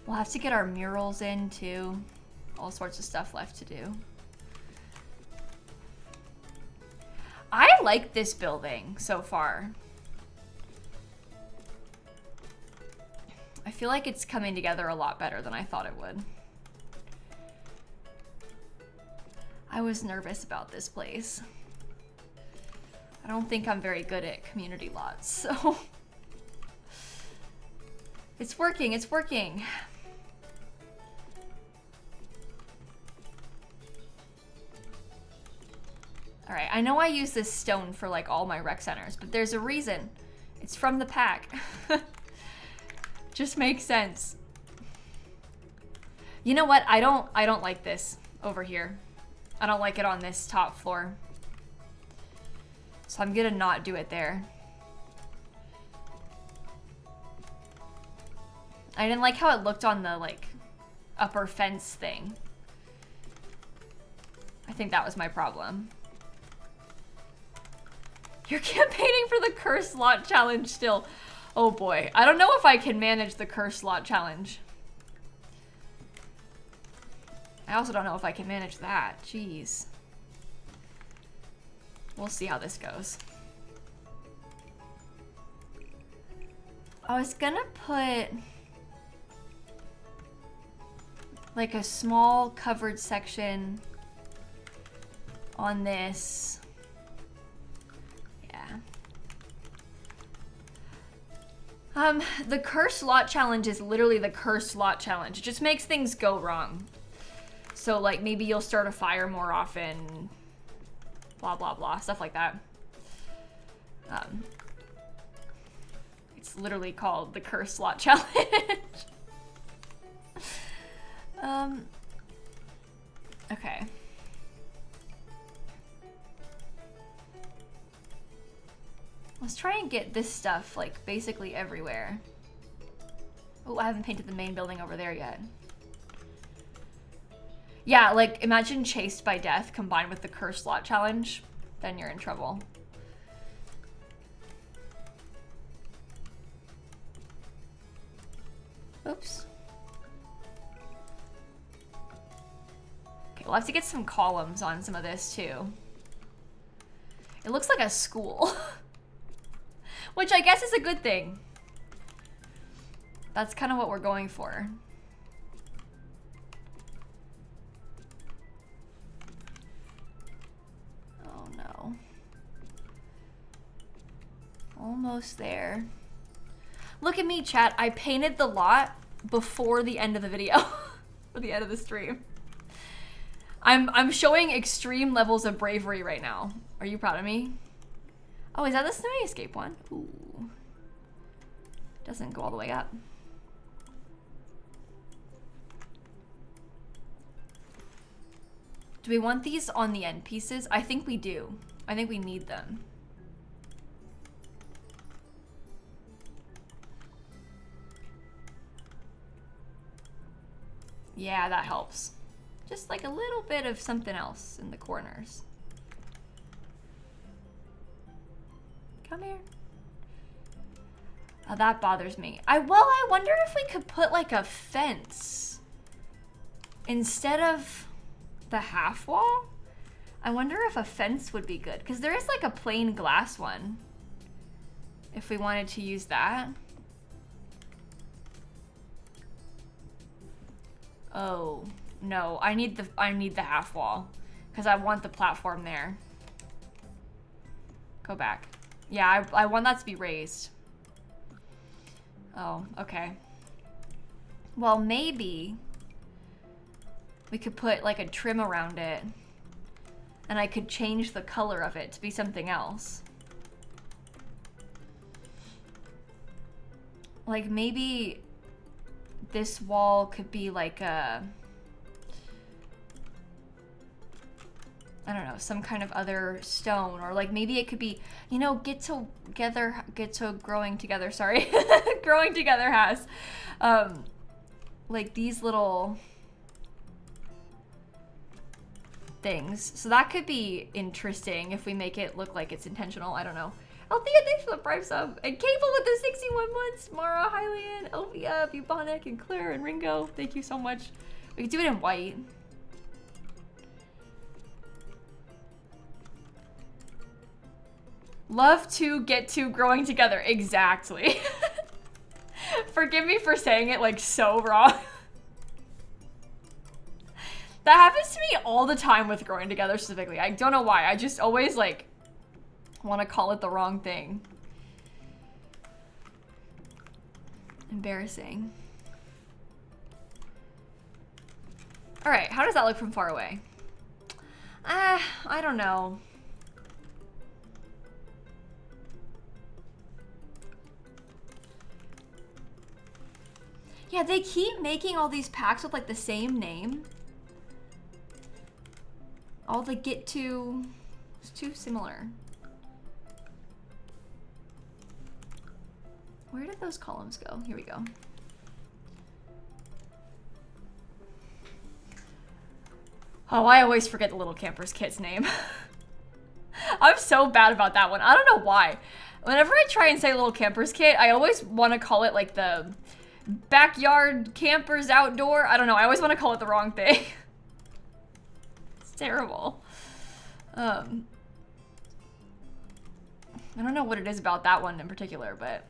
We'll have to get our murals in too. All sorts of stuff left to do. I like this building so far. I feel like it's coming together a lot better than I thought it would. I was nervous about this place. I don't think I'm very good at community lots, so. It's working, it's working. All right, I know I use this stone for like all my rec centers, but there's a reason. It's from the pack. Just makes sense. You know what? I don't like this over here. I don't like it on this top floor. So I'm gonna not do it there. I didn't like how it looked on the like upper fence thing. I think that was my problem. You're campaigning for the curse lot challenge still. Oh boy. I don't know if I can manage the curse lot challenge. I also don't know if I can manage that. Jeez. We'll see how this goes. I was gonna put like a small covered section on this. Yeah. The curse lot challenge is literally the curse lot challenge. It just makes things go wrong. So like maybe you'll start a fire more often, blah, blah, blah, stuff like that. It's literally called the curse lot challenge. Okay. Let's try and get this stuff like basically everywhere. Oh, I haven't painted the main building over there yet. Yeah, like imagine Chased by Death combined with the curse lot challenge, then you're in trouble. Oops. Okay, we'll have to get some columns on some of this too. It looks like a school. Which I guess is a good thing. That's kind of what we're going for. Oh no. Almost there. Look at me, chat. I painted the lot before the end of the video. Or the end of the stream. I'm showing extreme levels of bravery right now. Are you proud of me? Oh, is that the Snowy Escape one? Ooh. Doesn't go all the way up. Do we want these on the end pieces? I think we do. I think we need them. Yeah, that helps. Just like a little bit of something else in the corners. Come here. Oh, that bothers me. I wonder if we could put like a fence instead of the half wall. I wonder if a fence would be good because there is like a plain glass one. If we wanted to use that. Oh no, I need the half wall because I want the platform there. Go back. Yeah, I want that to be raised. Oh, okay. Well, maybe we could put like a trim around it and I could change the color of it to be something else. Like maybe this wall could be like a, I don't know, some kind of other stone, or like maybe it could be, you know, growing together, sorry. Growing together has like these little things. So that could be interesting if we make it look like it's intentional. I don't know. Althea, thanks for the Prime sub. And Cable with the 61 months. Mara, Hylian, Elvia, Bubonic, and Claire, and Ringo. Thank you so much. We could do it in white. Love to get to growing together. Exactly. Forgive me for saying it like so wrong. That happens to me all the time with growing together specifically. I don't know why. I just always like want to call it the wrong thing. Embarrassing. All right, how does that look from far away? I don't know. Yeah, they keep making all these packs with like the same name. All the get to, it's too similar. Where did those columns go? Here we go. Oh, I always forget the Little Campers Kit's name. I'm so bad about that one. I don't know why. Whenever I try and say Little Campers Kit, I always want to call it like the Backyard Campers Outdoor. I don't know. I always want to call it the wrong thing. It's terrible. I don't know what it is about that one in particular, but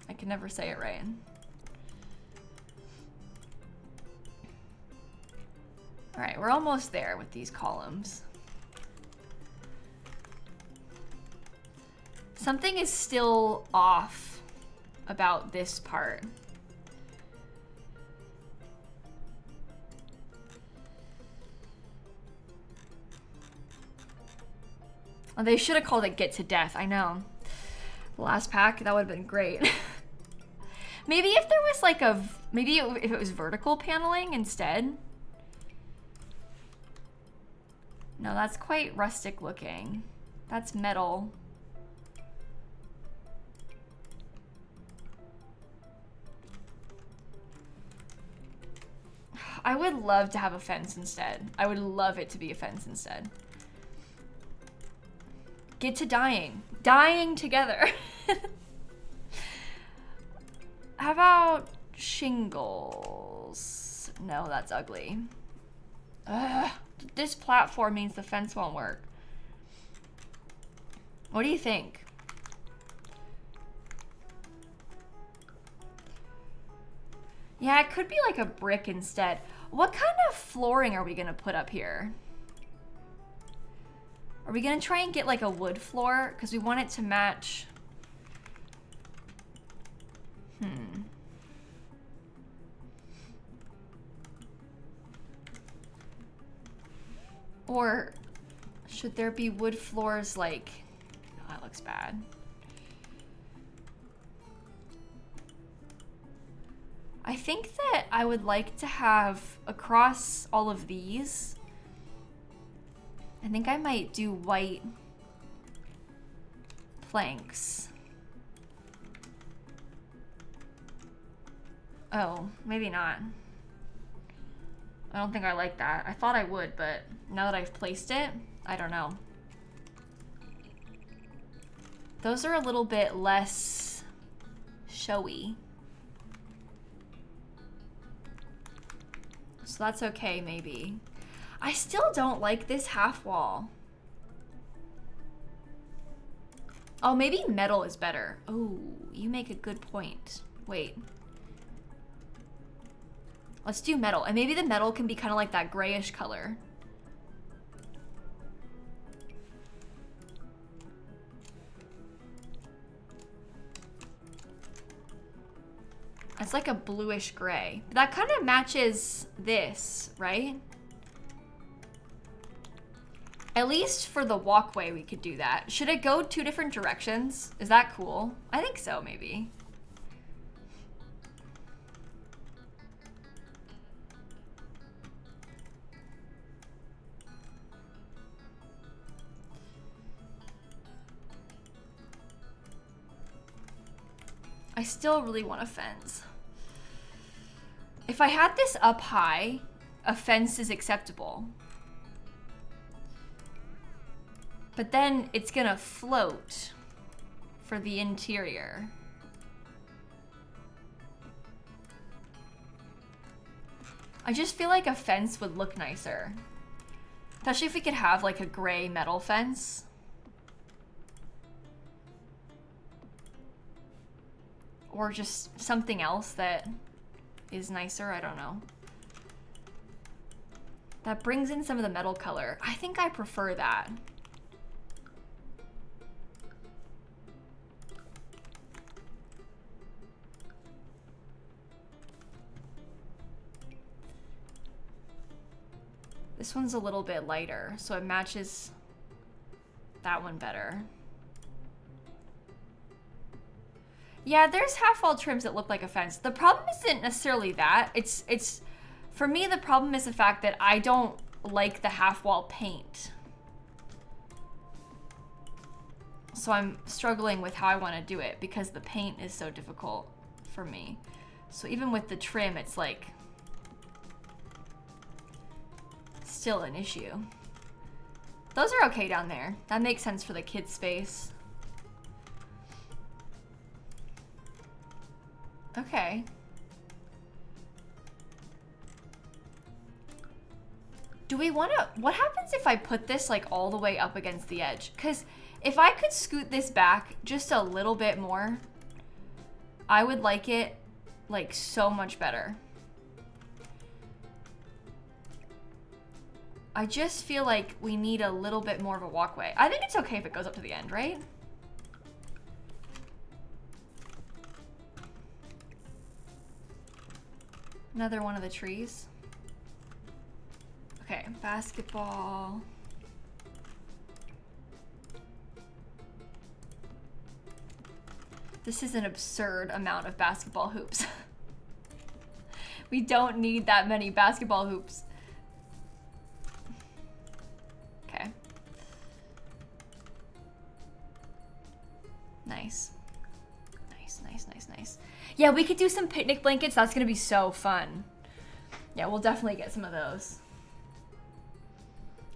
I can never say it right. All right, we're almost there with these columns. Something is still off about this part. Oh, they should have called it Get to Death, I know. The last pack, that would have been great. Maybe if there was like a, maybe if it was vertical paneling instead. No, that's quite rustic looking. That's metal. I would love to have a fence instead. I would love it to be a fence instead. Get to dying. Dying together. How about shingles? No, that's ugly. Ugh. This platform means the fence won't work. What do you think? Yeah, it could be like a brick instead. What kind of flooring are we gonna put up here? Are we gonna try and get like a wood floor? Because we want it to match. Or should there be wood floors like, oh, that looks bad. I think that I would like to have across all of these, I think I might do white planks. Oh, maybe not. I don't think I like that. I thought I would, but now that I've placed it, I don't know. Those are a little bit less showy. So that's okay, maybe. I still don't like this half wall. Oh, maybe metal is better. Oh, you make a good point. Wait. Let's do metal. And maybe the metal can be kind of like that grayish color. It's like a bluish gray. That kind of matches this, right? At least for the walkway, we could do that. Should it go 2 different directions? Is that cool? I think so, maybe. I still really want a fence. If I had this up high, a fence is acceptable. But then it's gonna float for the interior. I just feel like a fence would look nicer. Especially if we could have like a gray metal fence. Or just something else that is nicer, I don't know. That brings in some of the metal color. I think I prefer that. This one's a little bit lighter, so it matches that one better. Yeah, there's half wall trims that look like a fence. The problem isn't necessarily that. It's for me, the problem is the fact that I don't like the half wall paint. So I'm struggling with how I want to do it because the paint is so difficult for me. So even with the trim, it's like still an issue. Those are okay down there. That makes sense for the kids' space. Okay. Do we want to, what happens if I put this like all the way up against the edge? Because if I could scoot this back just a little bit more, I would like it like so much better. I just feel like we need a little bit more of a walkway. I think it's okay if it goes up to the end, right? Another one of the trees. Okay, basketball. This is an absurd amount of basketball hoops. We don't need that many basketball hoops. Okay. Nice. Nice, nice, nice, nice. Yeah, we could do some picnic blankets. That's gonna be so fun. Yeah, we'll definitely get some of those.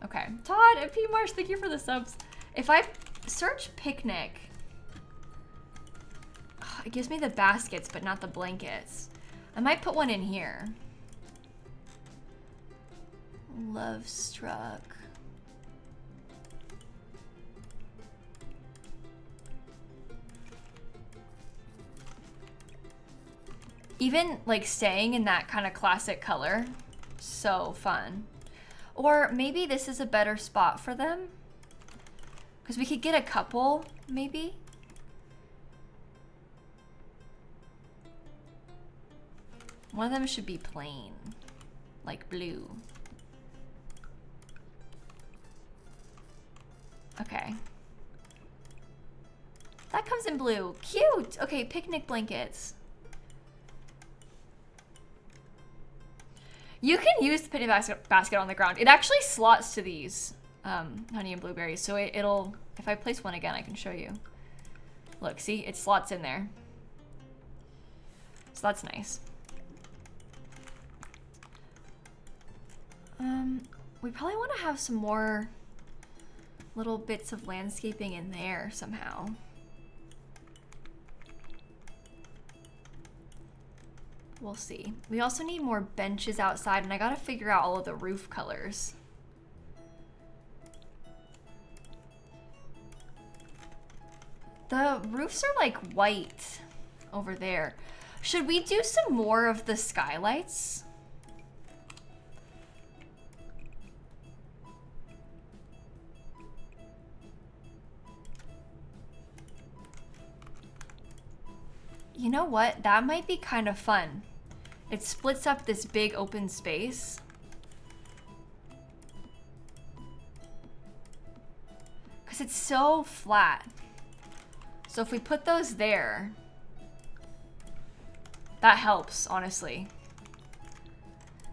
Okay, Todd and P. Marsh, thank you for the subs. If I search picnic, it gives me the baskets, but not the blankets. I might put one in here. Love struck. Even like staying in that kind of classic color, so fun. Or maybe this is a better spot for them, because we could get a couple, maybe. One of them should be plain, like blue. Okay. That comes in blue. Cute! Okay, picnic blankets. You can use the picnic basket on the ground. It actually slots to these honey and blueberries. So it'll, if I place one again, I can show you. Look, see, it slots in there. So that's nice. We probably want to have some more little bits of landscaping in there somehow. We'll see. We also need more benches outside, and I gotta figure out all of the roof colors. The roofs are like white over there. Should we do some more of the skylights? You know what? That might be kind of fun. It splits up this big open space. Because it's so flat. So if we put those there, that helps, honestly.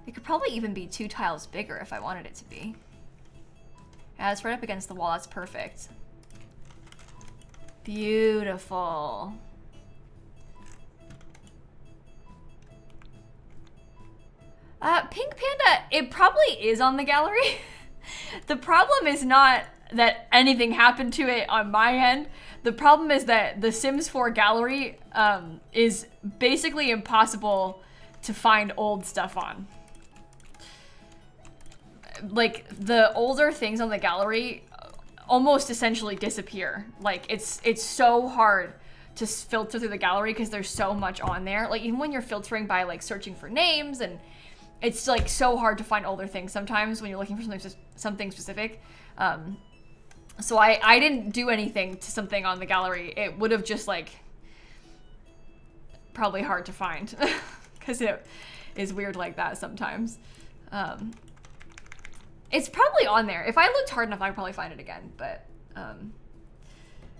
It could probably even be 2 tiles bigger if I wanted it to be. Yeah, it's right up against the wall. That's perfect. Beautiful. Pink Panda, it probably is on the gallery. The problem is not that anything happened to it on my end. The problem is that the Sims 4 gallery is basically impossible to find old stuff on. Like, the older things on the gallery almost essentially disappear. Like, it's so hard to filter through the gallery because there's so much on there. Like, even when you're filtering by, like, searching for names, and it's, like, so hard to find older things sometimes when you're looking for something specific. So I didn't do anything to something on the gallery. It would have just, like, probably hard to find because it is weird like that sometimes. It's probably on there. If I looked hard enough, I'd probably find it again, but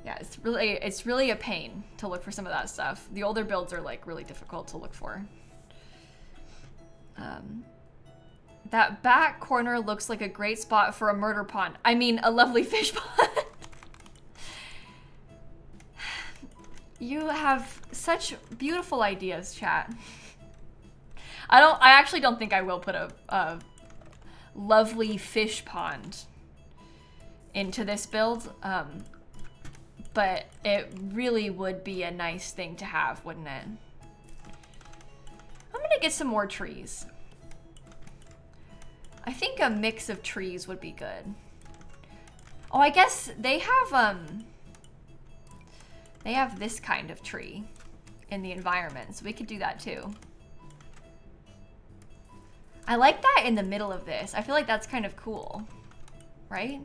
Yeah, it's really a pain to look for some of that stuff. The older builds are like really difficult to look for. That back corner looks like a great spot for a murder pond. I mean, a lovely fish pond. You have such beautiful ideas, chat. I actually don't think I will put a lovely fish pond into this build. But it really would be a nice thing to have, wouldn't it? I'm gonna get some more trees. I think a mix of trees would be good. Oh, I guess they have this kind of tree in the environment, so we could do that too. I like that in the middle of this. I feel like that's kind of cool, right?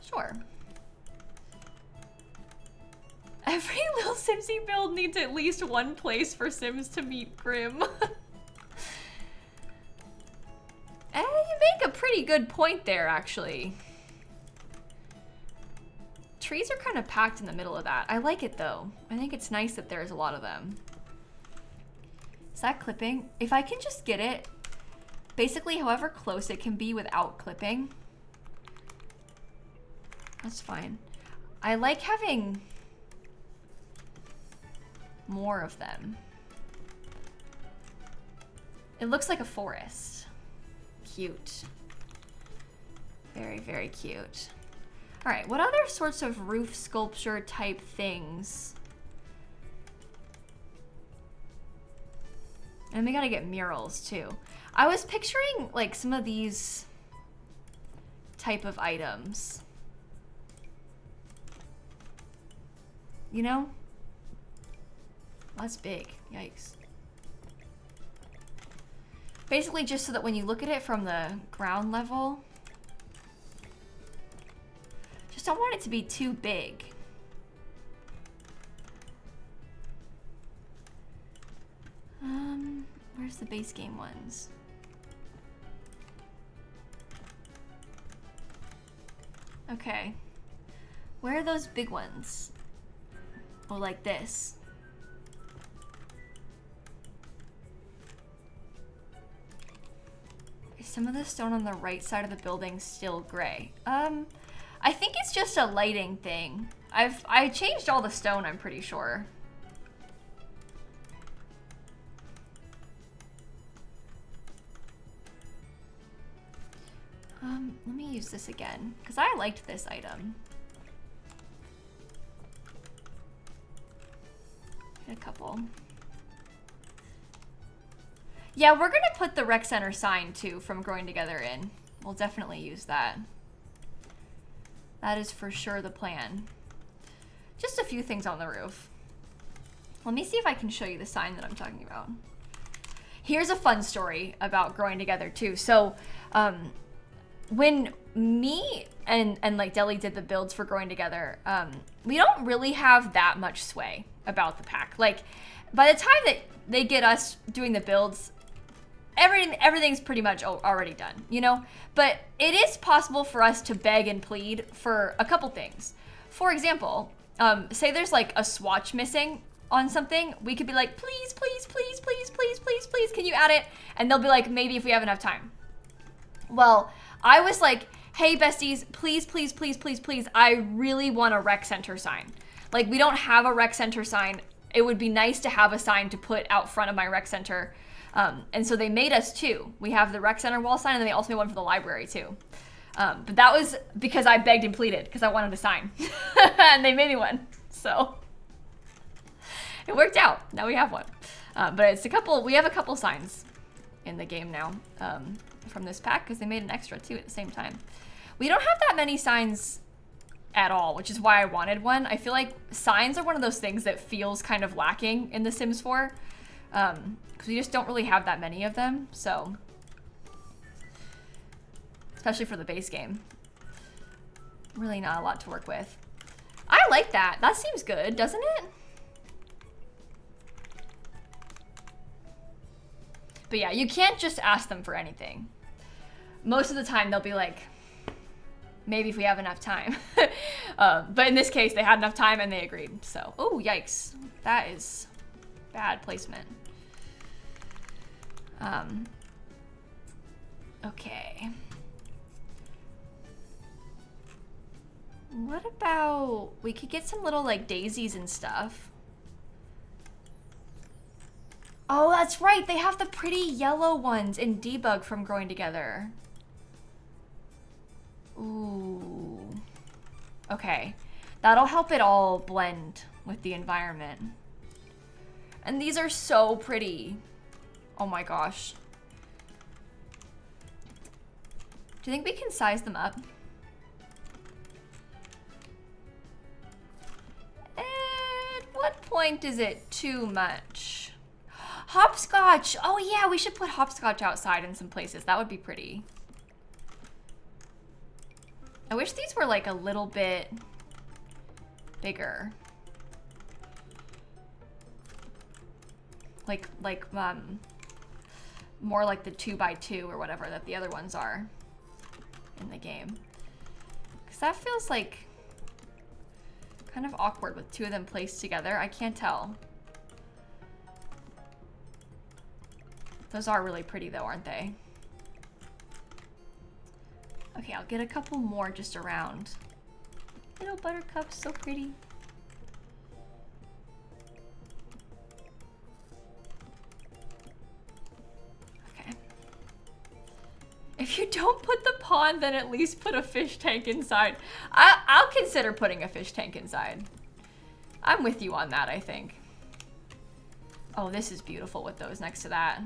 Sure. Every lilsimsie build needs at least one place for Sims to meet Grim. You make a pretty good point there, actually. Trees are kind of packed in the middle of that. I like it, though. I think it's nice that there's a lot of them. Is that clipping? If I can just get it, basically however close it can be without clipping, that's fine. I like having more of them. It looks like a forest. Cute. Very, very cute. All right, what other sorts of roof sculpture type things? And we gotta get murals too. I was picturing like some of these type of items. You know? That's big. Yikes. Basically just so that when you look at it from the ground level, just don't want it to be too big. Where's the base game ones? Okay. Where are those big ones? Oh, like this. Is some of the stone on the right side of the building still gray? I think it's just a lighting thing. I changed all the stone, I'm pretty sure. Let me use this again, because I liked this item. Get a couple. Yeah, we're gonna put the rec center sign too from Growing Together in. We'll definitely use that. That is for sure the plan. Just a few things on the roof. Let me see if I can show you the sign that I'm talking about. Here's a fun story about Growing Together too. So, when me and like Deli did the builds for Growing Together, we don't really have that much sway about the pack. Like, by the time that they get us doing the builds, everything's pretty much already done, you know? But it is possible for us to beg and plead for a couple things. For example, say there's like a swatch missing on something, we could be like, please, please, please, please, please, please, please, can you add it? And they'll be like, maybe if we have enough time. Well, I was like, hey besties, please, please, please, please, please, I really want a rec center sign. Like, we don't have a rec center sign. It would be nice to have a sign to put out front of my rec center. And so they made us two. We have the rec center wall sign, and then they also made one for the library too. But that was because I begged and pleaded because I wanted a sign. And they made me one. So it worked out. Now we have one. But it's we have a couple signs in the game now from this pack because they made an extra too at the same time. We don't have that many signs at all, which is why I wanted one. I feel like signs are one of those things that feels kind of lacking in The Sims 4 because we just don't really have that many of them. So, especially for the base game, really not a lot to work with. I like that. That seems good, doesn't it? But yeah, you can't just ask them for anything. Most of the time they'll be like, maybe if we have enough time. But in this case, they had enough time and they agreed. So, oh, yikes. That is bad placement. Okay. What about, we could get some little like daisies and stuff. Oh, that's right. They have the pretty yellow ones in debug from growing together. Ooh. Okay. That'll help it all blend with the environment. And these are so pretty. Oh my gosh. Do you think we can size them up? At what point is it too much? Hopscotch! Oh yeah, we should put hopscotch outside in some places. That would be pretty. I wish these were like a little bit bigger. Like more like the 2x2 or whatever that the other ones are in the game. Because that feels like kind of awkward with two of them placed together. I can't tell. Those are really pretty though, aren't they? Okay, I'll get a couple more just around. Little buttercups, so pretty. Okay. If you don't put the pond, then at least put a fish tank inside. I'll consider putting a fish tank inside. I'm with you on that, I think. Oh, this is beautiful with those next to that.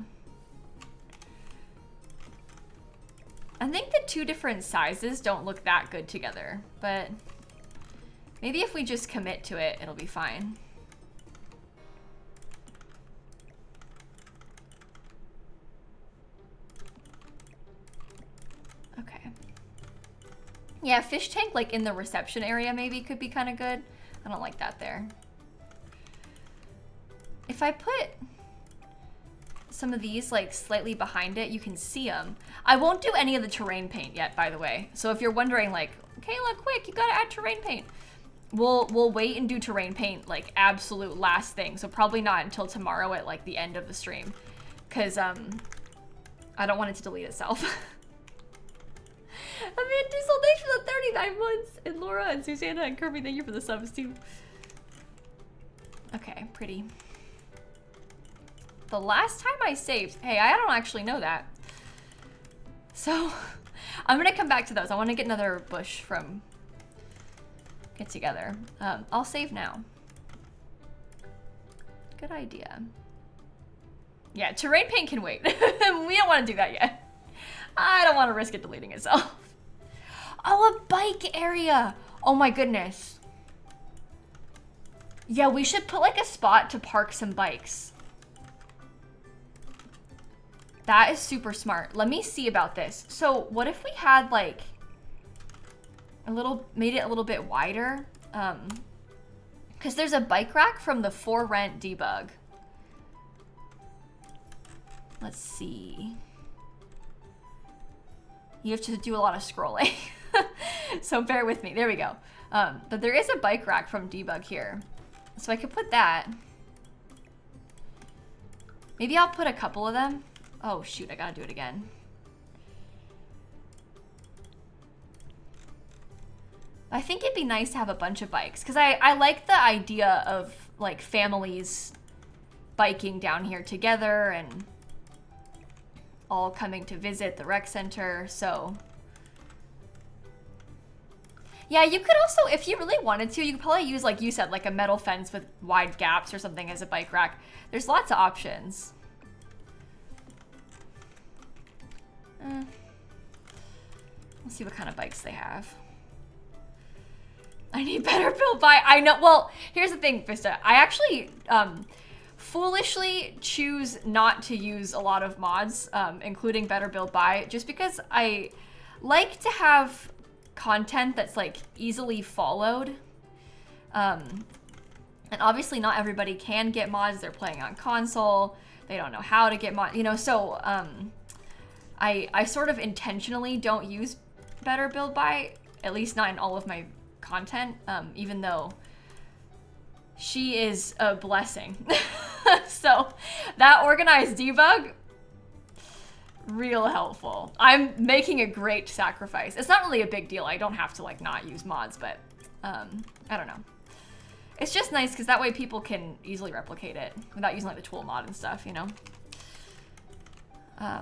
I think the two different sizes don't look that good together, but maybe if we just commit to it, it'll be fine. Okay. Yeah, fish tank like in the reception area maybe could be kind of good. I don't like that there. If I put some of these like slightly behind it, you can see them. I won't do any of the terrain paint yet, by the way. So if you're wondering like, Kayla, quick, you gotta add terrain paint. We'll wait and do terrain paint like absolute last thing. So probably not until tomorrow at like the end of the stream. Cause I don't want it to delete itself. Amanda Diesel, thanks for the 39 months. And Laura and Susanna and Kirby, thank you for the subs too. Okay, pretty. The last time I saved, hey, I don't actually know that. So I'm gonna come back to those. I wanna get another bush from Get Together. I'll save now. Good idea. Yeah, terrain paint can wait. We don't wanna do that yet. I don't wanna risk it deleting itself. Oh, a bike area. Oh my goodness. Yeah, we should put like a spot to park some bikes. That is super smart. Let me see about this. So what if we had like made it a little bit wider? Because there's a bike rack from the For Rent debug. Let's see. You have to do a lot of scrolling. So bear with me. There we go. But there is a bike rack from debug here. So I could put that. Maybe I'll put a couple of them. Oh shoot, I gotta do it again. I think it'd be nice to have a bunch of bikes because I like the idea of like families biking down here together and all coming to visit the rec center. So yeah, you could also, if you really wanted to, you could probably use, like you said, like a metal fence with wide gaps or something as a bike rack. There's lots of options. Let's see what kind of bikes they have. I need better build by. I know. Well, here's the thing, Vista. I actually foolishly choose not to use a lot of mods, including better build by, just because I like to have content that's like easily followed. And obviously not everybody can get mods. They're playing on console. they don't know how to get mod, you know, so I sort of intentionally don't use Better Build By, at least not in all of my content, even though she is a blessing. So that organized debug, real helpful. I'm making a great sacrifice. It's not really a big deal. I don't have to like not use mods, but I don't know. It's just nice because that way people can easily replicate it without using like the tool mod and stuff, you know? I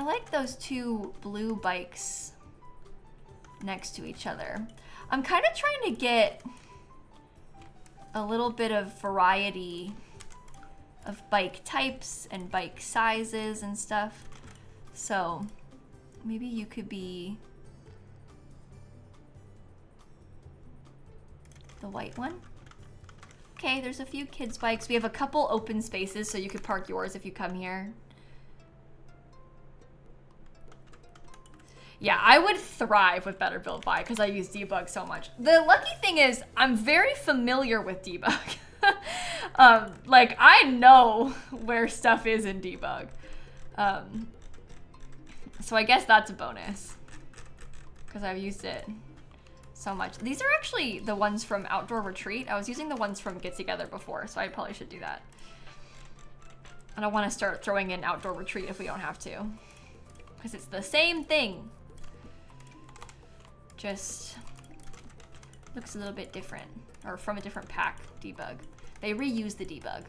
like those two blue bikes next to each other. I'm kind of trying to get a little bit of variety of bike types and bike sizes and stuff. So maybe you could be the white one. Okay, there's a few kids' bikes. We have a couple open spaces so you could park yours if you come here. Yeah, I would thrive with Better Build By because I use debug so much. The lucky thing is I'm very familiar with debug. Like I know where stuff is in debug. So I guess that's a bonus because I've used it so much. These are actually the ones from Outdoor Retreat. I was using the ones from Get Together before, so I probably should do that. And I want to start throwing in Outdoor Retreat if we don't have to, because it's the same thing. Just looks a little bit different, or from a different pack debug. They reuse the debug.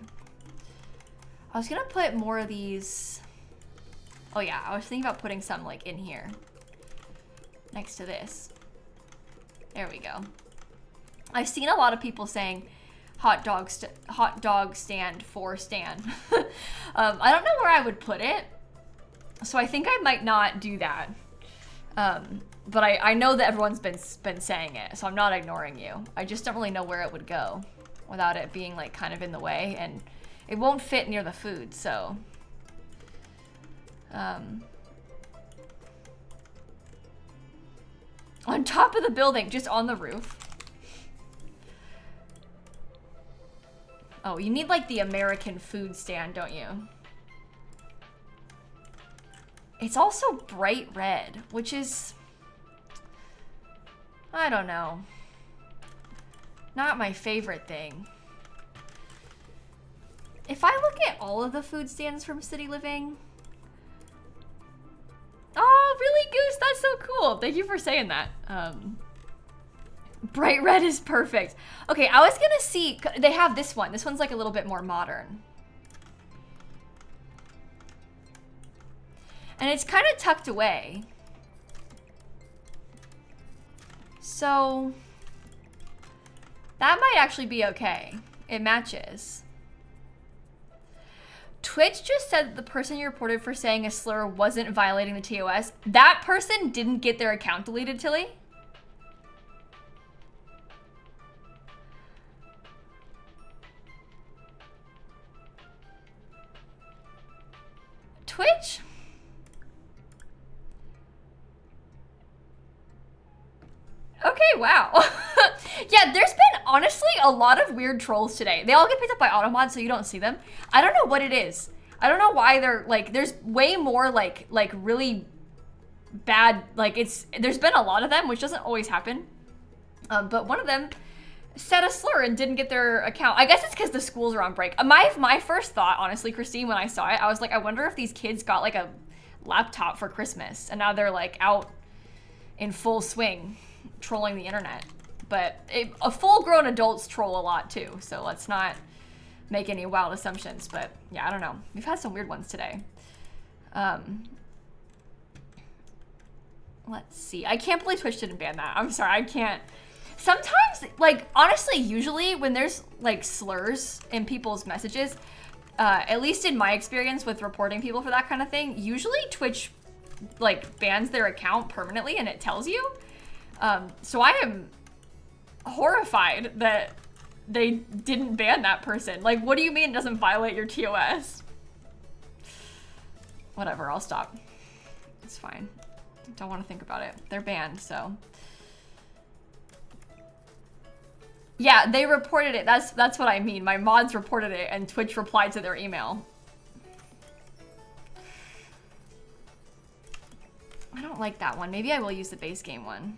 I was gonna put more of these. Oh yeah, I was thinking about putting some like in here next to this. There we go. I've seen a lot of people saying hot dog stand for Stan. I don't know where I would put it, so I think I might not do that. But I know that everyone's been saying it, so I'm not ignoring you. I just don't really know where it would go without it being like kind of in the way, and it won't fit near the food, so. On top of the building, just on the roof. Oh, you need like the American food stand, don't you? It's also bright red, which is, I don't know, not my favorite thing. If I look at all of the food stands from City Living, oh, really, Goose? That's so cool. Thank you for saying that. Bright red is perfect. Okay, I was gonna see, they have this one. This one's like a little bit more modern. And it's kind of tucked away. So that might actually be okay. It matches. Twitch just said that the person you reported for saying a slur wasn't violating the TOS. That person didn't get their account deleted, Tilly? Twitch? Okay, wow. Yeah, there's been honestly a lot of weird trolls today. They all get picked up by automod, so you don't see them. I don't know what it is. I don't know why they're like, there's way more like really bad, like there's been a lot of them, which doesn't always happen. But one of them said a slur and didn't get their account. I guess it's because the schools are on break. My first thought, honestly, Christine, when I saw it, I was like, I wonder if these kids got like a laptop for Christmas and now they're like out in full swing trolling the internet. But a full-grown adults troll a lot too, so let's not make any wild assumptions. But yeah, I don't know. We've had some weird ones today. Let's see. I can't believe Twitch didn't ban that. I'm sorry, I can't. Sometimes, like, honestly, usually when there's like slurs in people's messages, at least in my experience with reporting people for that kind of thing, usually Twitch like bans their account permanently and it tells you. So I am horrified that they didn't ban that person. Like, what do you mean it doesn't violate your TOS? Whatever, I'll stop. It's fine. Don't want to think about it. They're banned, so. Yeah, they reported it. That's what I mean. My mods reported it and Twitch replied to their email. I don't like that one. Maybe I will use the base game one.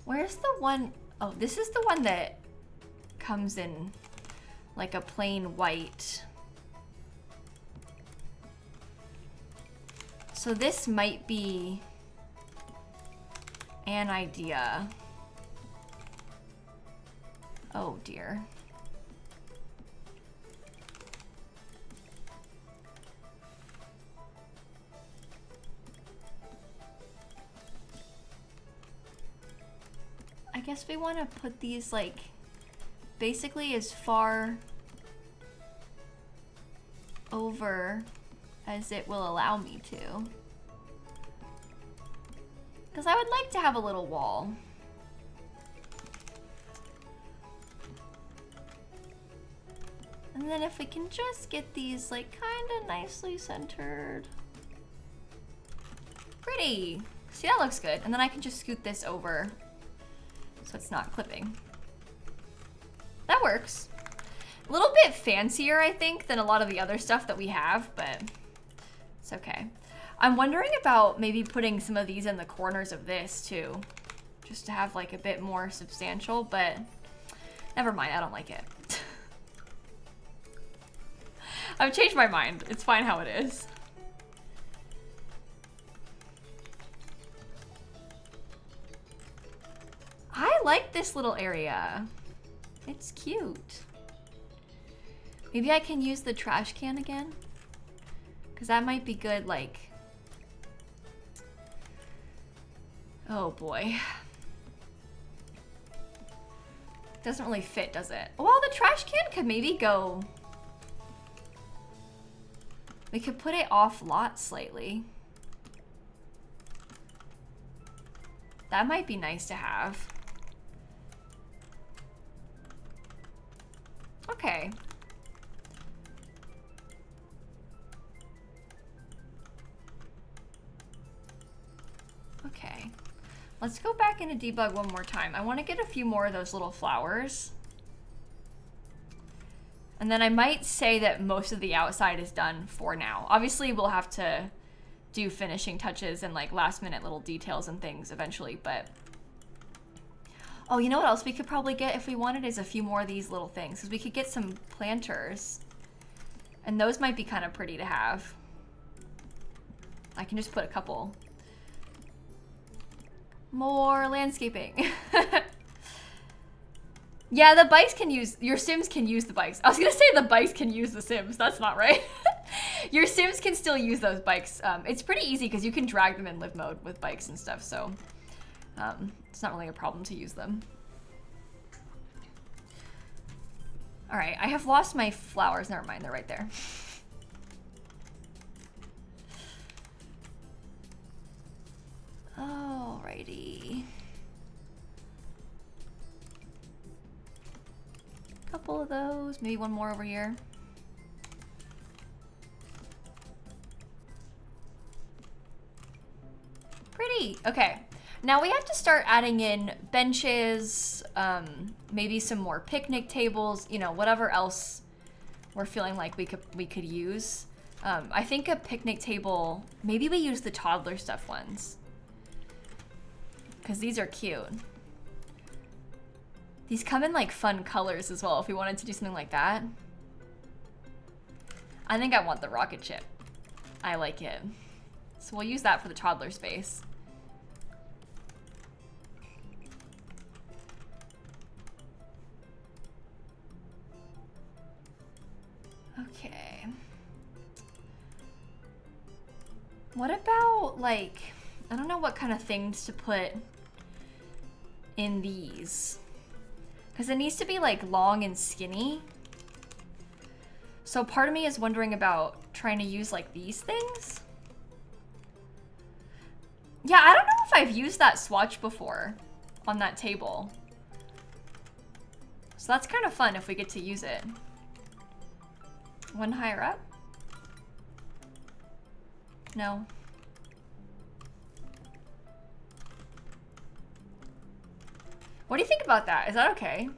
Where's the one? Oh, this is the one that comes in like a plain white. So this might be an idea. Oh dear. I guess we want to put these like basically as far over as it will allow me to. Because I would like to have a little wall. And then if we can just get these like kind of nicely centered. Pretty. See, that looks good. And then I can just scoot this over so it's not clipping. That works. A little bit fancier, I think, than a lot of the other stuff that we have, but it's okay. I'm wondering about maybe putting some of these in the corners of this too, just to have like a bit more substantial, but never mind, I don't like it. I've changed my mind. It's fine how it is. I like this little area. It's cute. Maybe I can use the trash can again, because that might be good, like... Oh boy. Doesn't really fit, does it? Well, the trash can could maybe go... We could put it off lot slightly. That might be nice to have. Okay. Okay. Let's go back into debug one more time. I want to get a few more of those little flowers. And then I might say that most of the outside is done for now. Obviously, we'll have to do finishing touches and like last minute little details and things eventually, but... Oh, you know what else we could probably get if we wanted is a few more of these little things, because we could get some planters. And those might be kind of pretty to have. I can just put a couple. More landscaping. Yeah, the bikes can use, your Sims can use the bikes. I was gonna say the bikes can use the Sims. That's not right. Your Sims can still use those bikes. It's pretty easy because you can drag them in live mode with bikes and stuff, so it's not really a problem to use them. All right, I have lost my flowers. Never mind, they're right there. Alrighty. Couple of those, maybe one more over here. Pretty, okay. Now we have to start adding in benches, maybe some more picnic tables, you know, whatever else we're feeling like we could use. I think a picnic table, maybe we use the toddler stuff ones, because these are cute. These come in like fun colors as well if we wanted to do something like that. I think I want the rocket ship. I like it. So we'll use that for the toddler space. Okay. What about like, I don't know what kind of things to put in these. Because it needs to be like long and skinny. So part of me is wondering about trying to use like these things. Yeah, I don't know if I've used that swatch before on that table. So that's kind of fun if we get to use it. One higher up? No. What do you think about that? Is that okay?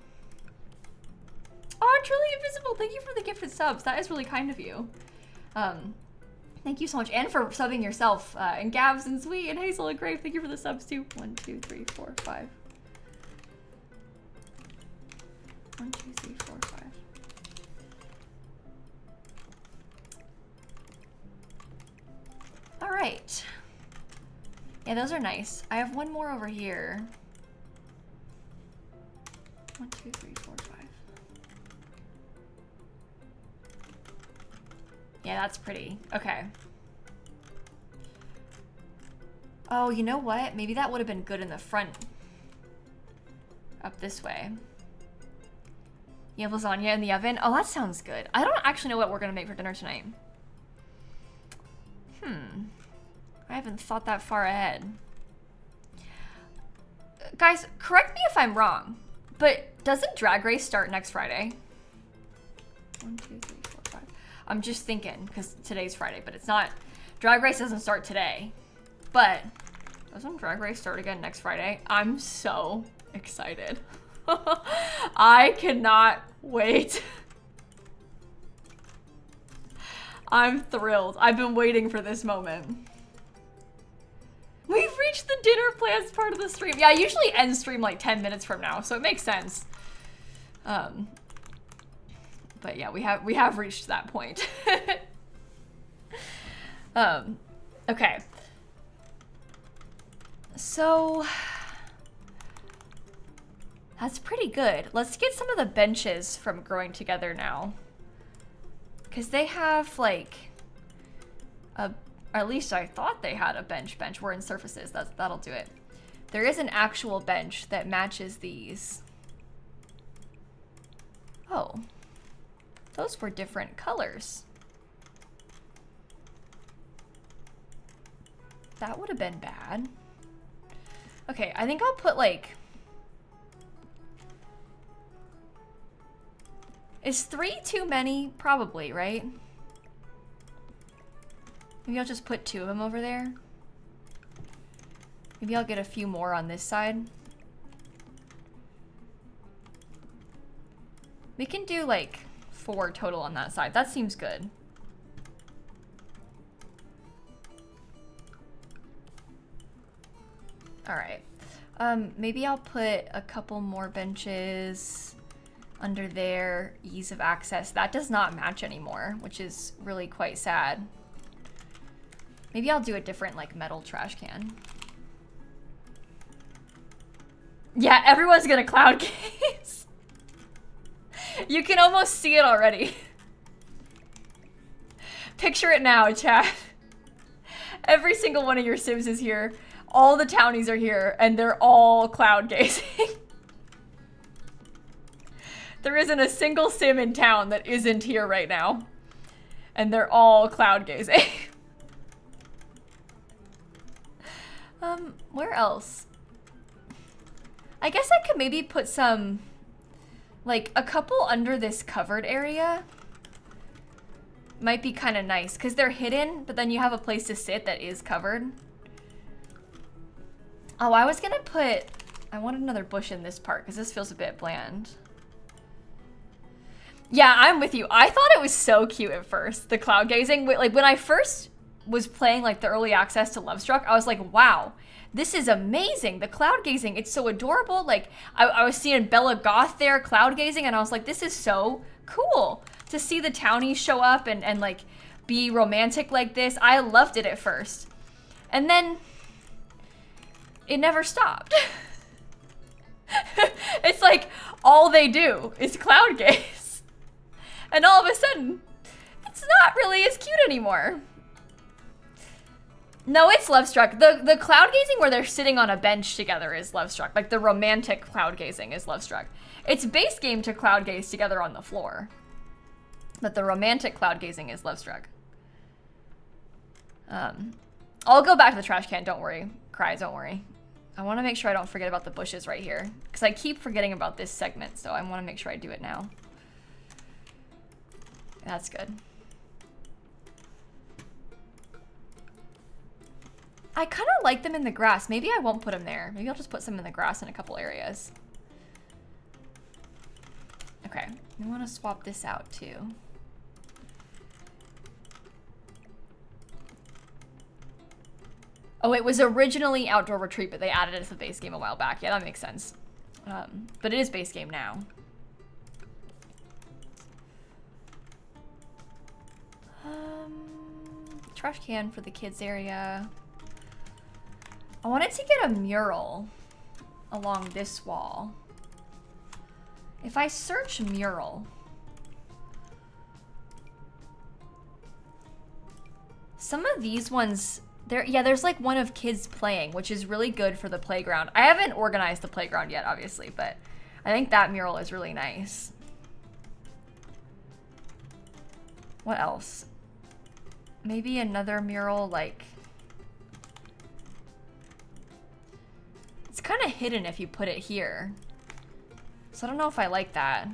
Oh, Truly Invisible, thank you for the gifted subs. That is really kind of you. Thank you so much. And for subbing yourself. And Gabs and Sweet and Hazel and Grave, thank you for the subs too. 1, 2, 3, 4, 5. 1, 2, 3, 4, 5. All right. Yeah, those are nice. I have one more over here. 1, 2, 3, 4, 5. Yeah, that's pretty. Okay. Oh, you know what? Maybe that would have been good in the front. Up this way. You have lasagna in the oven? Oh, that sounds good. I don't actually know what we're gonna make for dinner tonight. I haven't thought that far ahead. Guys, correct me if I'm wrong, but doesn't Drag Race start next Friday? 1, 2, 3, 4, 5. I'm just thinking, because today's Friday, but it's not. Drag Race doesn't start today. But doesn't Drag Race start again next Friday? I'm so excited. I cannot wait. I'm thrilled. I've been waiting for this moment. We've reached the dinner plans part of the stream. Yeah, I usually end stream like 10 minutes from now, so it makes sense. But yeah, we have reached that point. Okay. So that's pretty good. Let's get some of the benches from growing together now. Because they have like a, or at least I thought they had a bench. We're in surfaces, that'll do it. There is an actual bench that matches these. Oh, those were different colors. That would have been bad. Okay, I think I'll put like... Is 3 too many? Probably, right? Maybe I'll just put 2 of them over there. Maybe I'll get a few more on this side. We can do like 4 total on that side. That seems good. All right. Maybe I'll put a couple more benches under there. Ease of access. That does not match anymore, which is really quite sad. Maybe I'll do a different like metal trash can. Yeah, everyone's gonna cloud gaze. You can almost see it already. Picture it now, chat. Every single one of your Sims is here. All the townies are here, and they're all cloud gazing. There isn't a single Sim in town that isn't here right now. And they're all cloud gazing. Where else? I guess I could maybe put some, like, a couple under this covered area. Might be kind of nice, because they're hidden, but then you have a place to sit that is covered. Oh, I was gonna put... I want another bush in this part, because this feels a bit bland. Yeah, I'm with you. I thought it was so cute at first, the cloud gazing. Like, when I first was playing, like, the early access to Lovestruck, I was like, wow, this is amazing. The cloud gazing, it's so adorable. Like, I was seeing Bella Goth there cloud gazing, and I was like, this is so cool to see the townies show up and like, be romantic like this. I loved it at first. And then... it never stopped. It's like all they do is cloud gaze. And all of a sudden, it's not really as cute anymore. No, it's Lovestruck. The cloud gazing where they're sitting on a bench together is Lovestruck. Like the romantic cloud gazing is Lovestruck. It's base game to cloud gaze together on the floor. But the romantic cloud gazing is Lovestruck. I'll go back to the trash can, don't worry. Cry, don't worry. I want to make sure I don't forget about the bushes right here. Because I keep forgetting about this segment, so I want to make sure I do it now. That's good. I kind of like them in the grass. Maybe I won't put them there. Maybe I'll just put some in the grass in a couple areas. Okay, we want to swap this out too. Oh, it was originally Outdoor Retreat, but they added it to the base game a while back. Yeah, that makes sense. But it is base game now. Trash can for the kids area. I wanted to get a mural along this wall. If I search mural, some of these ones, there's like one of kids playing, which is really good for the playground. I haven't organized the playground yet, obviously, but I think that mural is really nice. What else? Maybe another mural, like... It's kind of hidden if you put it here. So I don't know if I like that.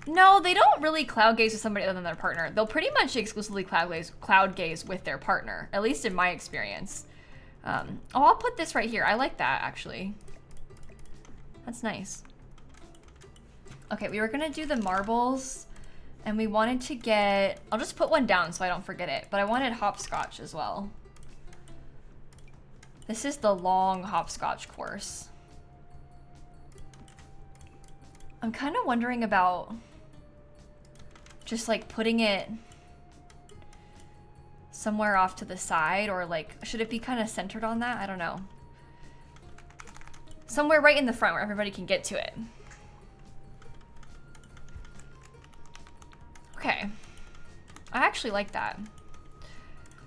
No, they don't really cloud gaze with somebody other than their partner. They'll pretty much exclusively cloud gaze with their partner, at least in my experience. Oh, I'll put this right here. I like that, actually. That's nice. Okay, we were gonna do the marbles, and we wanted to get... I'll just put one down so I don't forget it, but I wanted hopscotch as well. This is the long hopscotch course. I'm kind of wondering about just like putting it somewhere off to the side, or like, should it be kind of centered on that? I don't know. Somewhere right in the front where everybody can get to it. Okay. I actually like that.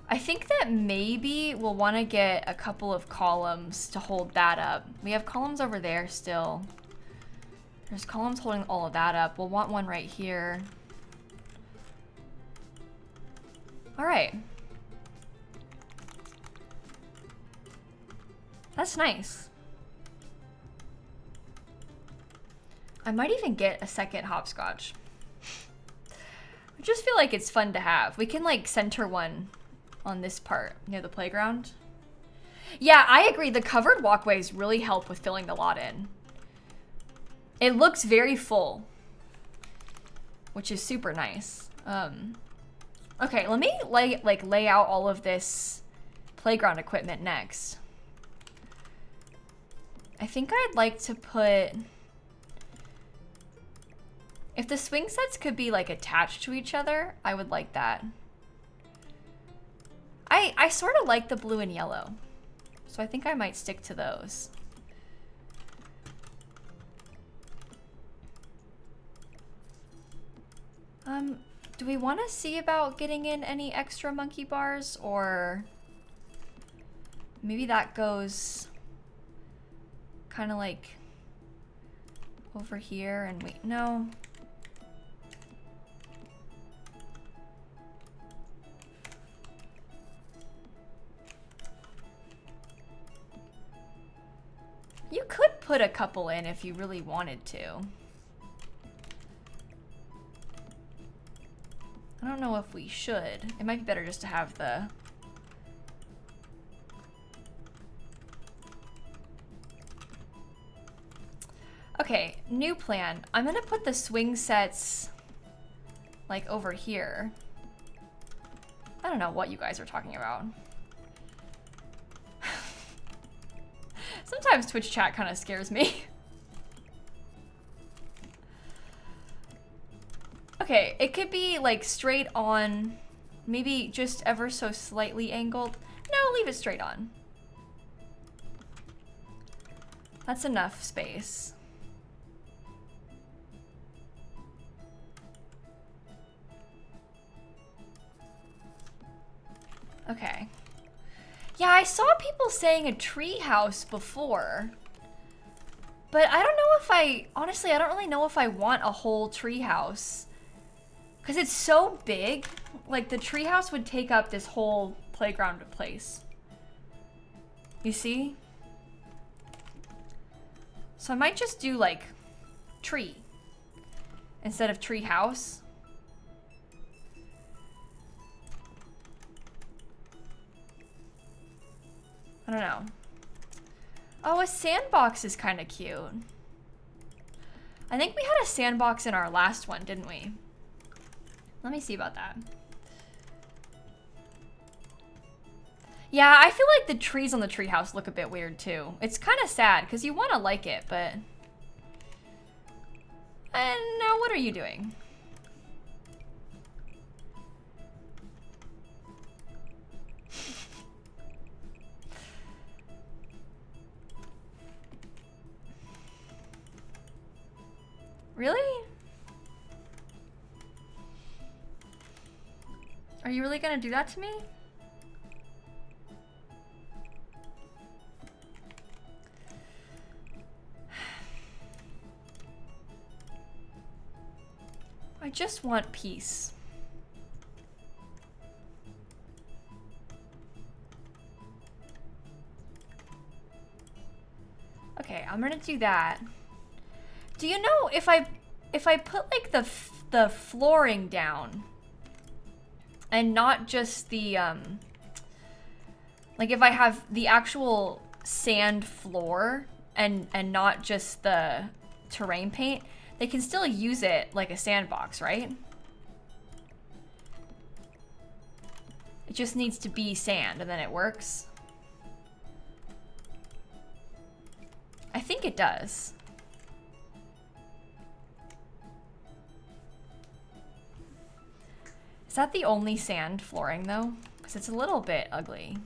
I think that maybe we'll want to get a couple of columns to hold that up. We have columns over there still. There's columns holding all of that up. We'll want one right here. All right. That's nice. I might even get a second hopscotch. I just feel like it's fun to have. We can like center one on this part near the playground. Yeah, I agree. The covered walkways really help with filling the lot in. It looks very full, which is super nice. Okay, let me lay out all of this playground equipment next. I think I'd like to put... If the swing sets could be like attached to each other, I would like that. I sort of like the blue and yellow, so I think I might stick to those. Do we want to see about getting in any extra monkey bars, or maybe that goes kind of like over here and wait, no. You could put a couple in if you really wanted to. I don't know if we should. It might be better just to have the... Okay, new plan. I'm gonna put the swing sets like over here. I don't know what you guys are talking about. Sometimes Twitch chat kind of scares me. Okay, it could be like straight on, maybe just ever so slightly angled. No, leave it straight on. That's enough space. Okay. Yeah, I saw people saying a tree house before, but I don't know if honestly, I don't really know if I want a whole tree house. Because it's so big, like the treehouse would take up this whole playground place. You see? So I might just do like tree instead of tree house. don't know. Oh, a sandbox is kind of cute. I think we had a sandbox in our last one, didn't we? Let me see about that. Yeah, I feel like the trees on the treehouse look a bit weird too. It's kind of sad because you want to like it, but... And now what are you doing? Really? Are you really gonna do that to me? I just want peace. Okay, I'm gonna do that. Do you know if I put like the flooring down and not just the like if I have the actual sand floor and not just the terrain paint, they can still use it like a sandbox, right? It just needs to be sand and then it works. I think it does. Is that the only sand flooring though? Because it's a little bit ugly.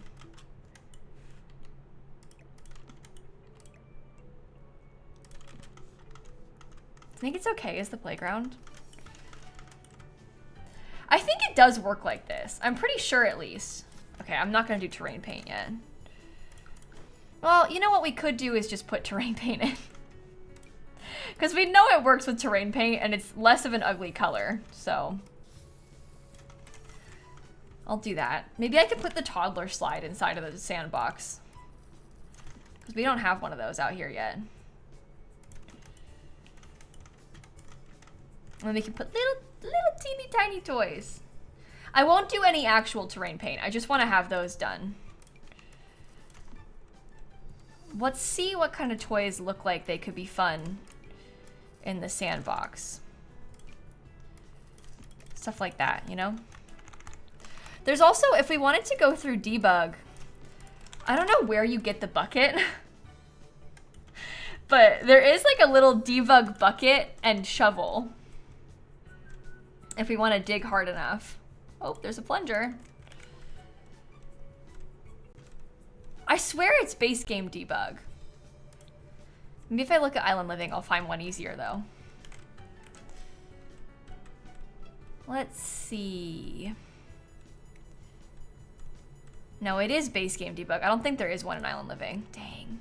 I think it's okay as the playground. I think it does work like this. I'm pretty sure at least. Okay, I'm not gonna do terrain paint yet. Well, you know what we could do is just put terrain paint in. Because we know it works with terrain paint and it's less of an ugly color, so. I'll do that. Maybe I could put the toddler slide inside of the sandbox. Because we don't have one of those out here yet. And we can put little teeny tiny toys. I won't do any actual terrain paint. I just want to have those done. Let's see what kind of toys look like they could be fun in the sandbox. Stuff like that, you know? There's also, if we wanted to go through debug, I don't know where you get the bucket, but there is like a little debug bucket and shovel. If we want to dig hard enough. Oh, there's a plunger. I swear it's base game debug. Maybe if I look at Island Living, I'll find one easier though. Let's see. No, it is base game debug. I don't think there is one in Island Living. Dang.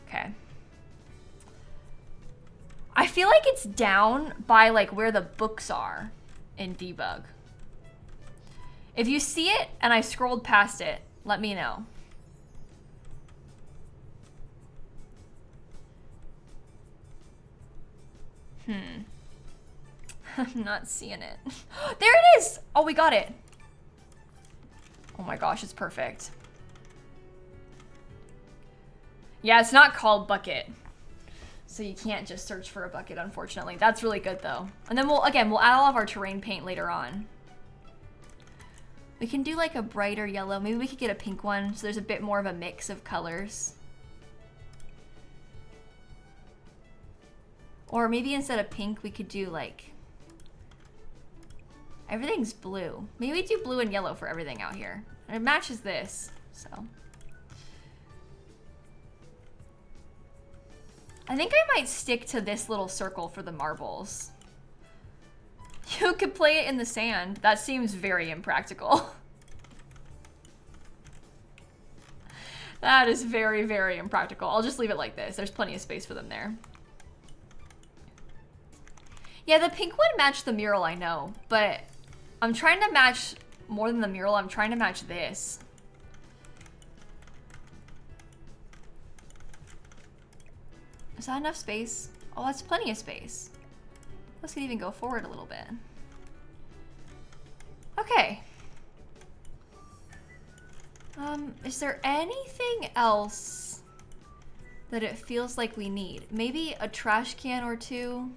Okay. I feel like it's down by like where the books are in debug. If you see it and I scrolled past it, let me know. I'm not seeing it. There it is! Oh, we got it. Oh my gosh, it's perfect. Yeah, it's not called bucket. So you can't just search for a bucket, unfortunately. That's really good though. And then we'll add all of our terrain paint later on. We can do like a brighter yellow. Maybe we could get a pink one so there's a bit more of a mix of colors. Or maybe instead of pink, we could do like, everything's blue. Maybe we do blue and yellow for everything out here. And it matches this, so. I think I might stick to this little circle for the marbles. You could play it in the sand. That seems very impractical. That is very, very impractical. I'll just leave it like this. There's plenty of space for them there. Yeah, the pink one matched the mural, I know, but I'm trying to match more than the mural. I'm trying to match this. Is that enough space? Oh, that's plenty of space. Let's even go forward a little bit. Okay. Is there anything else that it feels like we need? Maybe a trash can or two?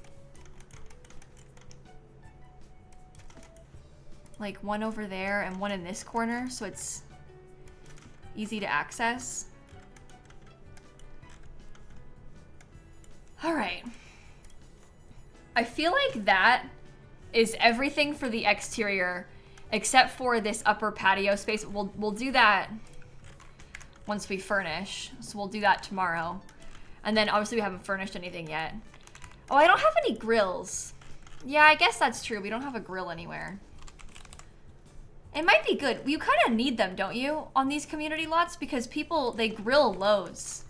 Like one over there and one in this corner so it's easy to access. All right. I feel like that is everything for the exterior except for this upper patio space. We'll do that once we furnish. So we'll do that tomorrow. And then obviously we haven't furnished anything yet. Oh, I don't have any grills. Yeah, I guess that's true. We don't have a grill anywhere. It might be good. You kind of need them, don't you, on these community lots? Because people, they grill loads.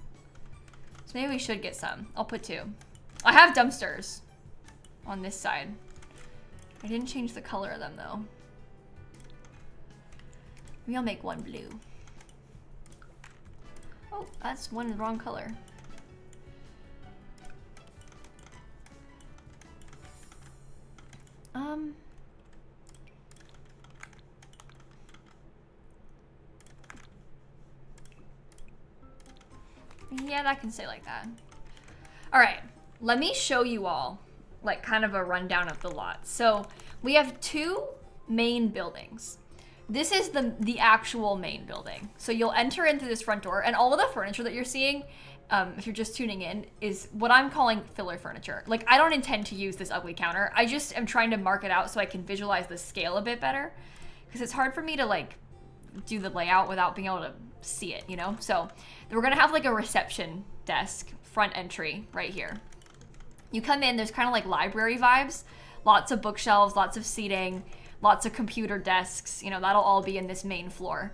So maybe we should get some. I'll put 2. I have dumpsters on this side. I didn't change the color of them, though. Maybe I'll make one blue. Oh, that's one wrong color. Yeah, that can stay like that. All right, let me show you all like kind of a rundown of the lot. So we have 2 main buildings. This is the actual main building. So you'll enter in through this front door, and all of the furniture that you're seeing, if you're just tuning in, is what I'm calling filler furniture. Like, I don't intend to use this ugly counter. I just am trying to mark it out so I can visualize the scale a bit better, because it's hard for me to like do the layout without being able to see it, you know? So we're gonna have like a reception desk front entry right here. You come in, there's kind of like library vibes, lots of bookshelves, lots of seating, lots of computer desks, you know, that'll all be in this main floor.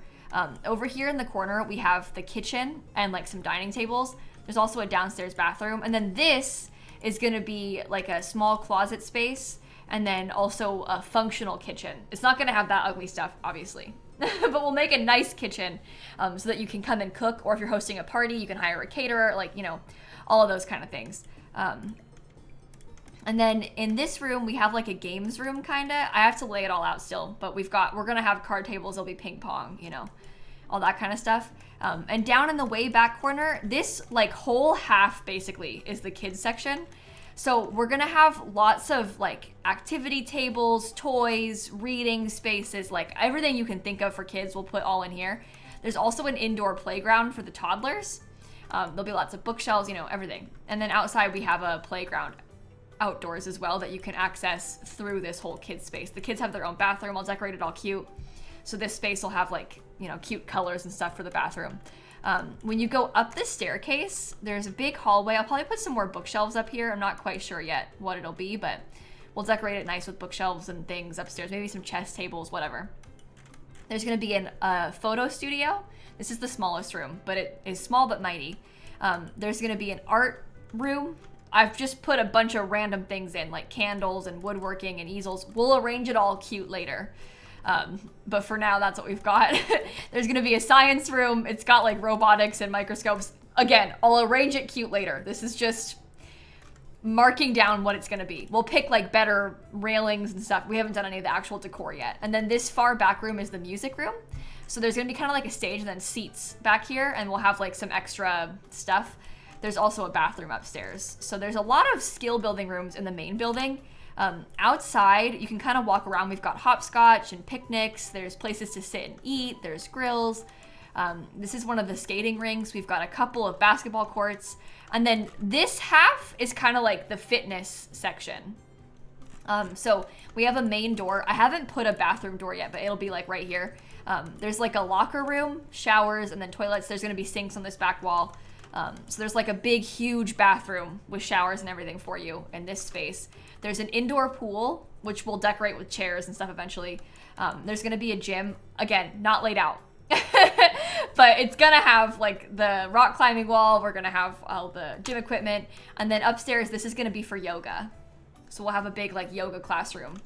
Over here in the corner, we have the kitchen and like some dining tables. There's also a downstairs bathroom. And then this is gonna be like a small closet space and then also a functional kitchen. It's not gonna have that ugly stuff, obviously. But we'll make a nice kitchen so that you can come and cook, or if you're hosting a party, you can hire a caterer, like, you know, all of those kind of things. And then in this room, we have like a games room kinda. I have to lay it all out still, but we're gonna have card tables, there'll be ping pong, you know, all that kind of stuff. And down in the way back corner, this like whole half basically is the kids section. So we're gonna have lots of like activity tables, toys, reading spaces, like everything you can think of for kids we'll put all in here. There's also an indoor playground for the toddlers. There'll be lots of bookshelves, you know, everything. And then outside we have a playground outdoors as well that you can access through this whole kids space. The kids have their own bathroom, all decorated, all cute. So this space will have like, you know, cute colors and stuff for the bathroom. When you go up the staircase, there's a big hallway. I'll probably put some more bookshelves up here. I'm not quite sure yet what it'll be, but we'll decorate it nice with bookshelves and things upstairs, maybe some chess tables, whatever. There's gonna be a photo studio. This is the smallest room, but it is small but mighty. There's gonna be an art room. I've just put a bunch of random things in, like candles and woodworking and easels. We'll arrange it all cute later. But for now, that's what we've got. There's gonna be a science room. It's got like robotics and microscopes. Again, I'll arrange it cute later. This is just marking down what it's gonna be. We'll pick like better railings and stuff. We haven't done any of the actual decor yet. And then this far back room is the music room. So there's gonna be kind of like a stage and then seats back here, and we'll have like some extra stuff. There's also a bathroom upstairs. So there's a lot of skill building rooms in the main building. Outside, you can kind of walk around. We've got hopscotch and picnics. There's places to sit and eat. There's grills. This is one of the skating rinks. We've got a couple of basketball courts. And then this half is kind of like the fitness section. So we have a main door. I haven't put a bathroom door yet, but it'll be like right here. There's like a locker room, showers, and then toilets. There's gonna be sinks on this back wall. So there's like a big, huge bathroom with showers and everything for you in this space. There's an indoor pool, which we'll decorate with chairs and stuff eventually. There's gonna be a gym, again, not laid out. But it's gonna have like the rock climbing wall. We're gonna have all the gym equipment. And then upstairs, this is gonna be for yoga. So we'll have a big like yoga classroom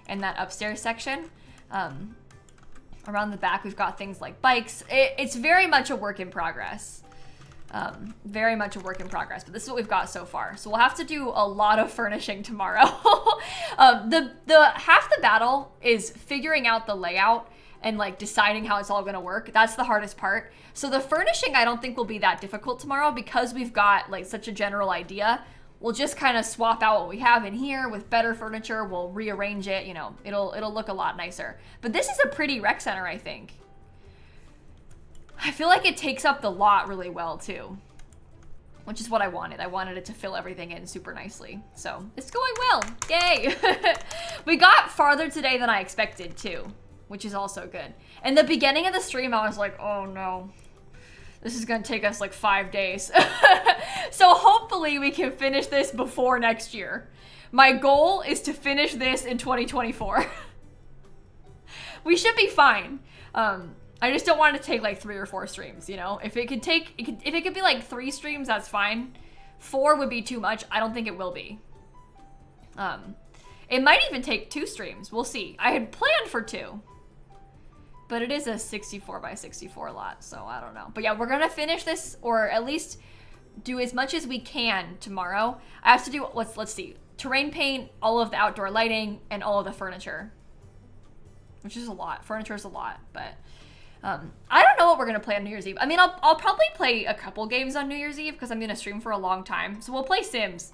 in that upstairs section. Around the back, we've got things like bikes. It's very much a work in progress. Very much a work in progress, but this is what we've got so far. So we'll have to do a lot of furnishing tomorrow. The half the battle is figuring out the layout and like deciding how it's all gonna work. That's the hardest part. So the furnishing I don't think will be that difficult tomorrow because we've got like such a general idea. We'll just kind of swap out what we have in here with better furniture. We'll rearrange it, you know, it'll look a lot nicer. But this is a pretty rec center, I think. I feel like it takes up the lot really well too, which is what I wanted. I wanted it to fill everything in super nicely. So it's going well, yay. We got farther today than I expected too, which is also good. In the beginning of the stream, I was like, oh no, this is gonna take us like 5 days. So hopefully we can finish this before next year. My goal is to finish this in 2024. We should be fine. I just don't want it to take like 3 or 4 streams, you know? If it could be like 3 streams, that's fine. 4 would be too much. I don't think it will be. It might even take 2 streams. We'll see. I had planned for 2. But it is a 64 by 64 lot, so I don't know. But yeah, we're gonna finish this, or at least do as much as we can tomorrow. I have to do, let's see, terrain paint, all of the outdoor lighting, and all of the furniture. Which is a lot. Furniture is a lot, but I don't know what we're gonna play on New Year's Eve. I mean, I'll probably play a couple games on New Year's Eve because I'm gonna stream for a long time. So we'll play Sims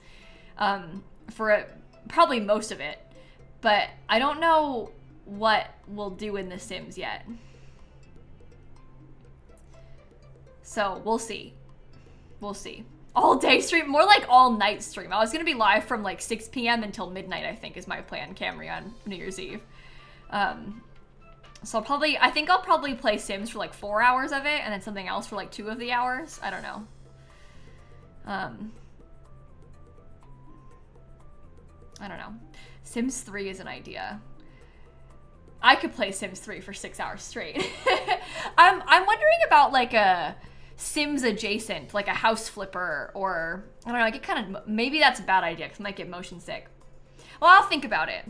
for probably most of it. But I don't know what we'll do in The Sims yet. So we'll see. We'll see. All day stream, more like all night stream. I was gonna be live from like 6 p.m. until midnight, I think is my plan, Camry, on New Year's Eve. So I think I'll probably play Sims for like 4 hours of it and then something else for like 2 of the hours. I don't know. I don't know. Sims 3 is an idea. I could play Sims 3 for 6 hours straight. I'm wondering about like a Sims adjacent, like a house flipper, or I don't know, I get kind of, maybe that's a bad idea because I might get motion sick. Well, I'll think about it.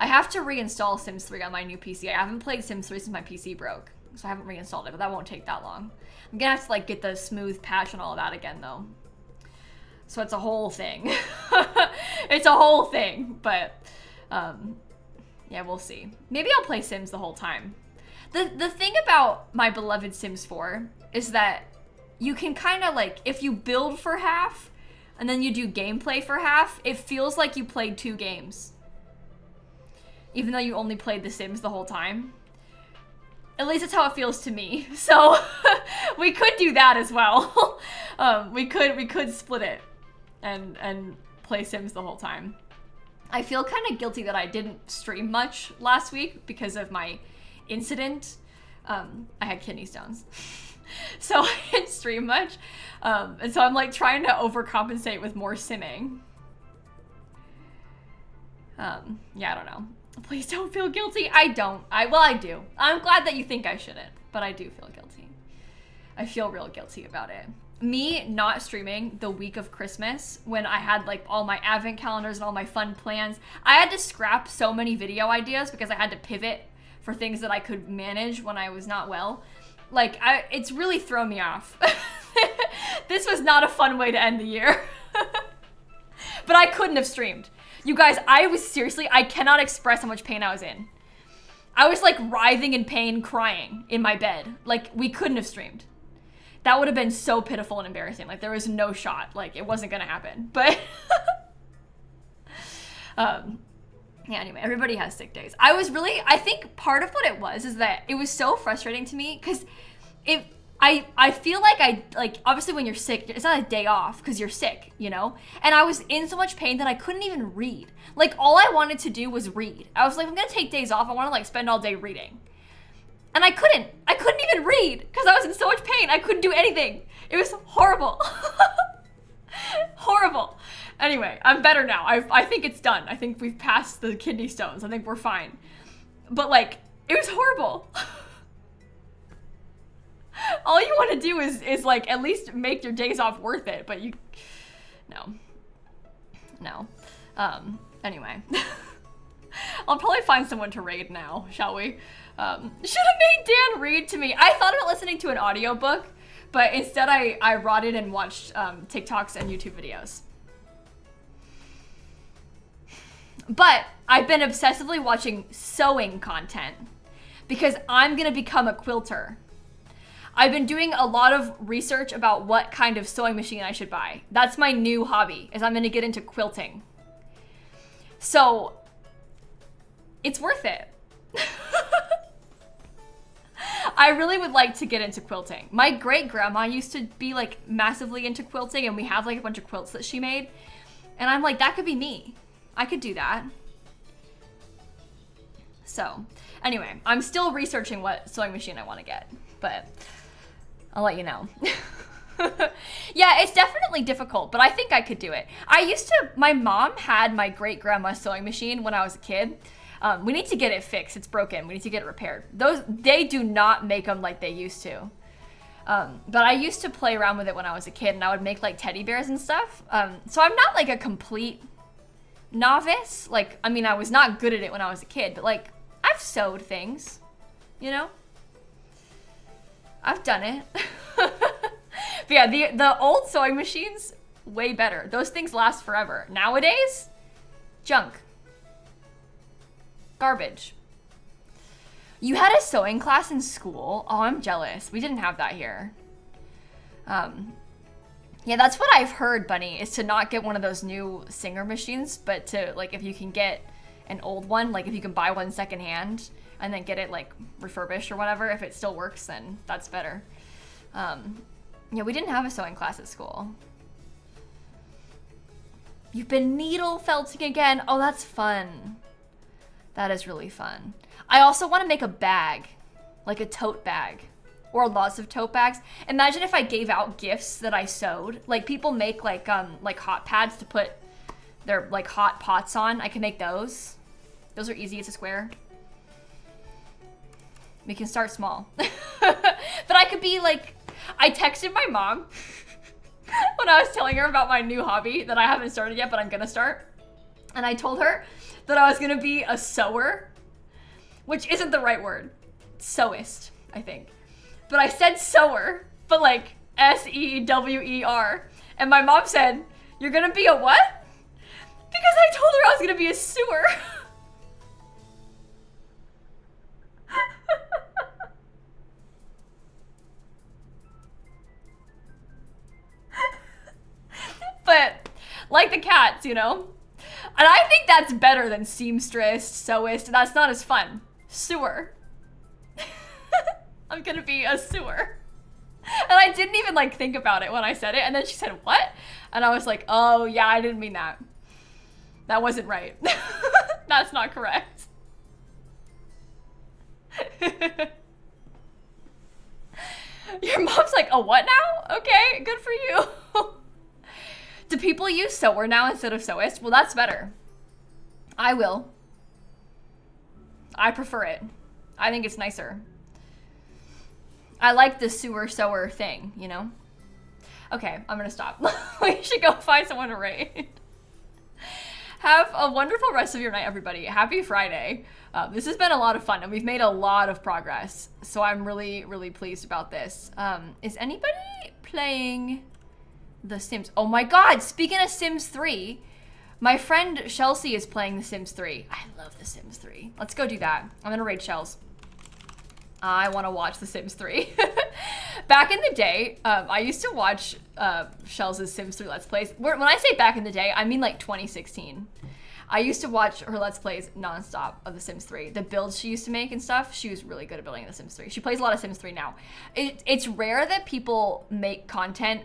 I have to reinstall Sims 3 on my new PC. I haven't played Sims 3 since my PC broke, so I haven't reinstalled it, but that won't take that long. I'm gonna have to like get the smooth patch and all of that again though. So it's a whole thing. It's a whole thing, but yeah, we'll see. Maybe I'll play Sims the whole time. The thing about my beloved Sims 4 is that you can kind of like, if you build for half and then you do gameplay for half, it feels like you played 2 games. Even though you only played The Sims the whole time. At least that's how it feels to me. So we could do that as well. We could split it and play Sims the whole time. I feel kind of guilty that I didn't stream much last week because of my incident. I had kidney stones. So I didn't stream much. And so I'm like trying to overcompensate with more simming. Yeah, I don't know. Please don't feel guilty. I don't. Well, I do. I'm glad that you think I shouldn't, but I do feel guilty. I feel real guilty about it. Me not streaming the week of Christmas when I had like all my advent calendars and all my fun plans. I had to scrap so many video ideas because I had to pivot for things that I could manage when I was not well. Like, it's really thrown me off. This was not a fun way to end the year. But I couldn't have streamed. You guys, I cannot express how much pain I was in. I was like writhing in pain, crying in my bed. Like, we couldn't have streamed. That would have been so pitiful and embarrassing. Like, there was no shot. Like, it wasn't gonna happen. But, yeah, anyway, everybody has sick days. I think part of what it was is that it was so frustrating to me because I feel like obviously when you're sick, it's not a day off because you're sick, you know? And I was in so much pain that I couldn't even read. Like, all I wanted to do was read. I was like, I'm gonna take days off. I wanna like spend all day reading. And I couldn't even read because I was in so much pain. I couldn't do anything. It was horrible. Horrible. Anyway, I'm better now. I think it's done. I think we've passed the kidney stones. I think we're fine. But like, it was horrible. All you want to do is like at least make your days off worth it, but no. Anyway. I'll probably find someone to raid now, shall we? Should have made Dan read to me. I thought about listening to an audiobook, but instead I rotted and watched TikToks and YouTube videos. But I've been obsessively watching sewing content because I'm gonna become a quilter. I've been doing a lot of research about what kind of sewing machine I should buy. That's my new hobby, is I'm gonna get into quilting. So, it's worth it. I really would like to get into quilting. My great grandma used to be like massively into quilting, and we have like a bunch of quilts that she made. And I'm like, that could be me. I could do that. So, anyway, I'm still researching what sewing machine I want to get, but I'll let you know. Yeah, it's definitely difficult, but I think I could do it. My mom had my great grandma's sewing machine when I was a kid. We need to get it fixed. It's broken. We need to get it repaired. They do not make them like they used to. But I used to play around with it when I was a kid, and I would make like teddy bears and stuff. So I'm not like a complete novice. Like, I mean, I was not good at it when I was a kid, but like, I've sewed things, you know? I've done it. But yeah, the old sewing machines, way better. Those things last forever. Nowadays, junk. Garbage. You had a sewing class in school? Oh, I'm jealous. We didn't have that here. Yeah, that's what I've heard, Bunny, is to not get one of those new Singer machines, but to, like, if you can get an old one, like if you can buy one secondhand and then get it like refurbished or whatever, if it still works, then that's better. Yeah, we didn't have a sewing class at school. You've been needle felting again. Oh, that's fun. That is really fun. I also want to make a bag, like a tote bag, or lots of tote bags. Imagine if I gave out gifts that I sewed. Like people make like hot pads to put their like hot pots on. I can make those. Those are easy. It's a square. We can start small. But I could be like, I texted my mom when I was telling her about my new hobby that I haven't started yet, but I'm gonna start. And I told her that I was gonna be a sewer, which isn't the right word. Sewist, I think. But I said sewer, but like S-E-W-E-R. And my mom said, you're gonna be a what? Because I told her I was gonna be a sewer. But like the cats, you know? And I think that's better than seamstress, sewist. That's not as fun. Sewer. I'm gonna be a sewer. And I didn't even like think about it when I said it. And then she said, what? And I was like, oh yeah, I didn't mean that. That wasn't right. That's not correct. Your mom's like, a what now? Okay, good for you. Do people use sewer now instead of sewist? Well, that's better. I will. I prefer it. I think it's nicer. I like the sewer thing, you know? Okay, I'm gonna stop. We should go find someone to raid. Have a wonderful rest of your night, everybody. Happy Friday. This has been a lot of fun, and we've made a lot of progress. So I'm really, really pleased about this. Is anybody playing The Sims? Oh my God, speaking of Sims 3, my friend Chelsea is playing The Sims 3. I love The Sims 3. Let's go do that. I'm gonna raid Chels. I want to watch The Sims 3. Back in the day, I used to watch Chels' Sims 3 Let's Plays. When I say back in the day, I mean like 2016. I used to watch her Let's Plays nonstop of The Sims 3. The builds she used to make and stuff, she was really good at building The Sims 3. She plays a lot of Sims 3 now. It's rare that people make content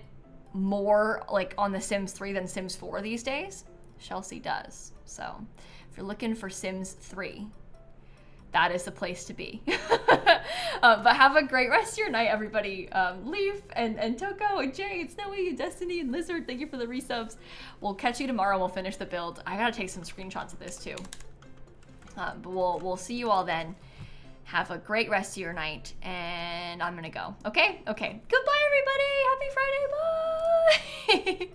more like on The Sims 3 than Sims 4 these days. Chelsea does. So if you're looking for Sims 3, that is the place to be. But have a great rest of your night, everybody. Leaf and Toko and Jay and Snowy and Destiny and Lizard, thank you for the resubs. We'll catch you tomorrow. We'll finish the build. I gotta take some screenshots of this too. But we'll see you all then. Have a great rest of your night, and I'm gonna go. Okay? Okay. Goodbye, everybody. Happy Friday. Bye.